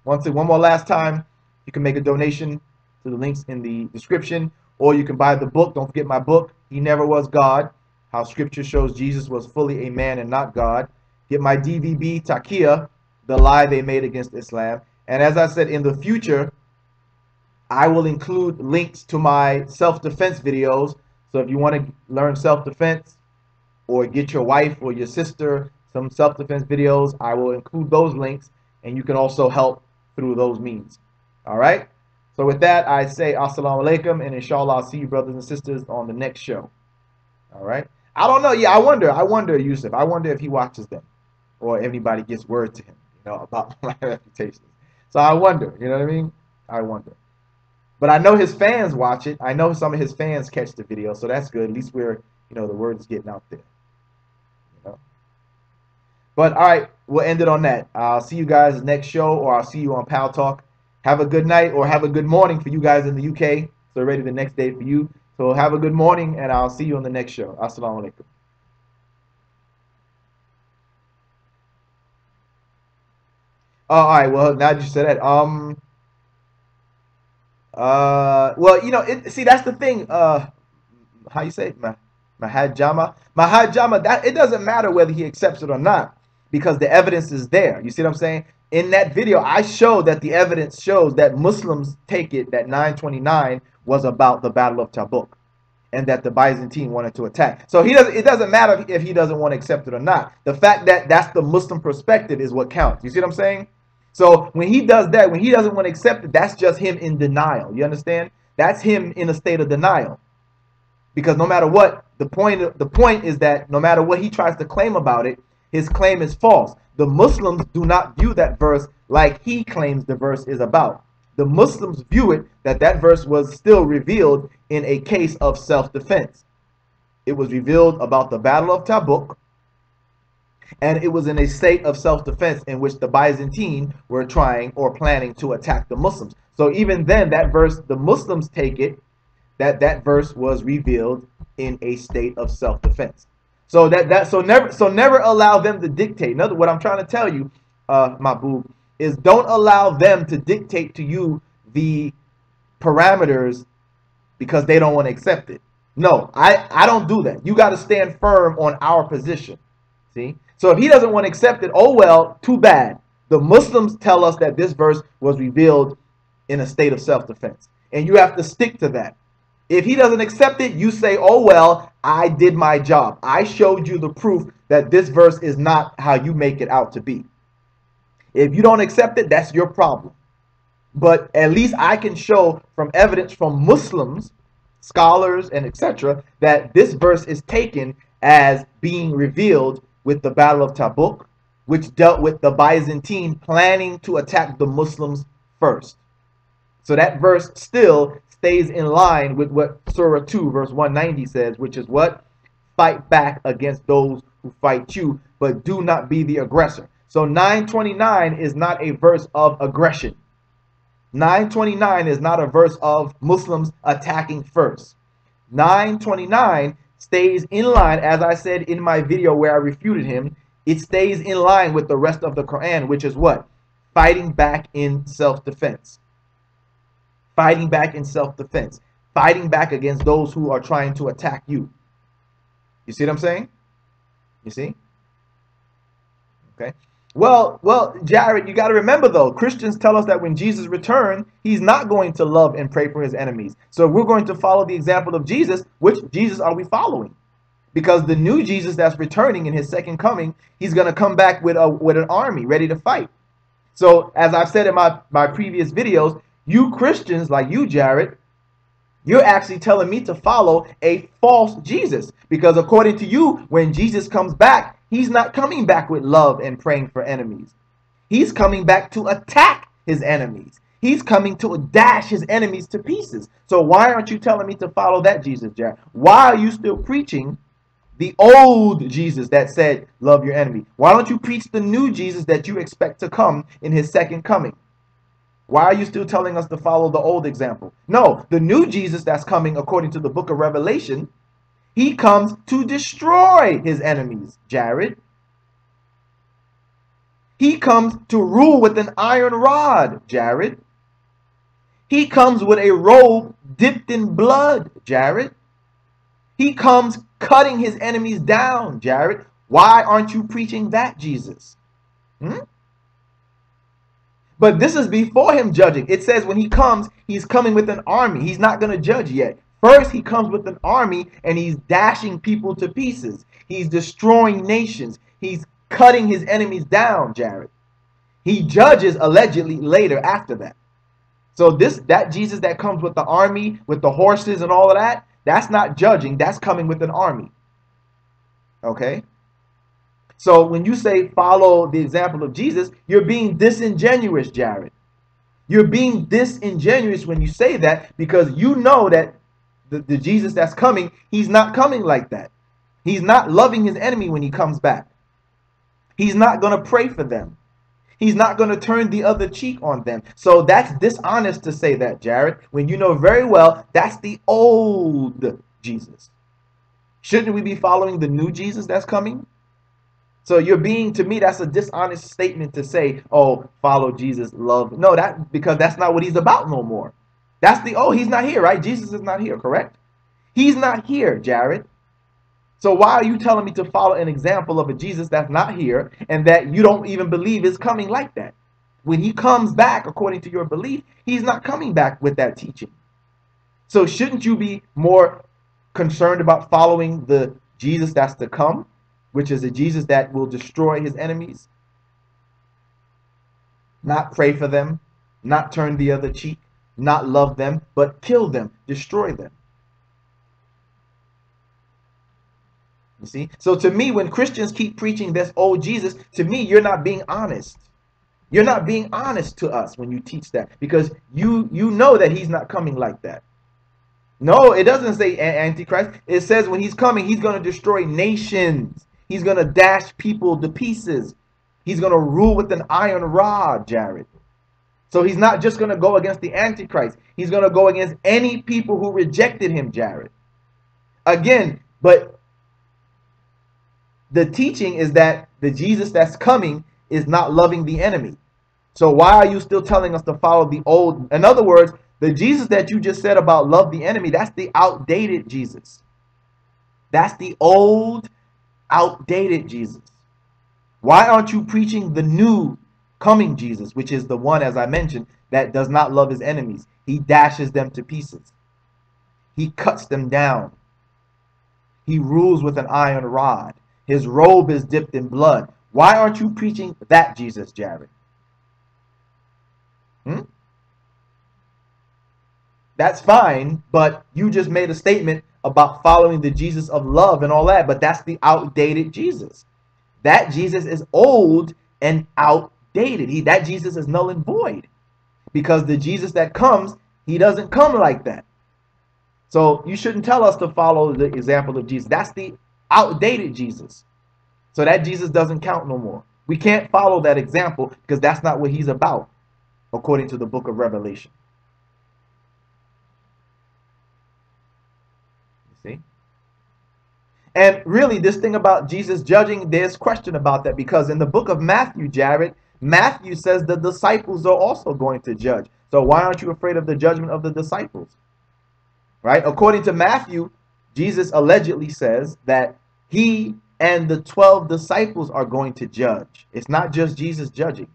one more last time, you can make a donation to the links in the description, or you can buy the book. Don't forget my book, He Never Was God, How Scripture Shows Jesus Was Fully a Man and Not God. Get my DVD, Taqiyya, the lie they made against Islam. And as I said, in the future, I will include links to my self-defense videos. So if you want to learn self-defense or get your wife or your sister some self-defense videos, I will include those links, and you can also help through those means. All right? So with that, I say assalamu alaikum, and inshallah I'll see you brothers and sisters on the next show. All right? I don't know. Yeah, I wonder, Yusuf. I wonder if he watches them or anybody gets word to him, about my reputation. So I wonder, you know what I mean? I wonder. But I know his fans watch it. I know some of his fans catch the video, so that's good. At least we're, the word is getting out there. But all right, we'll end it on that. I'll see you guys next show, or I'll see you on Pal Talk. Have a good night, or have a good morning for you guys in the UK. So already the next day for you. So have a good morning, and I'll see you on the next show. Assalamu alaikum. Oh, all right. Well, now that you said that, well, see, that's the thing. How you say it? Mahajama. That it doesn't matter whether he accepts it or not, because the evidence is there. You see what I'm saying? In that video, I showed that the evidence shows that Muslims take it that 929 was about the Battle of Tabuk, and that the Byzantine wanted to attack. So it doesn't matter if he doesn't want to accept it or not. The fact that that's the Muslim perspective is what counts. You see what I'm saying? So when he does that, when he doesn't want to accept it, that's just him in denial. You understand? That's him in a state of denial. Because no matter what, the point is that no matter what he tries to claim about it, his claim is false. The Muslims do not view that verse like he claims the verse is about. The Muslims view it that verse was still revealed in a case of self-defense. It was revealed about the Battle of Tabuk, and it was in a state of self-defense in which the Byzantine were trying or planning to attack the Muslims. So even then, that verse, the Muslims take it that verse was revealed in a state of self-defense. So never allow them to dictate. In other words, what I'm trying to tell you, Mahbub, is don't allow them to dictate to you the parameters because they don't want to accept it. No, I don't do that. You got to stand firm on our position. See? So if he doesn't want to accept it, oh well, too bad. The Muslims tell us that this verse was revealed in a state of self-defense, and you have to stick to that. If he doesn't accept it, you say, oh well, I did my job. I showed you the proof that this verse is not how you make it out to be. If you don't accept it, that's your problem. But at least I can show from evidence from Muslims, scholars, and etc., that this verse is taken as being revealed with the Battle of Tabuk, which dealt with the Byzantine planning to attack the Muslims first. So that verse still stays in line with what Surah 2 verse 190 says, which is what? Fight back against those who fight you, but do not be the aggressor. So 929 is not a verse of aggression. 929 is not a verse of Muslims attacking first. 929 stays in line, as I said in my video where I refuted him, it stays in line with the rest of the Quran, which is what? Fighting back in self-defense. Fighting back in self-defense. Fighting back against those who are trying to attack you. You see what I'm saying? You see? Okay. Well, Jared, you got to remember though, Christians tell us that when Jesus returns, he's not going to love and pray for his enemies. So if we're going to follow the example of Jesus, which Jesus are we following? Because the new Jesus that's returning in his second coming, he's going to come back with an army ready to fight. So as I've said in my previous videos, you Christians like you, Jared, you're actually telling me to follow a false Jesus. Because according to you, when Jesus comes back, he's not coming back with love and praying for enemies. He's coming back to attack his enemies. He's coming to dash his enemies to pieces. So why aren't you telling me to follow that Jesus, Jared? Why are you still preaching the old Jesus that said, love your enemy? Why don't you preach the new Jesus that you expect to come in his second coming? Why are you still telling us to follow the old example? No, the new Jesus that's coming according to the book of Revelation, he comes to destroy his enemies, Jared. He comes to rule with an iron rod, Jared. He comes with a robe dipped in blood, Jared. He comes cutting his enemies down, Jared. Why aren't you preaching that Jesus? But this is before him judging. It says when he comes, he's coming with an army. He's not going to judge yet. First, he comes with an army and he's dashing people to pieces. He's destroying nations. He's cutting his enemies down, Jared. He judges allegedly later after that. So that Jesus that comes with the army, with the horses and all of that, that's not judging. That's coming with an army. Okay? So when you say follow the example of Jesus, you're being disingenuous, Jared. You're being disingenuous when you say that, because you know that the Jesus that's coming, he's not coming like that. He's not loving his enemy when he comes back. He's not going to pray for them. He's not going to turn the other cheek on them. So that's dishonest to say that, Jared, when you know very well that's the old Jesus. Shouldn't we be following the new Jesus that's coming? So you're being, to me, that's a dishonest statement to say, oh, follow Jesus, love. No, because that's not what he's about no more. That's he's not here, right? Jesus is not here, correct? He's not here, Jared. So why are you telling me to follow an example of a Jesus that's not here and that you don't even believe is coming like that? When he comes back, according to your belief, he's not coming back with that teaching. So shouldn't you be more concerned about following the Jesus that's to come, which is a Jesus that will destroy his enemies, not pray for them, not turn the other cheek, not love them, but kill them, destroy them? You see? So to me, when Christians keep preaching this old Jesus, to me, you're not being honest. You're not being honest to us when you teach that, because you know that he's not coming like that. No, it doesn't say Antichrist. It says when he's coming, he's going to destroy nations. He's going to dash people to pieces. He's going to rule with an iron rod, Jared. So he's not just going to go against the Antichrist. He's going to go against any people who rejected him, Jared. Again, but the teaching is that the Jesus that's coming is not loving the enemy. So why are you still telling us to follow the old? In other words, the Jesus that you just said about love the enemy, that's the outdated Jesus. That's the old, outdated Jesus. Why aren't you preaching the new coming Jesus, which is the one, as I mentioned, that does not love his enemies? He dashes them to pieces. He cuts them down. He rules with an iron rod. His robe is dipped in blood. Why aren't you preaching that Jesus, Jared? That's fine, but you just made a statement about following the Jesus of love and all that, but that's the outdated Jesus. That Jesus is old and outdated. That Jesus is null and void, because the Jesus that comes, he doesn't come like that. So you shouldn't tell us to follow the example of Jesus. That's the outdated Jesus. So that Jesus doesn't count no more. We can't follow that example because that's not what he's about, according to the book of Revelation. You see? And really, this thing about Jesus judging, there's question about that, because in the book of Matthew, Jared, Matthew says the disciples are also going to judge. So why aren't you afraid of the judgment of the disciples? Right? According to Matthew, Jesus allegedly says that he and the 12 disciples are going to judge. It's not just Jesus judging.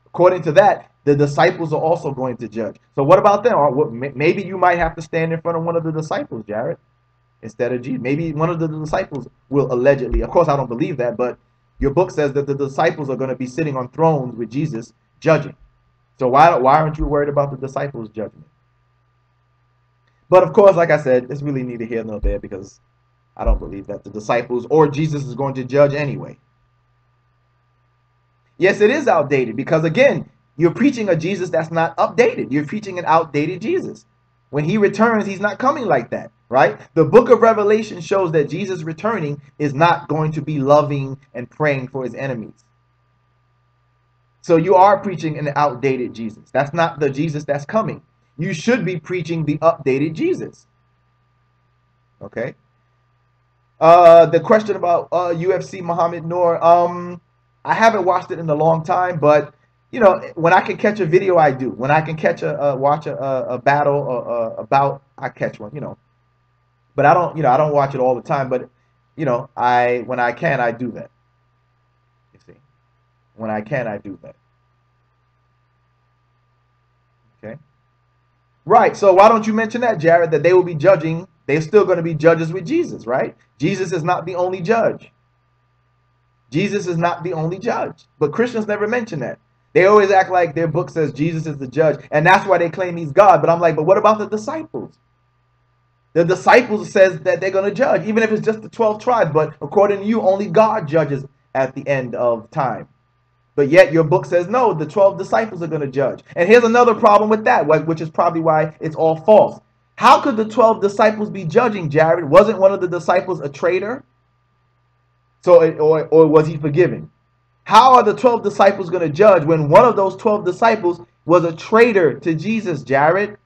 According to that, the disciples are also going to judge. So what about them? Maybe you might have to stand in front of one of the disciples, Jared, instead of Jesus. Maybe one of the disciples will allegedly. Of course, I don't believe that, but your book says that the disciples are going to be sitting on thrones with Jesus judging. So why aren't you worried about the disciples' judgment? But of course, like I said, it's really neither here nor there, because I don't believe that the disciples or Jesus is going to judge anyway. Yes, it is outdated, because again, you're preaching a Jesus that's not updated. You're preaching an outdated Jesus. When he returns, he's not coming like that, right? The book of Revelation shows that Jesus returning is not going to be loving and praying for his enemies. So you are preaching an outdated Jesus. That's not the Jesus that's coming. You should be preaching the updated Jesus. Okay. The question about UFC Muhammad Noor. I haven't watched it in a long time, but you know, when I can catch a video, I do. When I can catch watch a battle or a bout, I catch one. You know, but I don't. You know, I don't watch it all the time. But you know, when I can, I do that. You see, when I can, I do that. Okay. Right. So why don't you mention that, Jared, that they will be judging? They're still going to be judges with Jesus, right? Jesus is not the only judge. Jesus is not the only judge. But Christians never mention that. They always act like their book says Jesus is the judge, and that's why they claim he's God. But I'm like, but what about the disciples? The disciples says that they're going to judge, even if it's just the 12 tribes. But according to you, only God judges at the end of time. But yet your book says, no, the 12 disciples are going to judge. And here's another problem with that, which is probably why it's all false. How could the 12 disciples be judging, Jared? Wasn't one of the disciples a traitor? So, or was he forgiven? How are the 12 disciples going to judge when one of those 12 disciples was a traitor to Jesus, Jared?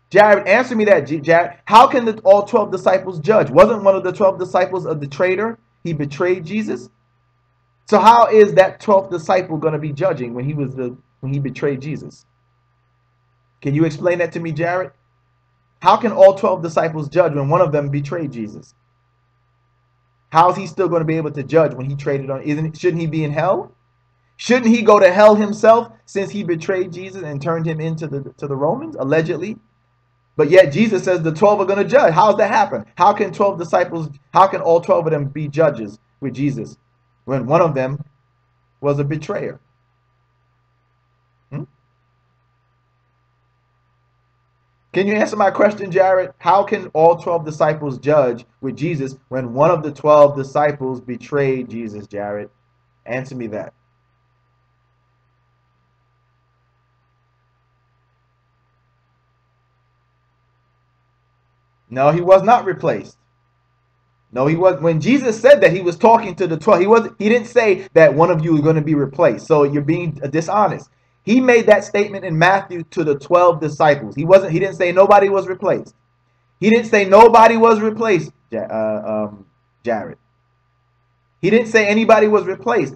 Jared, answer me that, Jared. How can all 12 disciples judge? Wasn't one of the 12 disciples a traitor? He betrayed Jesus. So how is that 12th disciple going to be judging when he betrayed Jesus? Can you explain that to me, Jared? How can all 12 disciples judge when one of them betrayed Jesus? How is he still going to be able to judge when he traded on? Shouldn't he be in hell? Shouldn't he go to hell himself since he betrayed Jesus and turned him into the Romans, allegedly? But yet Jesus says the 12 are going to judge. How does that happen? How can all 12 of them be judges with Jesus when one of them was a betrayer? Can you answer my question, Jared? How can all 12 disciples judge with Jesus when one of the 12 disciples betrayed Jesus, Jared? Answer me that. No, he was not replaced. No, he was. When Jesus said that, he was talking to the 12. He didn't say that one of you is going to be replaced. So you're being dishonest. He made that statement in Matthew to the 12 disciples. He didn't say nobody was replaced. He didn't say nobody was replaced, Jared. He didn't say anybody was replaced.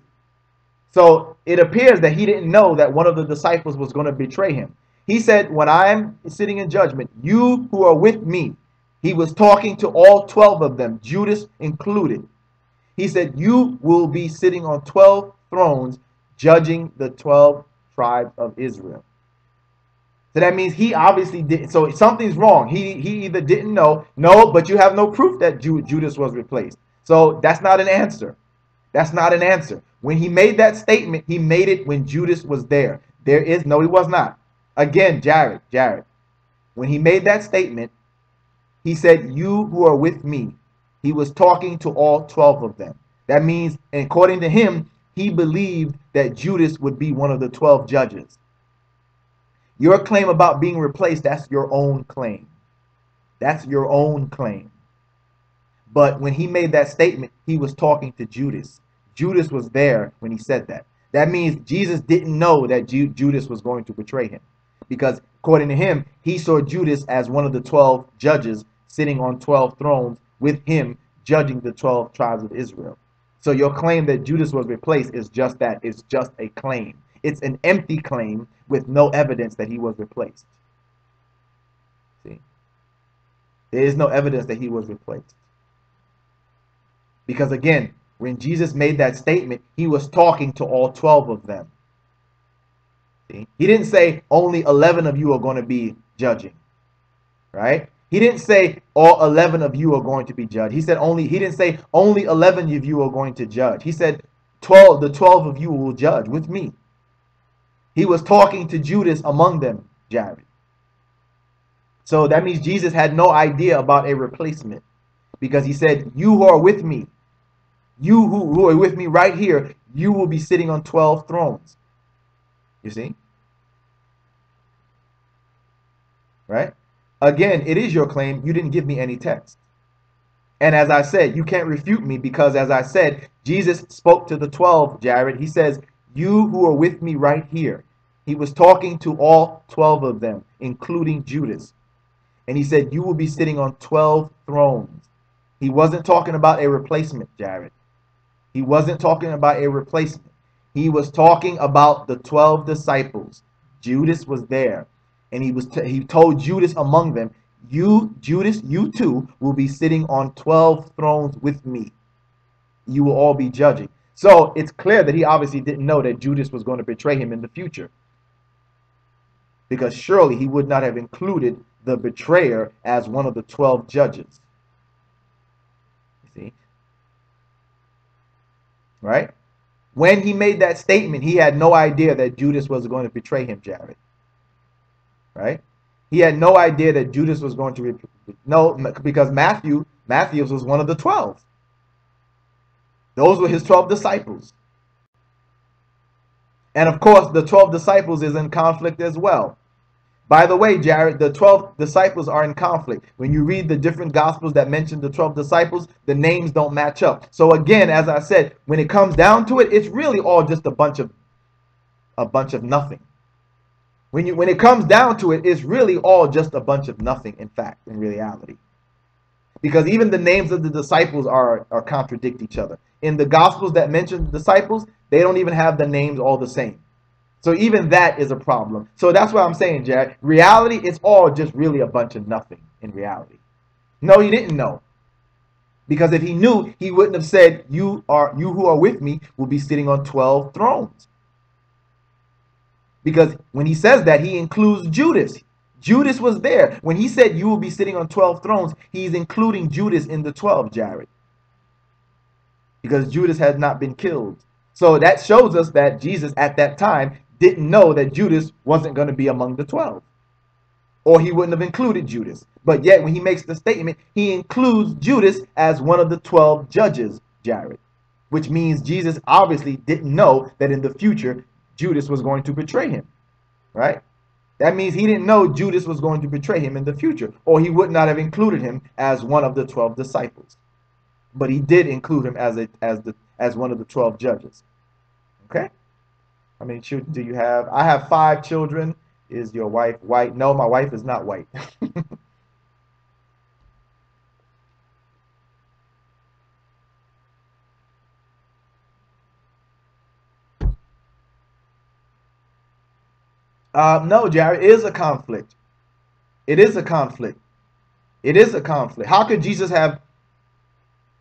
So it appears that he didn't know that one of the disciples was going to betray him. He said, when I'm sitting in judgment, you who are with me. He was talking to all 12 of them, Judas included. He said, you will be sitting on 12 thrones judging the 12 tribes of Israel. So that means he obviously didn't. So something's wrong. He either didn't know. No, but you have no proof that Judas was replaced. So that's not an answer. That's not an answer. When he made that statement, he made it when Judas was there. No, he was not. Again, Jared, when he made that statement, he said, you who are with me. He was talking to all 12 of them. That means, according to him, he believed that Judas would be one of the 12 judges. Your claim about being replaced, that's your own claim. That's your own claim. But when he made that statement, he was talking to Judas. Judas was there when he said that. That means Jesus didn't know that Judas was going to betray him. Because according to him, he saw Judas as one of the 12 judges sitting on 12 thrones with him judging the 12 tribes of Israel. So your claim that Judas was replaced is just that. It's just a claim. It's an empty claim with no evidence that he was replaced. See? There is no evidence that he was replaced. Because again, when Jesus made that statement, he was talking to all 12 of them. See? He didn't say only 11 of you are going to be judging. Right? He didn't say all 11 of you are going to be judged. He didn't say only 11 of you are going to judge. He said the 12 of you will judge with me. He was talking to Judas among them, Jared. So that means Jesus had no idea about a replacement. Because he said, you who are with me, you who are with me right here, you will be sitting on 12 thrones. You see? Right? Again, it is your claim. You didn't give me any text. And as I said, you can't refute me because, as I said, Jesus spoke to the 12, Jared. He says, you who are with me right here. He was talking to all 12 of them, including Judas. And he said, you will be sitting on 12 thrones. He wasn't talking about a replacement, Jared. He wasn't talking about a replacement. He was talking about the 12 disciples. Judas was there. And he told Judas among them, you, Judas, you too will be sitting on 12 thrones with me. You will all be judging. So it's clear that he obviously didn't know that Judas was going to betray him in the future. because surely he would not have included the betrayer as one of the 12 judges. You see? Right? When he made that statement, he had no idea that Judas was going to betray him, Jared. Right? He had no idea that Judas was going to no, because Matthew was one of the 12. Those were his 12 disciples. And of course, the 12 disciples is in conflict as well. By the way, Jared, the 12 disciples are in conflict. When you read the different gospels that mention the 12 disciples, the names don't match up. So again, as I said, when it comes down to it, it's really all just a bunch of nothing. When it comes down to it, it's really all just a bunch of nothing, in fact, in reality. Because even the names of the disciples are contradict each other. In the gospels that mention the disciples, they don't even have the names all the same. So even that is a problem. So that's what I'm saying, Jared. Reality, it's all just really a bunch of nothing in reality. No, he didn't know. Because if he knew, he wouldn't have said, you who are with me will be sitting on 12 thrones. Because when he says that, he includes Judas. Judas was there. When he said you will be sitting on 12 thrones, he's including Judas in the 12, Jared. Because Judas had not been killed. So that shows us that Jesus at that time didn't know that Judas wasn't going to be among the 12. Or he wouldn't have included Judas. But yet when he makes the statement, he includes Judas as one of the 12 judges, Jared. Which means Jesus obviously didn't know that in the future, Judas was going to betray him. Right? That means he didn't know Judas was going to betray him in the future. Or he would not have included him as one of the 12 disciples. But he did include him as one of the 12 judges. Okay? How many children do you have? I have 5 children. Is your wife white? No, my wife is not white. No, Jared, it is a conflict. It is a conflict. It is a conflict. How could Jesus have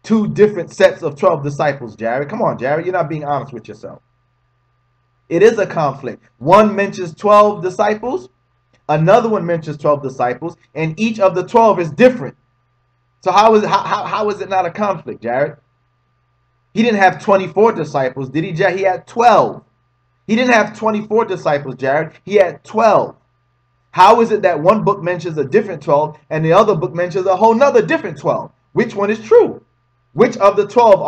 2 different sets of 12 disciples, Jared? Come on, Jared. You're not being honest with yourself. It is a conflict. One mentions 12 disciples. Another one mentions 12 disciples. And each of the 12 is different. So how is it not a conflict, Jared? He didn't have 24 disciples, did he, Jared? He had 12. He didn't have 24 disciples, Jared. He had 12. How is it that one book mentions a different 12 and the other book mentions a whole nother different 12? Which one is true? Which of the 12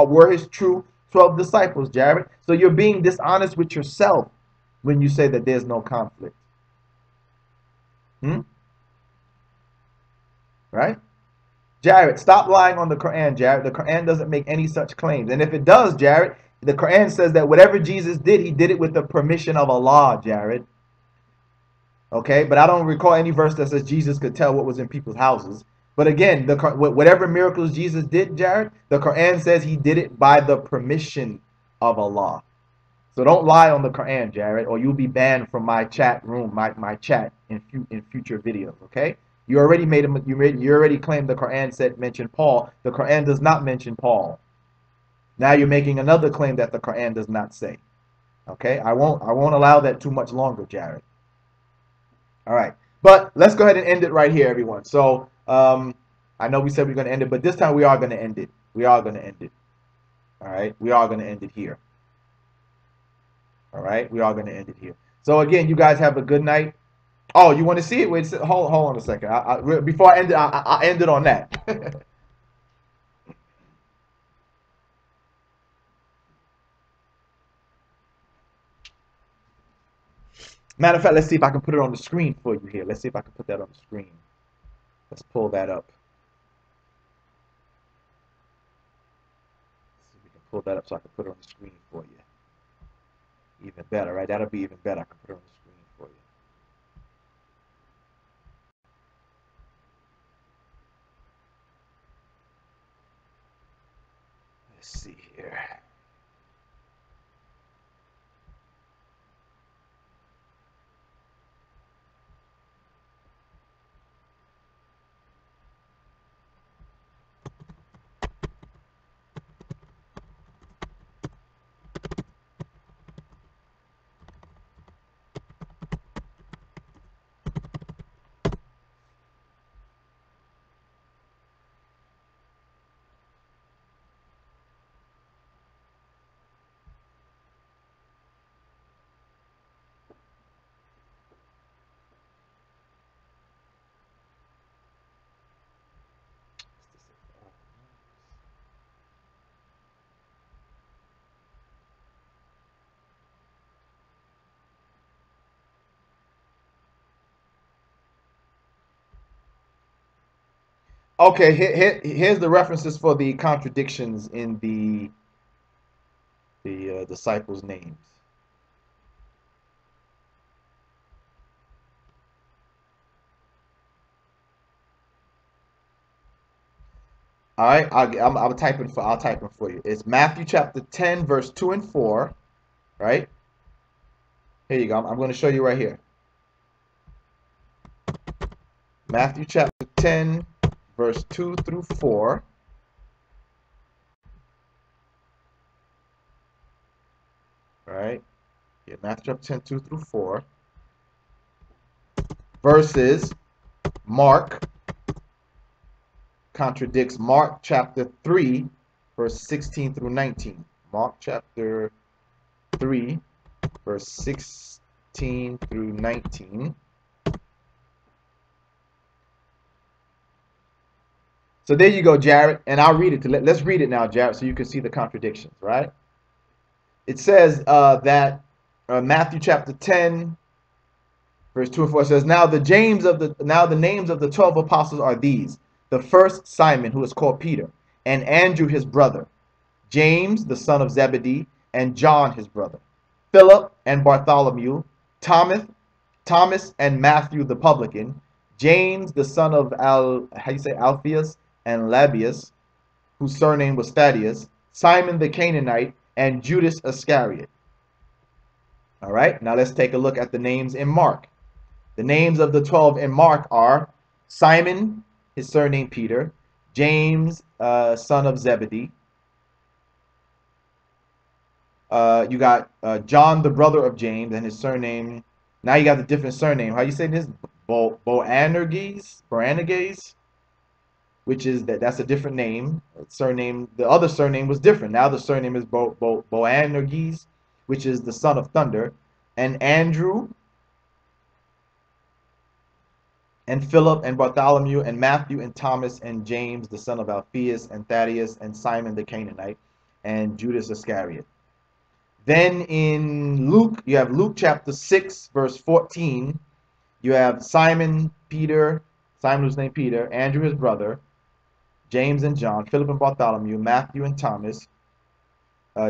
were his true 12 disciples, Jared? So you're being dishonest with yourself when you say that there's no conflict. Right? Jared, stop lying on the Quran, Jared. The Quran doesn't make any such claims. And if it does, Jared, the Quran says that whatever Jesus did, he did it with the permission of Allah, Jared. Okay, but I don't recall any verse that says Jesus could tell what was in people's houses. But again, whatever miracles Jesus did, Jared, the Quran says he did it by the permission of Allah. So don't lie on the Quran, Jared, or you'll be banned from my chat room, my chat in future videos. Okay? You already you already claimed the Quran mentioned Paul. The Quran does not mention Paul. Now you're making another claim that the Quran does not say. Okay? I won't allow that too much longer, Jared. All right. But let's go ahead and end it right here, everyone. So I know we said we're going to end it, but this time we are going to end it. We are going to end it. All right? We are going to end it here. All right? We are going to end it here. So again, you guys have a good night. Oh, you want to see it? Wait, hold on a second. Before I end it, I'll end it on that. Matter of fact, let's see if I can put it on the screen for you here. Let's see if I can put that on the screen. Let's pull that up. Let's see if we can pull that up so I can put it on the screen for you. Even better, right? That'll be even better. I can put it on the screen for you. Let's see here. Okay, here's the references for the contradictions in the disciples' names. All right, I'll type it for you. It's Matthew chapter 10, verse 2 and 4, right? Here you go. I'm going to show you right here. Matthew chapter 10, verse 2 through 4. Right? Yeah, Matthew chapter 10, 2 through 4. Versus Mark contradicts Mark chapter 3, verse 16 through 19. Mark chapter 3, verse 16 through 19. So there you go, Jared, and I'll read it. Let's read it now, Jared, so you can see the contradictions, right? It says that Matthew chapter 10, verse 2 and 4 says, now the names of the 12 apostles are these: the first, Simon, who is called Peter, and Andrew his brother, James the son of Zebedee, and John his brother, Philip and Bartholomew, Thomas and Matthew the publican, James the son of Alphaeus and Labius, whose surname was Thaddeus, Simon the Canaanite, and Judas Iscariot. All right, now let's take a look at the names in Mark. The names of the 12 in Mark are Simon, his surname Peter, James, son of Zebedee. You got John, the brother of James, and his surname. Now you got the different surname. How you say this? Boanerges, which is that's a different name. Surname. The other surname was different. Now the surname is Boanerges, which is the son of thunder, and Andrew, and Philip and Bartholomew and Matthew and Thomas and James the son of Alphaeus and Thaddeus and Simon the Canaanite and Judas Iscariot. Then in Luke, you have Luke chapter 6, verse 14. You have Simon, Peter, Simon who's named Peter, Andrew his brother, James and John, Philip and Bartholomew, Matthew and Thomas,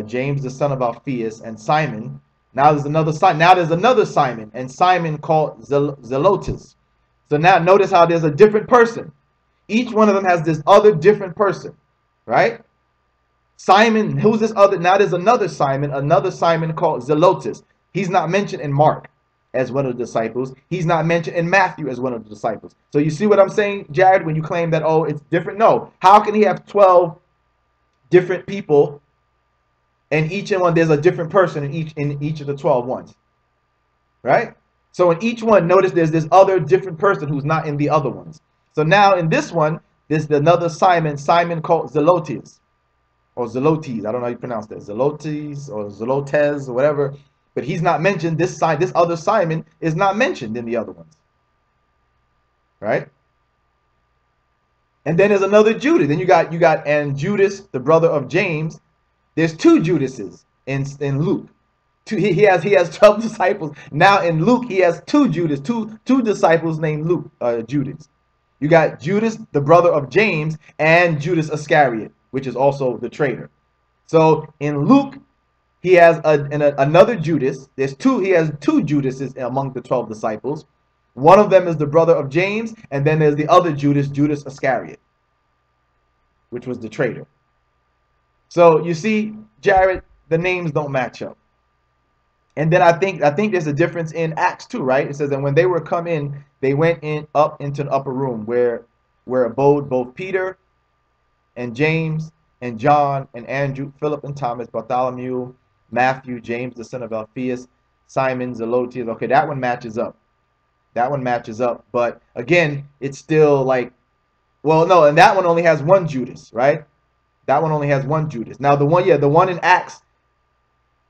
James the son of Alphaeus, and Simon. Now there's another Simon, and Simon called Zelotes. So now notice how there's a different person. Each one of them has this other different person, right? Simon, who's this other? Now there's another Simon called Zelotes. He's not mentioned in Mark as one of the disciples. He's not mentioned in Matthew as one of the disciples. So you see what I'm saying, Jared, when you claim that, oh, it's different? No. How can he have 12 different people and each one there's a different person in each of the 12 ones? Right? So in each one, notice there's this other different person who's not in the other ones. So now in this one, there's another Simon called Zelotes. Or Zelotes, I don't know how you pronounce that. Zelotes or Zelotes or whatever. But he's not mentioned. This other Simon is not mentioned in the other ones. Right? And then there's another Judas. Then you got and Judas, the brother of James. There's two Judases in Luke. He has 12 disciples. Now in Luke, he has two disciples named Judas. You got Judas, the brother of James, and Judas Iscariot, which is also the traitor. So in Luke, he has another Judas. He has two Judases among the 12 disciples. One of them is the brother of James, and then there's the other Judas Iscariot, which was the traitor. So you see, Jared, the names don't match up. And then I think there's a difference in Acts too, right? It says, and when they were come in, they went up into an upper room where abode both Peter and James and John and Andrew, Philip and Thomas, Bartholomew, Matthew, James the son of Alphaeus, Simon, Zelotes. Okay, that one matches up. But again, it's still like, well, no, and that one only has one Judas, right? That one only has one Judas. Now the one in Acts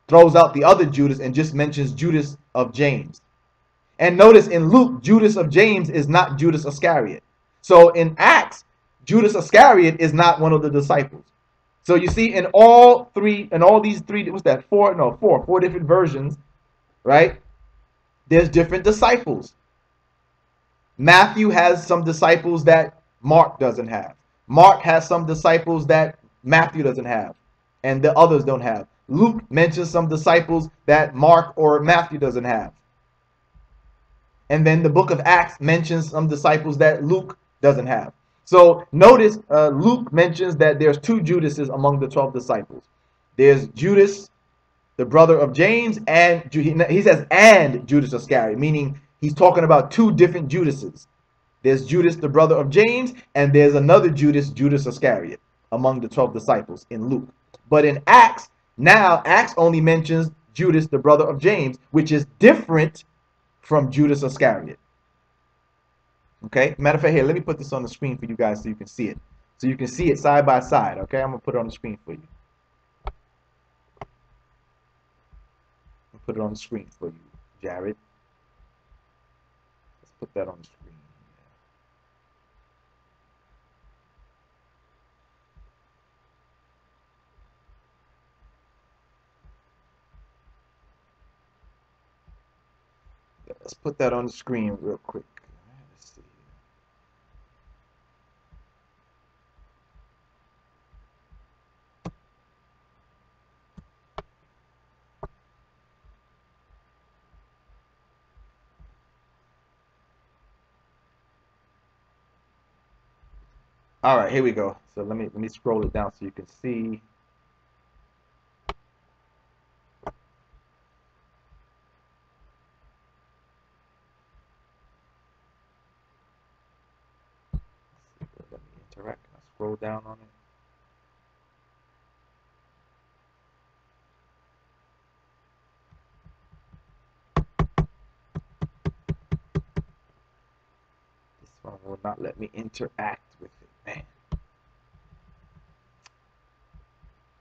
throws out the other Judas and just mentions Judas of James. And notice in Luke, Judas of James is not Judas Iscariot. So in Acts, Judas Iscariot is not one of the disciples. So you see, in all these three, what's that? Four different versions, right? There's different disciples. Matthew has some disciples that Mark doesn't have. Mark has some disciples that Matthew doesn't have, and the others don't have. Luke mentions some disciples that Mark or Matthew doesn't have. And then the book of Acts mentions some disciples that Luke doesn't have. So notice Luke mentions that there's two Judases among the 12 disciples. There's Judas, the brother of James, and he says, and Judas Iscariot, meaning he's talking about two different Judases. There's Judas, the brother of James, and there's another Judas, Judas Iscariot, among the 12 disciples in Luke. But in Acts, now Acts only mentions Judas, the brother of James, which is different from Judas Iscariot. Okay, matter of fact, here, let me put this on the screen for you guys so you can see it. So you can see it side by side. Okay, I'm going to put it on the screen for you. I'll put it on the screen for you, Jared. Let's put that on the screen. Let's put that on the screen real quick. Let's see. All right, here we go. So let me scroll it down so you can see. Let me interact. Can I scroll down on it? This one will not let me interact with it, man.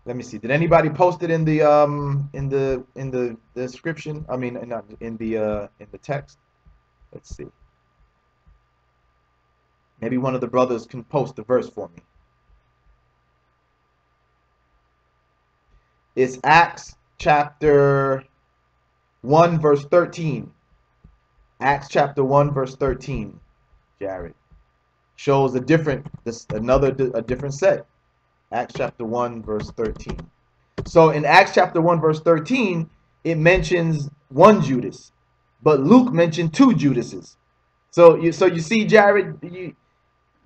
Let me see. Did anybody post it in the description? I mean, not in the text. Let's see. Maybe one of the brothers can post the verse for me. It's Acts chapter 1 verse 13. Acts chapter 1 verse 13. Jared shows a different set. Acts chapter 1 verse 13. So in Acts chapter 1 verse 13, it mentions one Judas, but Luke mentioned two Judases. So you see, Jared,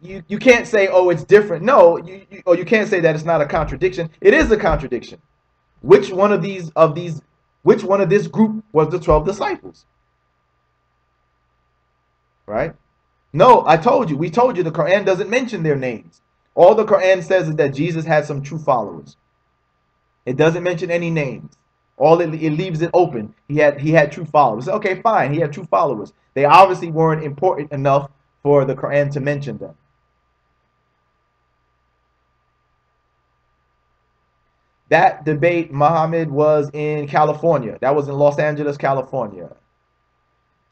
you can't say, oh, it's different. No, you can't say that it's not a contradiction. It is a contradiction. Which one of this group was the 12 disciples? Right? No, we told you the Quran doesn't mention their names. All the Quran says is that Jesus had some true followers. It doesn't mention any names. It leaves it open. He had true followers. Okay, fine. He had true followers. They obviously weren't important enough for the Quran to mention them. That debate, Muhammad, was in California. That was in Los Angeles, California.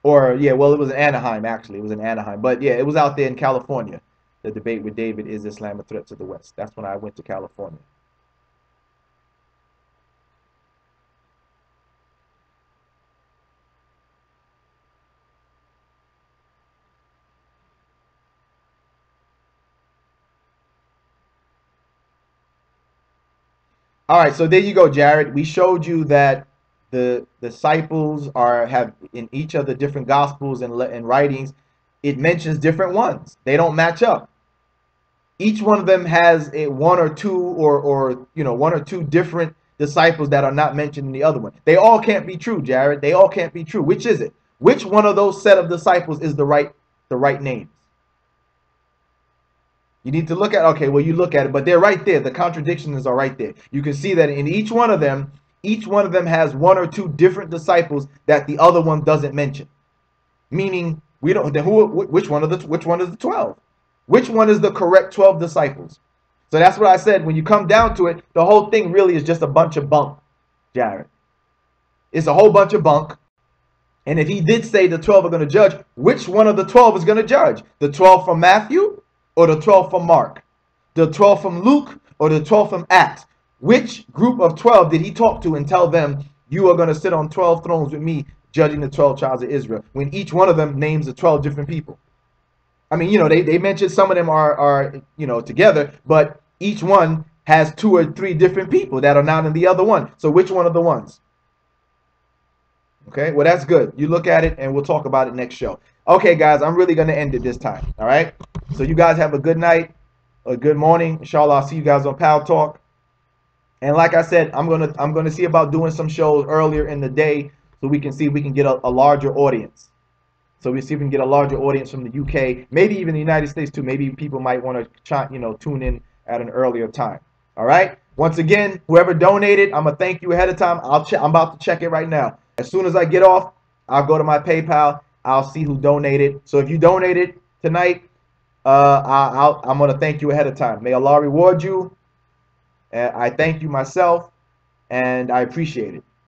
Or, yeah, well, it was in Anaheim, actually. It was in Anaheim. But, yeah, it was out there in California. The debate with David, is Islam a threat to the West? That's when I went to California. All right, so there you go, Jared. We showed you that the disciples have in each of the different gospels and writings, it mentions different ones. They don't match up. Each one of them has one or two different disciples that are not mentioned in the other one. They all can't be true, Jared. They all can't be true. Which is it? Which one of those set of disciples is the right names? You need to look at, okay, well, you look at it, but they're right there. The contradictions are right there. You can see that in each one of them has one or two different disciples that the other one doesn't mention. Meaning, we don't, which one is the 12? Which one is the correct 12 disciples? So that's what I said. When you come down to it, the whole thing really is just a bunch of bunk, Jared. It's a whole bunch of bunk. And if he did say the 12 are going to judge, which one of the 12 is going to judge? The 12 from Matthew or the 12 from Mark? The 12 from Luke or the 12 from Acts? Which group of 12 did he talk to and tell them, you are going to sit on 12 thrones with me, judging the 12 tribes of Israel, when each one of them names the 12 different people? I mean, you know, they mentioned some of them are you know, together, but each one has 2 or 3 different people that are not in the other one. So which one are the ones? Okay, well, that's good. You look at it and we'll talk about it next show. Okay, guys, I'm really going to end it this time. All right. So you guys have a good night, a good morning. Inshallah, I'll see you guys on Pal Talk. And like I said, I'm gonna see about doing some shows earlier in the day so we can see if we can get a larger audience. So we see if we can get a larger audience from the UK, maybe even the United States too. Maybe people might want to, you know, tune in at an earlier time. All right. Once again, whoever donated, I'm gonna thank you ahead of time. I'm about to check it right now. As soon as I get off, I'll go to my PayPal. I'll see who donated. So if you donated tonight, I'm gonna thank you ahead of time. May Allah reward you. I thank you myself, and I appreciate it.